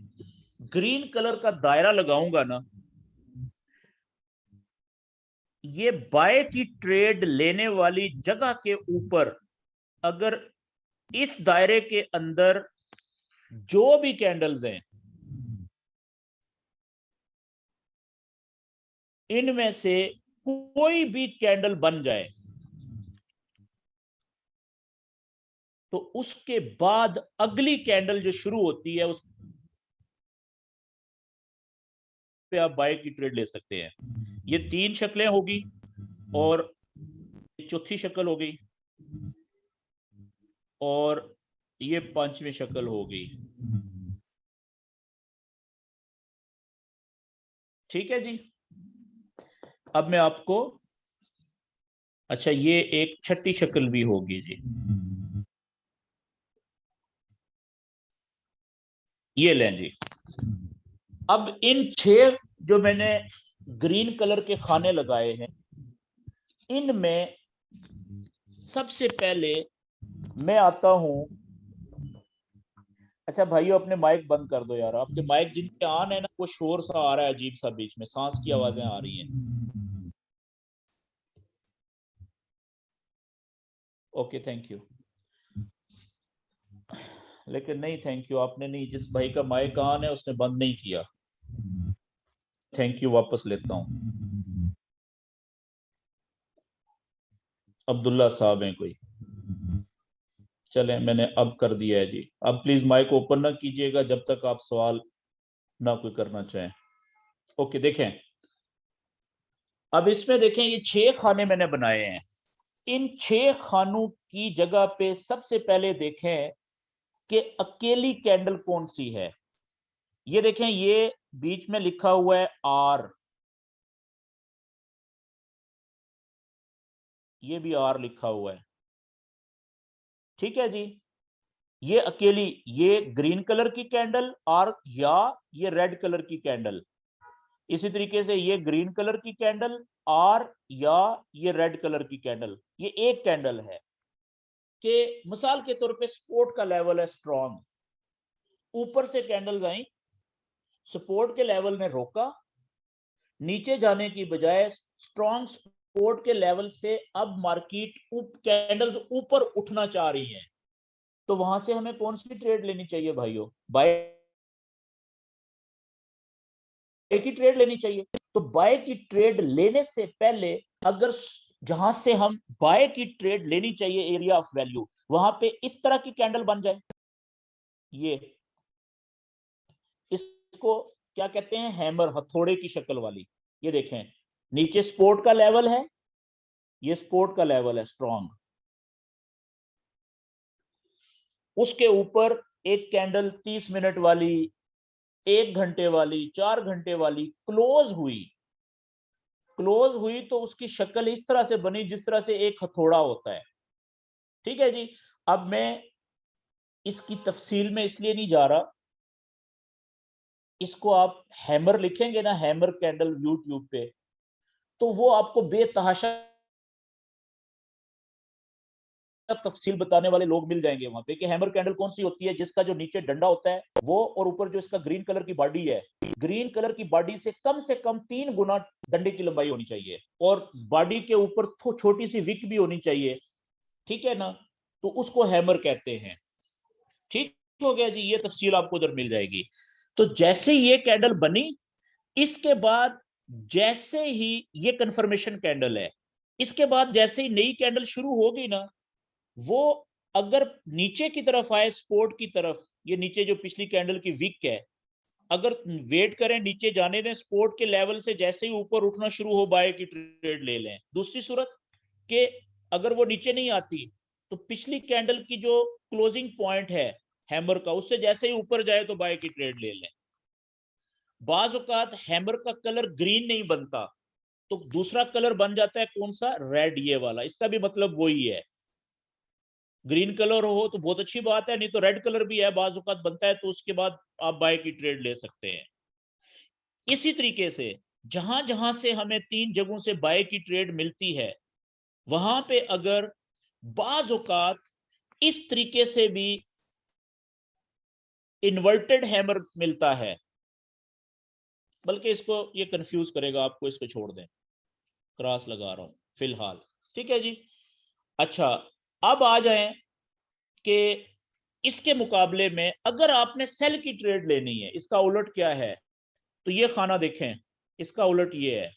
ग्रीन कलर का दायरा लगाऊंगा ना, ये बाय की ट्रेड लेने वाली जगह के ऊपर अगर इस दायरे के अंदर जो भी कैंडल्स हैं, इनमें से कोई भी कैंडल बन जाए, तो उसके बाद अगली कैंडल जो शुरू होती है उस पे आप बाय की ट्रेड ले सकते हैं। ये तीन शक्लें होगी और चौथी शक्ल हो गई और ये पांचवी शक्ल हो गई। ठीक है जी। अब मैं आपको, अच्छा ये एक छठी शक्ल भी होगी जी, ये लें जी। अब इन छह जो मैंने ग्रीन कलर के खाने लगाए हैं, इनमें सबसे पहले मैं आता हूं। अच्छा भाइयों, अपने माइक बंद कर दो यार, आपके माइक जिनके ऑन है ना, वो शोर सा आ रहा है अजीब सा, बीच में सांस की आवाजें आ रही हैं। Okay, thank you. लेकिन नहीं, थैंक यू आपने नहीं, जिस भाई का माइक ऑन है उसने बंद नहीं किया। थैंक यू वापस लेता हूं। अब्दुल्ला साहब हैं कोई? चलें, मैंने अब कर दिया है जी। अब प्लीज माइक ओपन ना कीजिएगा जब तक आप सवाल ना कोई करना चाहें। ओके, देखें। अब इसमें देखें, ये छह खाने मैंने बनाए हैं। इन छह खानों की जगह पे सबसे पहले देखें कि अकेली कैंडल कौन सी है। ये देखें, ये बीच में लिखा हुआ है आर, ये भी आर लिखा हुआ है। ठीक है जी। ये अकेली, ये ग्रीन कलर की कैंडल और या ये रेड कलर की कैंडल, इसी तरीके से ये ग्रीन कलर की कैंडल और या ये रेड कलर की कैंडल, ये एक कैंडल है कि मिसाल के तौर पे सपोर्ट का लेवल है स्ट्रॉन्ग, ऊपर से कैंडल्स आई, सपोर्ट के लेवल ने रोका, नीचे जाने की बजाय स्ट्रॉन्ग सपोर्ट के लेवल से अब मार्केट कैंडल्स ऊपर उठना चाह रही हैं, तो वहां से हमें कौन सी ट्रेड लेनी चाहिए भाइयों? बाय की ट्रेड लेनी चाहिए। तो बाय की ट्रेड लेने से पहले अगर जहां से हम बाय की ट्रेड लेनी चाहिए एरिया ऑफ वैल्यू, वहां पे इस तरह की कैंडल बन जाए, ये इसको क्या कहते हैं? हैमर, हथौड़े की शक्ल वाली। ये देखें, नीचे सपोर्ट का लेवल है, ये सपोर्ट का लेवल है स्ट्रॉन्ग, उसके ऊपर एक कैंडल 30 मिनट वाली, 1 घंटे वाली, 4 घंटे वाली क्लोज हुई, क्लोज हुई तो उसकी शक्ल इस तरह से बनी जिस तरह से एक हथौड़ा होता है। ठीक है जी। अब मैं इसकी तफसील में इसलिए नहीं जा रहा, इसको आप हैमर लिखेंगे ना, हैमर कैंडल यूट्यूब पे, तो वो आपको बेतहाशा तफसील बताने वाले लोग मिल जाएंगे वहां पे कि हैमर कैंडल कौन सी होती है, जिसका जो नीचे डंडा होता है वो, और ऊपर जो इसका ग्रीन कलर की बॉडी है, ग्रीन कलर की बॉडी से कम 3 गुना डंडे की लंबाई होनी चाहिए, और बॉडी के ऊपर छोटी सी विक भी होनी चाहिए, ठीक है ना? तो उसको हैमर कहते हैं। ठीक हो गया जी, ये तफसील आपको उधर मिल जाएगी। तो जैसे ये कैंडल बनी, इसके बाद जैसे ही ये कंफर्मेशन कैंडल है, इसके बाद जैसे ही नई कैंडल शुरू होगी ना, वो अगर नीचे की तरफ आए, सपोर्ट की तरफ, ये नीचे जो पिछली कैंडल की विक है, अगर वेट करें, नीचे जाने दें, सपोर्ट के लेवल से जैसे ही ऊपर उठना शुरू हो, बाय की ट्रेड ले लें। दूसरी सूरत के अगर वो नीचे नहीं आती, तो पिछली कैंडल की जो क्लोजिंग पॉइंट है हैमर का, उससे जैसे ही ऊपर जाए तो बाय की ट्रेड ले लें। बाज औकात हैमर का कलर ग्रीन नहीं बनता, तो दूसरा कलर बन जाता है, कौन सा? रेड, ये वाला। इसका भी मतलब वही है, ग्रीन कलर हो तो बहुत अच्छी बात है, नहीं तो रेड कलर भी है, बाज औकात बनता है, तो उसके बाद आप बाय की ट्रेड ले सकते हैं। इसी तरीके से जहां जहां से हमें 3 जगहों से बाय की ट्रेड मिलती है, वहां पे अगर बाज औकात इस तरीके से भी इन्वर्टेड हैमर मिलता है, बल्कि इसको ये कंफ्यूज करेगा आपको, इसको छोड़ दें, क्रॉस लगा रहा हूं फिलहाल। ठीक है जी। अच्छा, अब आ जाएं कि इसके मुकाबले में अगर आपने सेल की ट्रेड लेनी है, इसका उलट क्या है? तो ये खाना देखें, इसका उलट ये है,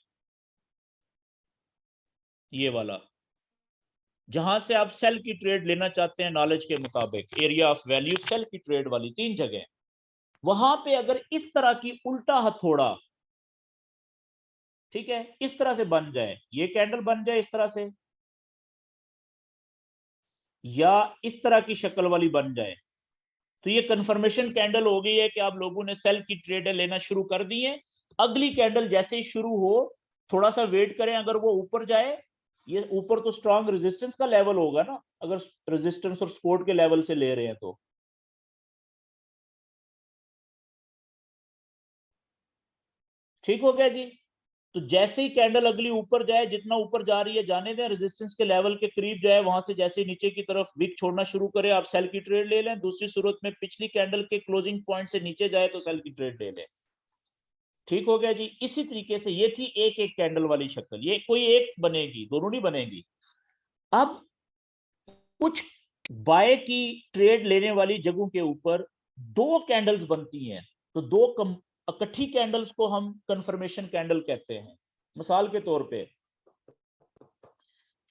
ये वाला, जहां से आप सेल की ट्रेड लेना चाहते हैं नॉलेज के मुताबिक, एरिया ऑफ वैल्यू सेल की ट्रेड वाली 3 जगह, वहां पे अगर इस तरह की उल्टा हथौड़ा, ठीक है, इस तरह से बन जाए, ये कैंडल बन जाए इस तरह से, या इस तरह की शक्ल वाली बन जाए, तो ये कंफर्मेशन कैंडल हो गई है कि आप लोगों ने सेल की ट्रेड लेना शुरू कर दी है। अगली कैंडल जैसे ही शुरू हो, थोड़ा सा वेट करें, अगर वो ऊपर जाए, ये ऊपर तो स्ट्रॉन्ग रेजिस्टेंस का लेवल होगा ना, अगर रेजिस्टेंस और सपोर्ट के लेवल से ले रहे हैं तो। ठीक हो गया जी। तो जैसे ही कैंडल अगली ऊपर जाए, जितना ऊपर जा रही है जाने दें, रेजिस्टेंस के लेवल के करीब जाए, वहां से जैसे ही नीचे की तरफ विक छोड़ना शुरू करे, आप सेल की ट्रेड ले लें। दूसरी सूरत में पिछली कैंडल के क्लोजिंग पॉइंट से नीचे जाए तो सेल की ट्रेड ले लें। ठीक हो गया जी। इसी तरीके से ये थी एक एक कैंडल वाली शक्ल, ये कोई एक बनेगी, दोनों नहीं बनेगी। अब कुछ बाय की ट्रेड लेने वाली जगहों के ऊपर 2 कैंडल्स बनती हैं, तो 2 इकट्ठी कैंडल्स को हम कंफर्मेशन कैंडल कहते हैं। मिसाल के तौर पे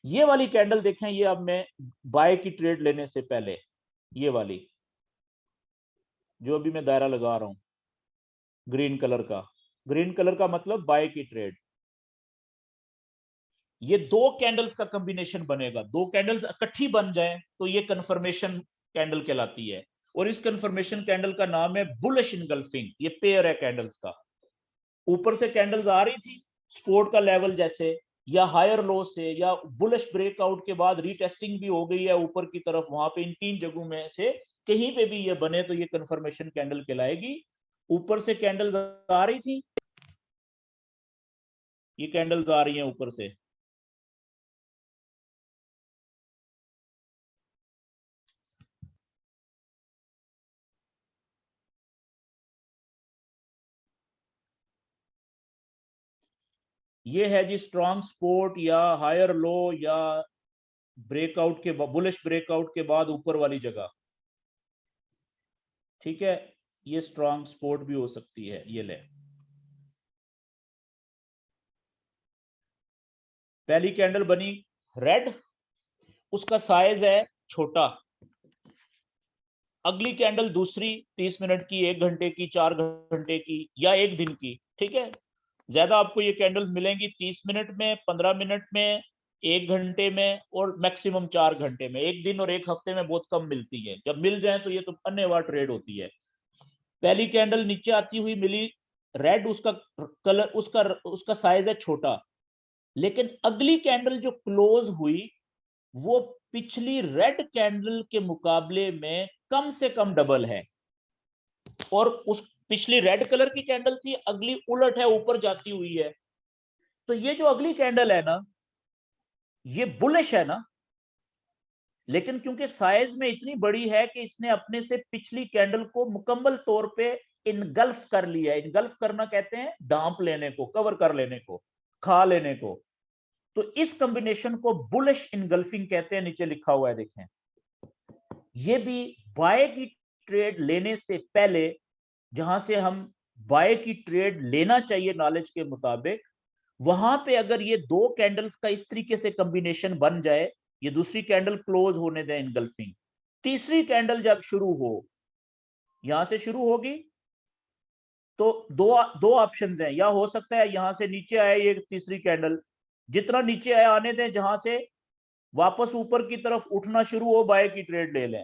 ये वाली कैंडल देखें, ये अब मैं बाय की ट्रेड लेने से पहले, ये वाली जो अभी मैं दायरा लगा रहा हूं, ग्रीन कलर का, ग्रीन कलर का मतलब बाय की ट्रेड, ये 2 कैंडल्स का कॉम्बिनेशन बनेगा, 2 कैंडल्स इकट्ठी बन जाए तो ये कंफर्मेशन कैंडल कहलाती है। और इस कंफर्मेशन कैंडल का नाम है बुलिश इनगल्फिंग। ये पेयर है कैंडल्स का, ऊपर से कैंडल्स आ रही थी सपोर्ट का लेवल जैसे, या हायर लो से, या बुलिश ब्रेकआउट के बाद रीटेस्टिंग भी हो गई है ऊपर की तरफ, वहां पे इन 3 जगहों में से कहीं पे भी ये बने तो ये कंफर्मेशन कैंडल कहलाएगी। ऊपर से कैंडल्स आ रही थी, ये कैंडल्स आ रही हैं ऊपर से, ये है जी स्ट्रॉन्ग सपोर्ट या हायर लो या ब्रेकआउट के बुलिश ब्रेकआउट के बाद ऊपर वाली जगह, ठीक है, ये स्ट्रॉन्ग सपोर्ट भी हो सकती है। ये ले, पहली कैंडल बनी रेड, उसका साइज है छोटा। अगली कैंडल दूसरी 30 मिनट की, 1 घंटे की, 4 घंटे की या 1 दिन की, ठीक है। ज्यादा आपको ये कैंडल्स मिलेंगी 30 मिनट में, 15 मिनट में, 1 घंटे में और मैक्सिमम 4 घंटे में। 1 दिन और 1 हफ्ते में बहुत कम मिलती है, जब मिल जाए तो ये तो अन्यवार ट्रेड होती है। पहली कैंडल नीचे आती हुई मिली रेड, उसका कलर, उसका साइज है छोटा, लेकिन अगली कैंडल जो क्लोज हुई वो पिछली रेड कैंडल के मुकाबले में कम से कम डबल है। और उस पिछली रेड कलर की कैंडल थी, अगली उलट है, ऊपर जाती हुई है। तो ये जो अगली कैंडल है ना, ये बुलिश है ना, लेकिन क्योंकि साइज में इतनी बड़ी है कि इसने अपने से पिछली कैंडल को मुकम्मल तौर पे इनगल्फ कर लिया है। इनगल्फ करना कहते हैं ढांप लेने को, कवर कर लेने को, खा लेने को। तो इस कॉम्बिनेशन को बुलिश इनगल्फिंग कहते हैं, नीचे लिखा हुआ है देखें। ये भी बाय की ट्रेड लेने से पहले, जहां से हम बाय की ट्रेड लेना चाहिए नॉलेज के मुताबिक, वहां पे अगर ये 2 कैंडल्स का इस तरीके से कॉम्बिनेशन बन जाए, ये दूसरी कैंडल क्लोज होने दें इनगल्फिंग, तीसरी कैंडल जब शुरू हो, यहां से शुरू होगी तो दो ऑप्शंस हैं। या हो सकता है यहां से नीचे आए ये तीसरी कैंडल, जितना नीचे आया आने दें, जहां से वापस ऊपर की तरफ उठना शुरू हो, बाय की ट्रेड ले लें।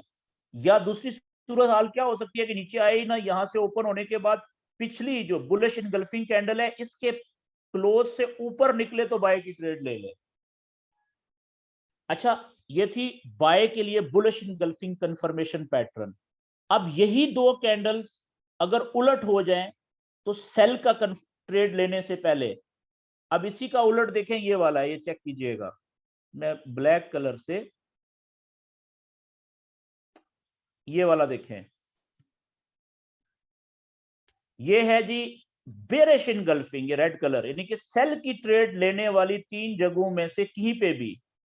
या दूसरी सूरत हाल क्या हो सकती है कि नीचे आए ही ना, यहां से ओपन होने के बाद पिछली जो बुलिश इनगल्फिंग कैंडल है, इसके क्लोज से ऊपर निकले तो बाय की ट्रेड ले ले। अच्छा, ये थी बाय के लिए बुलिश इनगल्फिंग कंफर्मेशन पैटर्न। अब यही 2 कैंडल्स अगर उलट हो जाएं तो सेल का ट्रेड लेने से पहले, अब इसी का उलट देखें, ये वाला, ये चेक कीजिएगा, मैं ब्लैक कलर से, ये वाला देखें, ये है जी बेरिश इनगल्फिंग, ये रेड कलर, यानी कि सेल की ट्रेड लेने वाली 3 जगहों में से कहीं पे भी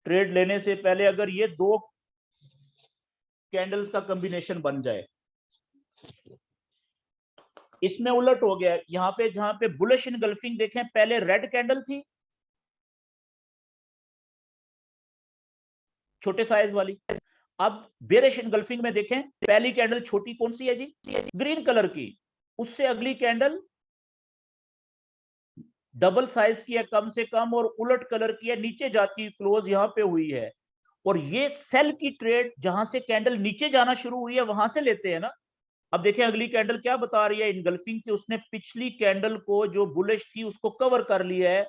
ट्रेड लेने से पहले अगर ये 2 कैंडल्स का कॉम्बिनेशन बन जाए, इसमें उलट हो गया। यहां पे जहां पे बुलिश इनगल्फिंग देखें, पहले रेड कैंडल थी छोटे साइज वाली, अब बेरिश इनगल्फिंग में देखें पहली कैंडल छोटी कौन सी है जी, ग्रीन कलर की, उससे अगली कैंडल डबल साइज की है कम से कम और उलट कलर की है, नीचे जाती क्लोज यहां पे हुई है। और ये सेल की ट्रेड जहां से कैंडल नीचे जाना शुरू हुई है वहां से लेते हैं ना। अब देखें अगली कैंडल क्या बता रही है इनगल्फिंग की, उसने पिछली कैंडल को जो बुलिश थी उसको कवर कर लिया है,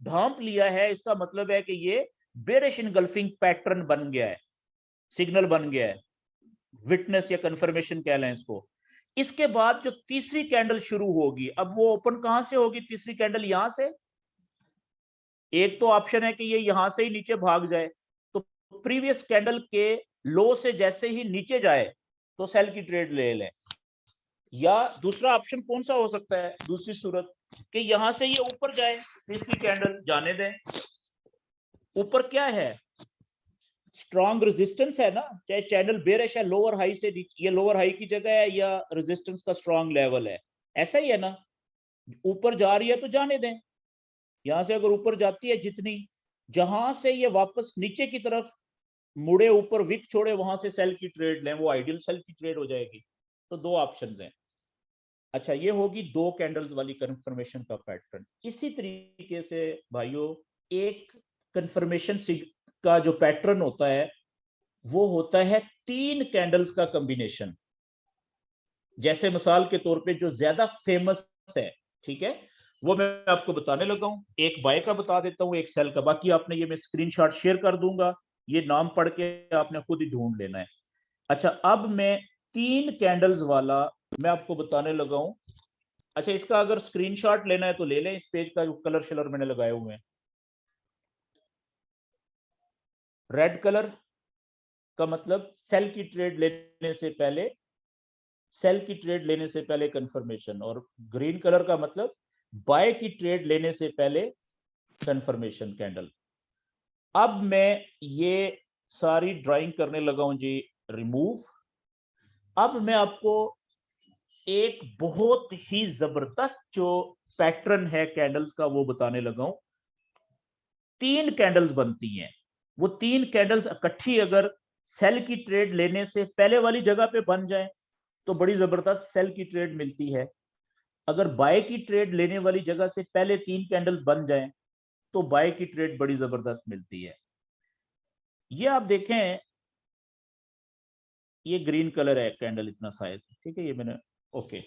ढांप लिया है। इसका मतलब है कि ये बेरिश इनगल्फिंग पैटर्न बन गया है, सिग्नल बन गया है, विटनेस या कंफर्मेशन कह लें इसको। इसके बाद जो तीसरी कैंडल शुरू होगी, अब वो ओपन कहां से होगी तीसरी कैंडल, यहां से। एक तो ऑप्शन है कि ये यहां से ही नीचे भाग जाए, तो प्रीवियस कैंडल के लो से जैसे ही नीचे जाए तो सेल की ट्रेड ले लें। या दूसरा ऑप्शन कौन सा हो सकता है, दूसरी सूरत, कि यहां से ये ऊपर जाए, तीसरी कैंडल जाने दें। ऊपर क्या है, स्ट्रॉन्ग रेजिस्टेंस है ना, चाहे चैनल बेरिश है, लोअर हाई से, ये लोअर हाई की जगह है या रेजिस्टेंस का स्ट्रॉन्ग लेवल है, ऐसा ही है ना। ऊपर जा रही है तो जाने दें, यहां से अगर ऊपर जाती है जितनी, जहां से ये वापस नीचे की तरफ मुड़े, ऊपर विक छोड़े, वहां से सेल की ट्रेड लें, वो आइडियल सेल की ट्रेड हो जाएगी। तो 2 ऑप्शंस हैं। अच्छा, ये होगी 2 कैंडल्स वाली कंफर्मेशन का पैटर्न। इसी तरीके से भाइयों, एक कंफर्मेशन का जो पैटर्न होता है वो होता है 3 कैंडल्स का कॉम्बिनेशन। जैसे मिसाल के तौर पे जो ज्यादा फेमस है, ठीक है, वो मैं आपको बताने लगा हूं। एक बाय का बता देता हूं, एक सेल का, बाकी आपने ये मैं स्क्रीनशॉट शेयर कर दूंगा, ये नाम पढ़ के आपने खुद ही ढूंढ लेना है। अच्छा, अब मैं 3 कैंडल्स वाला मैं आपको बताने लगा हूं। अच्छा, इसका अगर स्क्रीनशॉट लेना है तो ले लें, इस पेज का जो कलर शलर मैंने लगाए हुए हैं। रेड कलर का मतलब सेल की ट्रेड लेने से पहले, सेल की ट्रेड लेने से पहले कंफर्मेशन, और ग्रीन कलर का मतलब बाय की ट्रेड लेने से पहले कंफर्मेशन कैंडल। अब मैं ये सारी ड्राइंग करने लगा हूं जी रिमूव। अब मैं आपको एक बहुत ही जबरदस्त जो पैटर्न है कैंडल्स का वो बताने लगा हूं। 3 कैंडल्स बनती हैं, वो 3 कैंडल्स इकट्ठी अगर सेल की ट्रेड लेने से पहले वाली जगह पे बन जाए तो बड़ी जबरदस्त सेल की ट्रेड मिलती है। अगर बाय की ट्रेड लेने वाली जगह से पहले 3 कैंडल्स बन जाएं तो बाय की ट्रेड बड़ी जबरदस्त मिलती है। ये आप देखें, ये ग्रीन कलर है कैंडल, इतना साइज, ठीक है, ये मैंने ओके।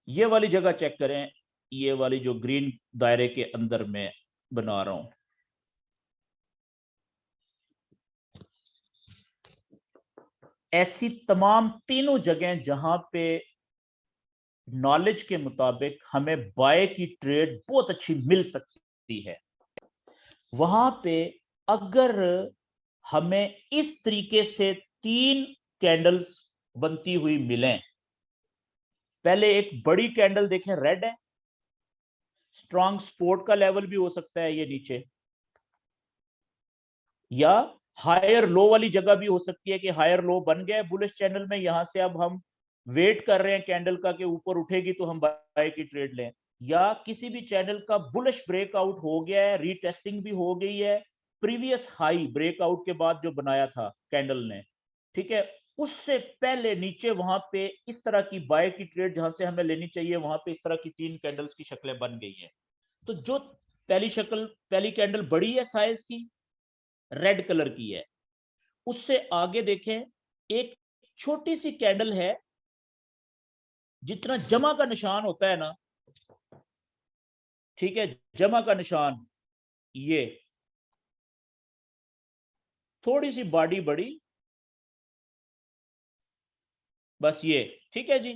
ये वाली जगह चेक करें, ये वाली जो ग्रीन दायरे के अंदर मैं बना रहा हूं, ऐसी तमाम तीनों जगह जहां पे नॉलेज के मुताबिक हमें बाय की ट्रेड बहुत अच्छी मिल सकती है, वहां पे अगर हमें इस तरीके से 3 कैंडल्स बनती हुई मिलें, पहले एक बड़ी कैंडल देखें, रेड है, स्ट्रॉन्ग सपोर्ट का लेवल भी हो सकता है ये नीचे, या हायर लो वाली जगह भी हो सकती है कि हायर लो बन गया है बुलिश चैनल में, यहां से अब हम वेट कर रहे हैं कैंडल का कि ऊपर उठेगी तो हम बाय की ट्रेड लें, या किसी भी चैनल का बुलिश ब्रेकआउट हो गया है, रीटेस्टिंग भी हो गई है, प्रीवियस हाई ब्रेकआउट के बाद जो बनाया था कैंडल ने, ठीक है, उससे पहले नीचे वहां पे इस तरह की बाय की ट्रेड जहां से हमें लेनी चाहिए, वहां पे इस तरह की 3 कैंडल्स की शक्लें बन गई है। तो जो पहली शक्ल, पहली कैंडल बड़ी है साइज की, रेड कलर की है, उससे आगे देखें एक छोटी सी कैंडल है, जितना जमा का निशान होता है ना, ठीक है, जमा का निशान, ये थोड़ी सी बॉडी बड़ी, बस ये, ठीक है जी।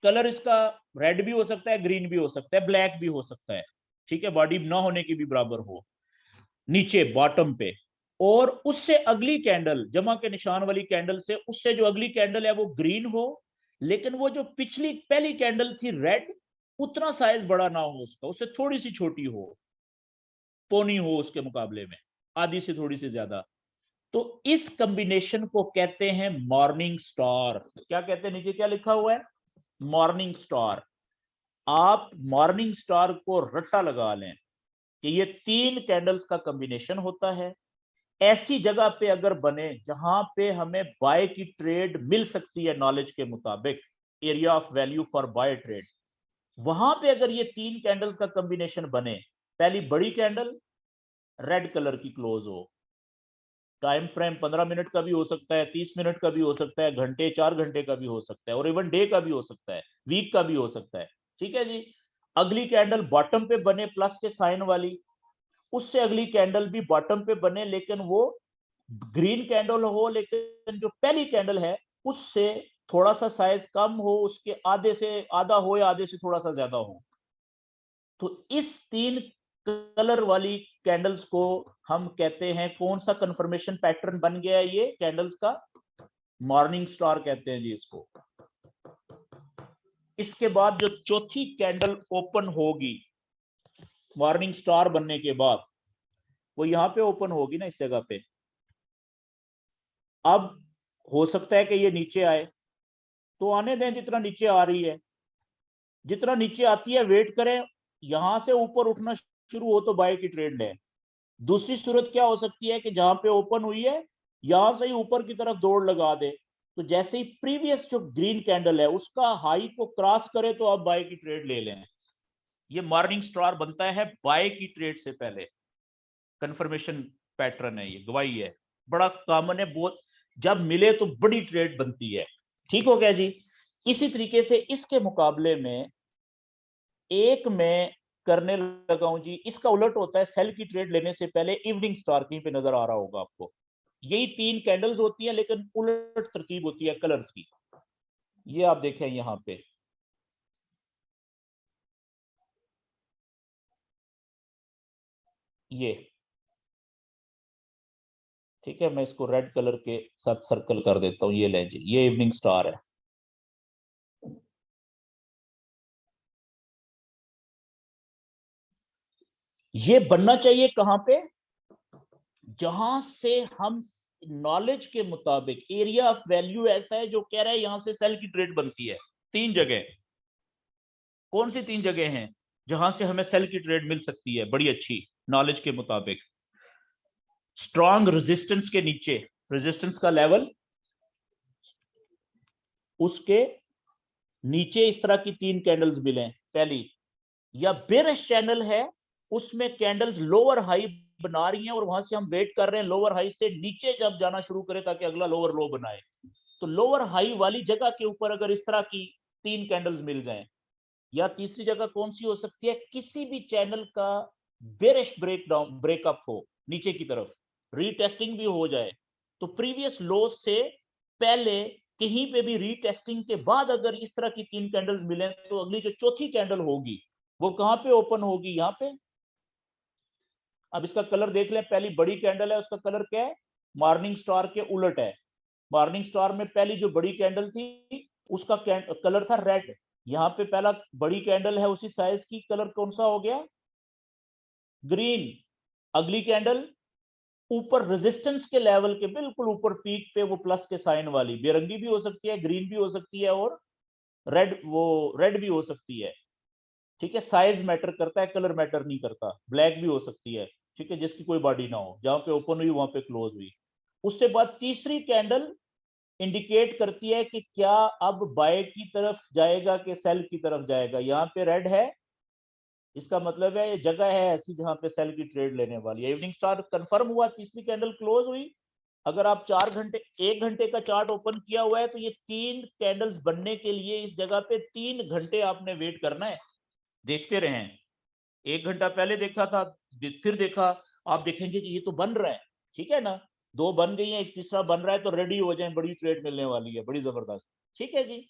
कलर इसका रेड भी हो सकता है, ग्रीन भी हो सकता है, ब्लैक भी हो सकता है, ठीक है, बॉडी ना होने की भी बराबर हो नीचे बॉटम पे। और उससे अगली कैंडल, जमा के निशान वाली कैंडल से उससे जो अगली कैंडल है वो ग्रीन हो, लेकिन वो जो पिछली पहली कैंडल थी रेड, उतना साइज बड़ा ना हो उसका, उससे थोड़ी सी छोटी हो, पोनी हो उसके मुकाबले में, आधी से थोड़ी सी ज्यादा। तो इस कॉम्बिनेशन को कहते हैं मॉर्निंग स्टार। क्या कहते हैं, नीचे क्या लिखा हुआ है, मॉर्निंग स्टार। आप मॉर्निंग स्टार को रट्टा लगा लें कि ये 3 कैंडल्स का कॉम्बिनेशन होता है। ऐसी जगह पे अगर बने जहां पे हमें बाय की ट्रेड मिल सकती है नॉलेज के मुताबिक, area of value for buy trade, वहां पे अगर ये 3 कैंडल्स का कॉम्बिनेशन बने, पहली बड़ी कैंडल रेड कलर की क्लोज हो, टाइम फ्रेम 15 मिनट का भी हो सकता है, 30 मिनट का भी हो सकता है, घंटे 4 घंटे का भी हो सकता है, और इवन डे का भी हो सकता है, वीक का भी हो सकता है, ठीक है जी। अगली कैंडल बॉटम पे बने प्लस के साइन वाली, उससे अगली कैंडल भी बॉटम पे बने लेकिन वो ग्रीन कैंडल हो, लेकिन जो पहली कैंडल है उससे थोड़ा सा साइज कम हो, उसके आधे से आधा हो या आधे से थोड़ा सा ज्यादा हो। तो इस 3 कलर वाली कैंडल्स को हम कहते हैं, कौन सा कंफर्मेशन पैटर्न बन गया है ये कैंडल्स का, मॉर्निंग स्टार कहते हैं जी इसको। इसके बाद जो चौथी कैंडल ओपन होगी मॉर्निंग स्टार बनने के बाद, वो यहां पे ओपन होगी ना, इस जगह पे। अब हो सकता है कि ये नीचे आए, तो आने दें, जितना नीचे आ रही है, जितना नीचे आती है वेट करें, यहां से ऊपर उठना शुरू हो तो बाय की ट्रेड लें। दूसरी सूरत क्या हो सकती है कि जहां पे ओपन हुई है यहां से ही ऊपर की तरफ दौड़ लगा दे, तो जैसे ही प्रीवियस जो ग्रीन कैंडल है उसका हाई को क्रॉस करे तो आप बाय की ट्रेड ले लें। ये मॉर्निंग स्टार बनता है बाय की ट्रेड से पहले, कंफर्मेशन पैटर्न है, ये गवाही है, बड़ा कॉमन है बहुत, जब मिले तो बड़ी ट्रेड बनती है। ठीक हो गया जी। इसी तरीके से इसके मुकाबले में एक मैं करने लगा हूं जी, इसका उलट होता है, सेल की ट्रेड लेने से पहले इवनिंग स्टार कहीं पे नजर आ रहा होगा आपको, यही 3 कैंडल्स होती है लेकिन उलट तरकीब होती है कलर्स की। ये आप देखें यहां पे, ये ठीक है, मैं इसको रेड कलर के साथ सर्कल कर देता हूं। ये लें जी, ये इवनिंग स्टार है। ये बनना चाहिए कहां पे, जहां से हम नॉलेज के मुताबिक एरिया ऑफ वैल्यू ऐसा है जो कह रहा है यहां से सेल की ट्रेड बनती है। 3 जगह, कौन सी 3 जगह हैं जहां से हमें सेल की ट्रेड मिल सकती है बड़ी अच्छी नॉलेज के मुताबिक? स्ट्रॉन्ग रेजिस्टेंस के नीचे, रेजिस्टेंस का लेवल, उसके नीचे इस तरह की 3 कैंडल्स मिले पहली, या बेरिश चैनल है उसमें कैंडल्स लोअर हाई बना रही हैं और वहां से हम वेट कर रहे हैं लोअर हाई से नीचे जब जाना शुरू करे ताकि अगला लोअर लो बनाए। तो लोअर हाई वाली जगह के ऊपर अगर इस तरह की 3 कैंडल्स मिल जाएं, या तीसरी जगह कौन सी हो सकती है, किसी भी चैनल का बेरिश ब्रेकडाउन, ब्रेकअप हो नीचे की तरफ, रीटेस्टिंग भी हो जाए, तो प्रीवियस लो से पहले कहीं पे भी रीटेस्टिंग के बाद अगर इस तरह की 3 कैंडल्स मिले तो अगली जो चौथी कैंडल होगी वो कहां पे ओपन होगी, यहां पे। अब इसका कलर देख लें, पहली बड़ी कैंडल है उसका कलर क्या है, मॉर्निंग स्टार के उलट है। मॉर्निंग स्टार में पहली जो बड़ी कैंडल थी उसका कलर था रेड, यहां पे पहला बड़ी कैंडल है उसी साइज की, कलर कौन सा हो गया, ग्रीन। अगली कैंडल ऊपर रेजिस्टेंस के लेवल के बिल्कुल ऊपर पीक पे वो प्लस के साइन वाली, बेरंगी भी हो सकती है, ग्रीन भी हो सकती है और रेड भी हो सकती है। ठीक है, साइज मैटर करता है, कलर मैटर नहीं करता। ब्लैक भी हो सकती है, ठीक है, जिसकी कोई बॉडी ना हो, जहां पे ओपन हुई वहां पे क्लोज हुई। उसके बाद तीसरी कैंडल इंडिकेट करती है कि क्या अब बाय की तरफ जाएगा कि सेल की तरफ जाएगा। यहाँ पे रेड है, इसका मतलब है ये जगह है ऐसी जहां पे सेल की ट्रेड लेने वाली है। इवनिंग स्टार कंफर्म हुआ, तीसरी कैंडल क्लोज हुई। अगर आप 4 घंटे 1 घंटे का चार्ट ओपन किया हुआ है तो ये 3 कैंडल्स बनने के लिए इस जगह पे 3 घंटे आपने वेट करना है, देखते रहें। 1 घंटा पहले देखा था, फिर देखा, आप देखेंगे कि ये तो बन रहा है, ठीक है ना, 2 बन गई है, एक तीसरा बन रहा है, तो रेडी हो जाए, बड़ी ट्रेड मिलने वाली है, बड़ी जबरदस्त। ठीक है जी,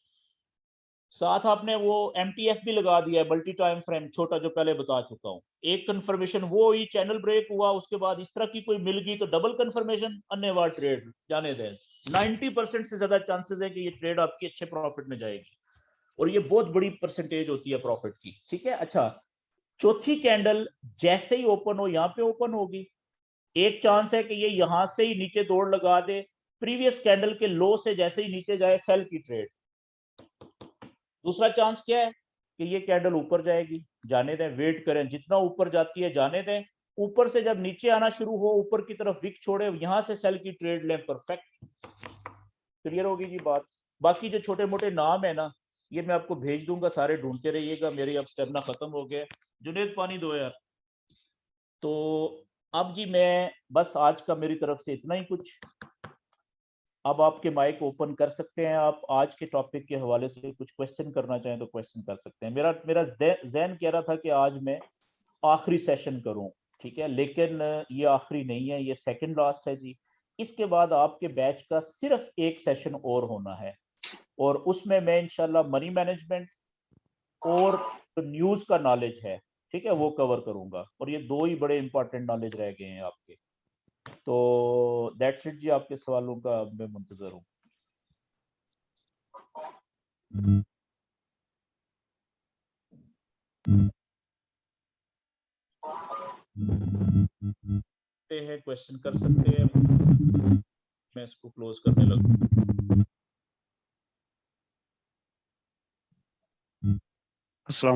साथ आपने वो MTF भी लगा दिया है, मल्टी टाइम फ्रेम छोटा, जो पहले बता चुका हूं। एक कंफर्मेशन वो हुई, चैनल ब्रेक हुआ, उसके बाद इस तरह की कोई मिल गई तो डबल कंफर्मेशन, अन्यवार ट्रेड जाने दें। 90% से ज्यादा चांसेस है कि ये ट्रेड आपकी अच्छे प्रॉफिट में जाएगी, और ये बहुत बड़ी परसेंटेज होती है प्रॉफिट की। ठीक है, अच्छा, चौथी कैंडल जैसे ही ओपन हो, यहाँ पे ओपन होगी, एक चांस है कि ये यहां से ही नीचे दौड़ लगा दे, प्रीवियस कैंडल के लो से जैसे ही नीचे जाए, सेल की ट्रेड। दूसरा चांस क्या है कि ये कैंडल ऊपर जाएगी, जाने दें, वेट करें, जितना ऊपर जाती है जाने दें, ऊपर से जब नीचे आना शुरू हो, ऊपर की तरफ विक छोड़े, यहां से सेल की ट्रेड लें, परफेक्ट। क्लियर होगी जी बात। बाकी जो छोटे मोटे नाम है ना, ये मैं आपको भेज दूंगा, सारे ढूंढते रहिएगा, मेरी अब स्टेमिना खत्म हो गया। जुनेद पानी दो यार। तो अब जी मैं बस आज का मेरी तरफ से इतना ही कुछ। अब आपके माइक ओपन कर सकते हैं, आप आज के टॉपिक के हवाले से कुछ क्वेश्चन करना चाहें तो क्वेश्चन कर सकते हैं। मेरा मेरा जहन कह रहा था कि आज मैं आखिरी सेशन करूं, ठीक है, लेकिन ये आखिरी नहीं है, ये सेकंड लास्ट है जी। इसके बाद आपके बैच का सिर्फ एक सेशन और होना है, और उसमें मैं इंशाल्लाह मनी मैनेजमेंट और तो न्यूज़ का नॉलेज है, ठीक है, वो कवर करूंगा, और ये 2 ही बड़े इंपॉर्टेंट नॉलेज रह गए हैं आपके। तो दैट्स इट जी, आपके सवालों का मैं मुंतजर हूँ। क्वेश्चन कर सकते हैं, मैं इसको क्लोज करने लगूँ। अस्सलाम